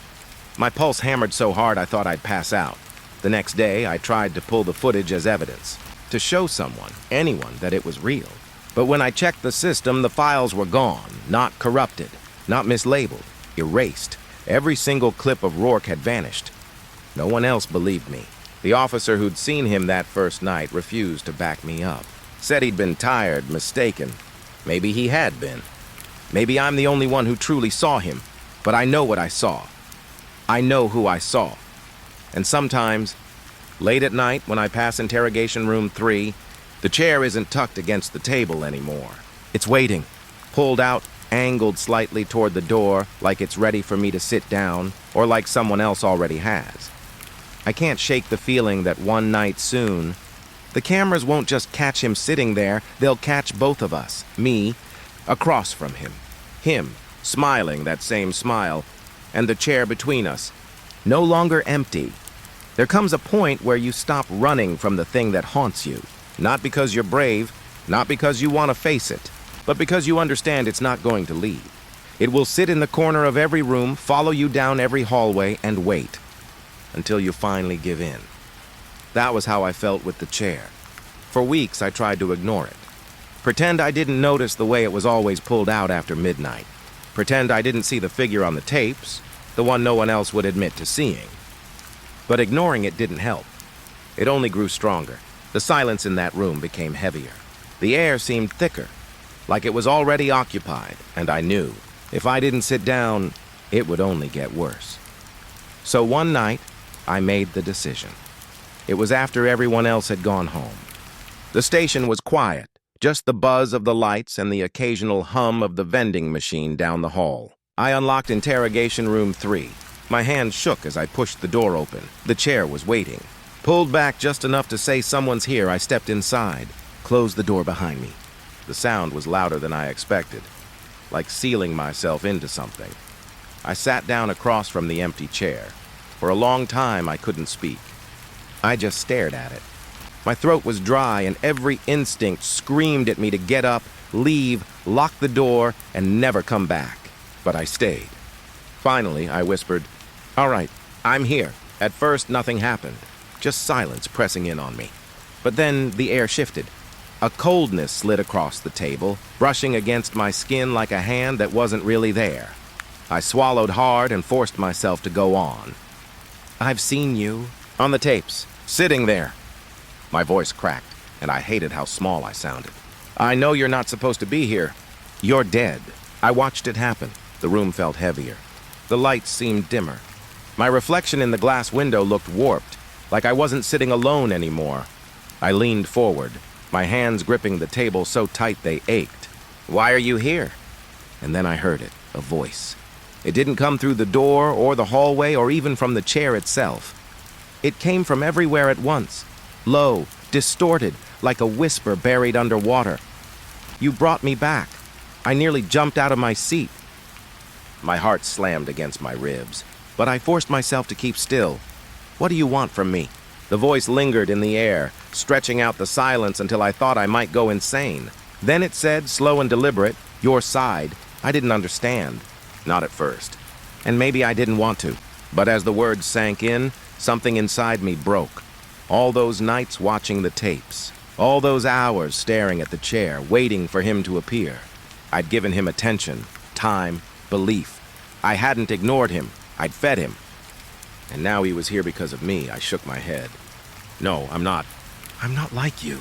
My pulse hammered so hard I thought I'd pass out. The next day, I tried to pull the footage as evidence, to show someone, anyone, that it was real. But when I checked the system, the files were gone, not corrupted, not mislabeled, erased. Every single clip of Rourke had vanished. No one else believed me. The officer who'd seen him that first night refused to back me up. Said he'd been tired, mistaken. Maybe he had been. Maybe I'm the only one who truly saw him, but I know what I saw. I know who I saw. And sometimes, late at night when I pass interrogation room 3, the chair isn't tucked against the table anymore. It's waiting, pulled out, angled slightly toward the door, like it's ready for me to sit down, or like someone else already has. I can't shake the feeling that one night soon, the cameras won't just catch him sitting there, they'll catch both of us, me, across from him, smiling that same smile, and the chair between us, no longer empty. There comes a point where you stop running from the thing that haunts you, not because you're brave, not because you want to face it, but because you understand it's not going to leave. It will sit in the corner of every room, follow you down every hallway, and wait until you finally give in. That was how I felt with the chair. For weeks, I tried to ignore it. Pretend I didn't notice the way it was always pulled out after midnight. Pretend I didn't see the figure on the tapes, the one no one else would admit to seeing. But ignoring it didn't help. It only grew stronger. The silence in that room became heavier. The air seemed thicker, like it was already occupied, and I knew, if I didn't sit down, it would only get worse. So one night, I made the decision. It was after everyone else had gone home. The station was quiet, just the buzz of the lights and the occasional hum of the vending machine down the hall. I unlocked interrogation room 3. My hand shook as I pushed the door open. The chair was waiting. Pulled back just enough to say someone's here, I stepped inside, closed the door behind me. The sound was louder than I expected, like sealing myself into something. I sat down across from the empty chair. For a long time, I couldn't speak. I just stared at it. My throat was dry, and every instinct screamed at me to get up, leave, lock the door, and never come back. But I stayed. Finally, I whispered, "All right, I'm here." At first, nothing happened, just silence pressing in on me. But then the air shifted. A coldness slid across the table, brushing against my skin like a hand that wasn't really there. I swallowed hard and forced myself to go on. "I've seen you on the tapes, sitting there." My voice cracked, and I hated how small I sounded. "I know you're not supposed to be here. You're dead." I watched it happen. The room felt heavier. The lights seemed dimmer. My reflection in the glass window looked warped, like I wasn't sitting alone anymore. I leaned forward, my hands gripping the table so tight they ached. "Why are you here?" And then I heard it, a voice. It didn't come through the door or the hallway or even from the chair itself. It came from everywhere at once, low, distorted, like a whisper buried under water. "You brought me back." I nearly jumped out of my seat. My heart slammed against my ribs, but I forced myself to keep still. "What do you want from me?" The voice lingered in the air, stretching out the silence until I thought I might go insane. Then it said, slow and deliberate, "Your side." I didn't understand. Not at first. And maybe I didn't want to. But as the words sank in, something inside me broke. All those nights watching the tapes. All those hours staring at the chair, waiting for him to appear. I'd given him attention, time, belief. I hadn't ignored him. I'd fed him. And now he was here because of me. I shook my head. No, I'm not. I'm not like you.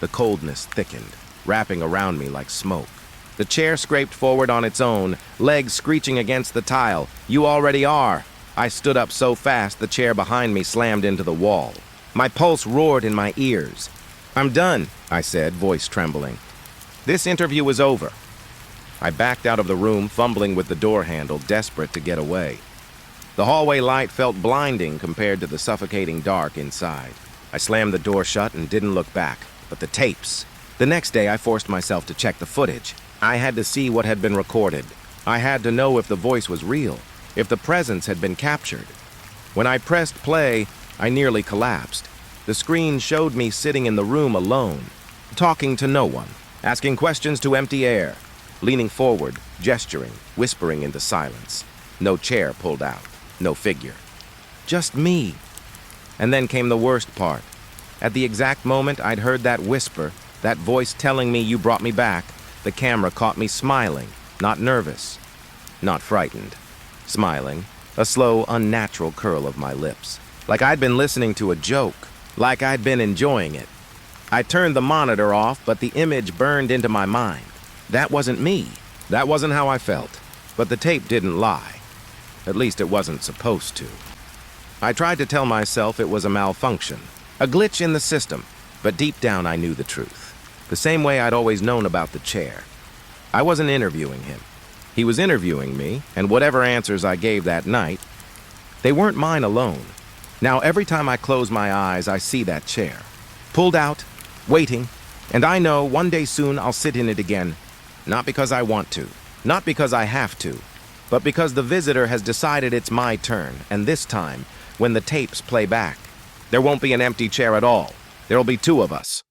The coldness thickened, wrapping around me like smoke. The chair scraped forward on its own, legs screeching against the tile. You already are. I stood up so fast the chair behind me slammed into the wall. My pulse roared in my ears. I'm done, I said, voice trembling. This interview is over. I backed out of the room, fumbling with the door handle, desperate to get away. The hallway light felt blinding compared to the suffocating dark inside. I slammed the door shut and didn't look back. But the tapes. The next day, I forced myself to check the footage. I had to see what had been recorded. I had to know if the voice was real, if the presence had been captured. When I pressed play, I nearly collapsed. The screen showed me sitting in the room alone, talking to no one, asking questions to empty air, leaning forward, gesturing, whispering into silence. No chair pulled out, no figure. Just me. And then came the worst part. At the exact moment I'd heard that whisper, that voice telling me you brought me back, the camera caught me smiling, not nervous, not frightened. Smiling, a slow, unnatural curl of my lips. Like I'd been listening to a joke, like I'd been enjoying it. I turned the monitor off, but the image burned into my mind. That wasn't me. That wasn't how I felt. But the tape didn't lie. At least it wasn't supposed to. I tried to tell myself it was a malfunction, a glitch in the system, but deep down I knew the truth. The same way I'd always known about the chair. I wasn't interviewing him. He was interviewing me, and whatever answers I gave that night, they weren't mine alone. Now every time I close my eyes, I see that chair. Pulled out, waiting, and I know one day soon I'll sit in it again. Not because I want to, not because I have to, but because the visitor has decided it's my turn, and this time, when the tapes play back, there won't be an empty chair at all. There'll be two of us.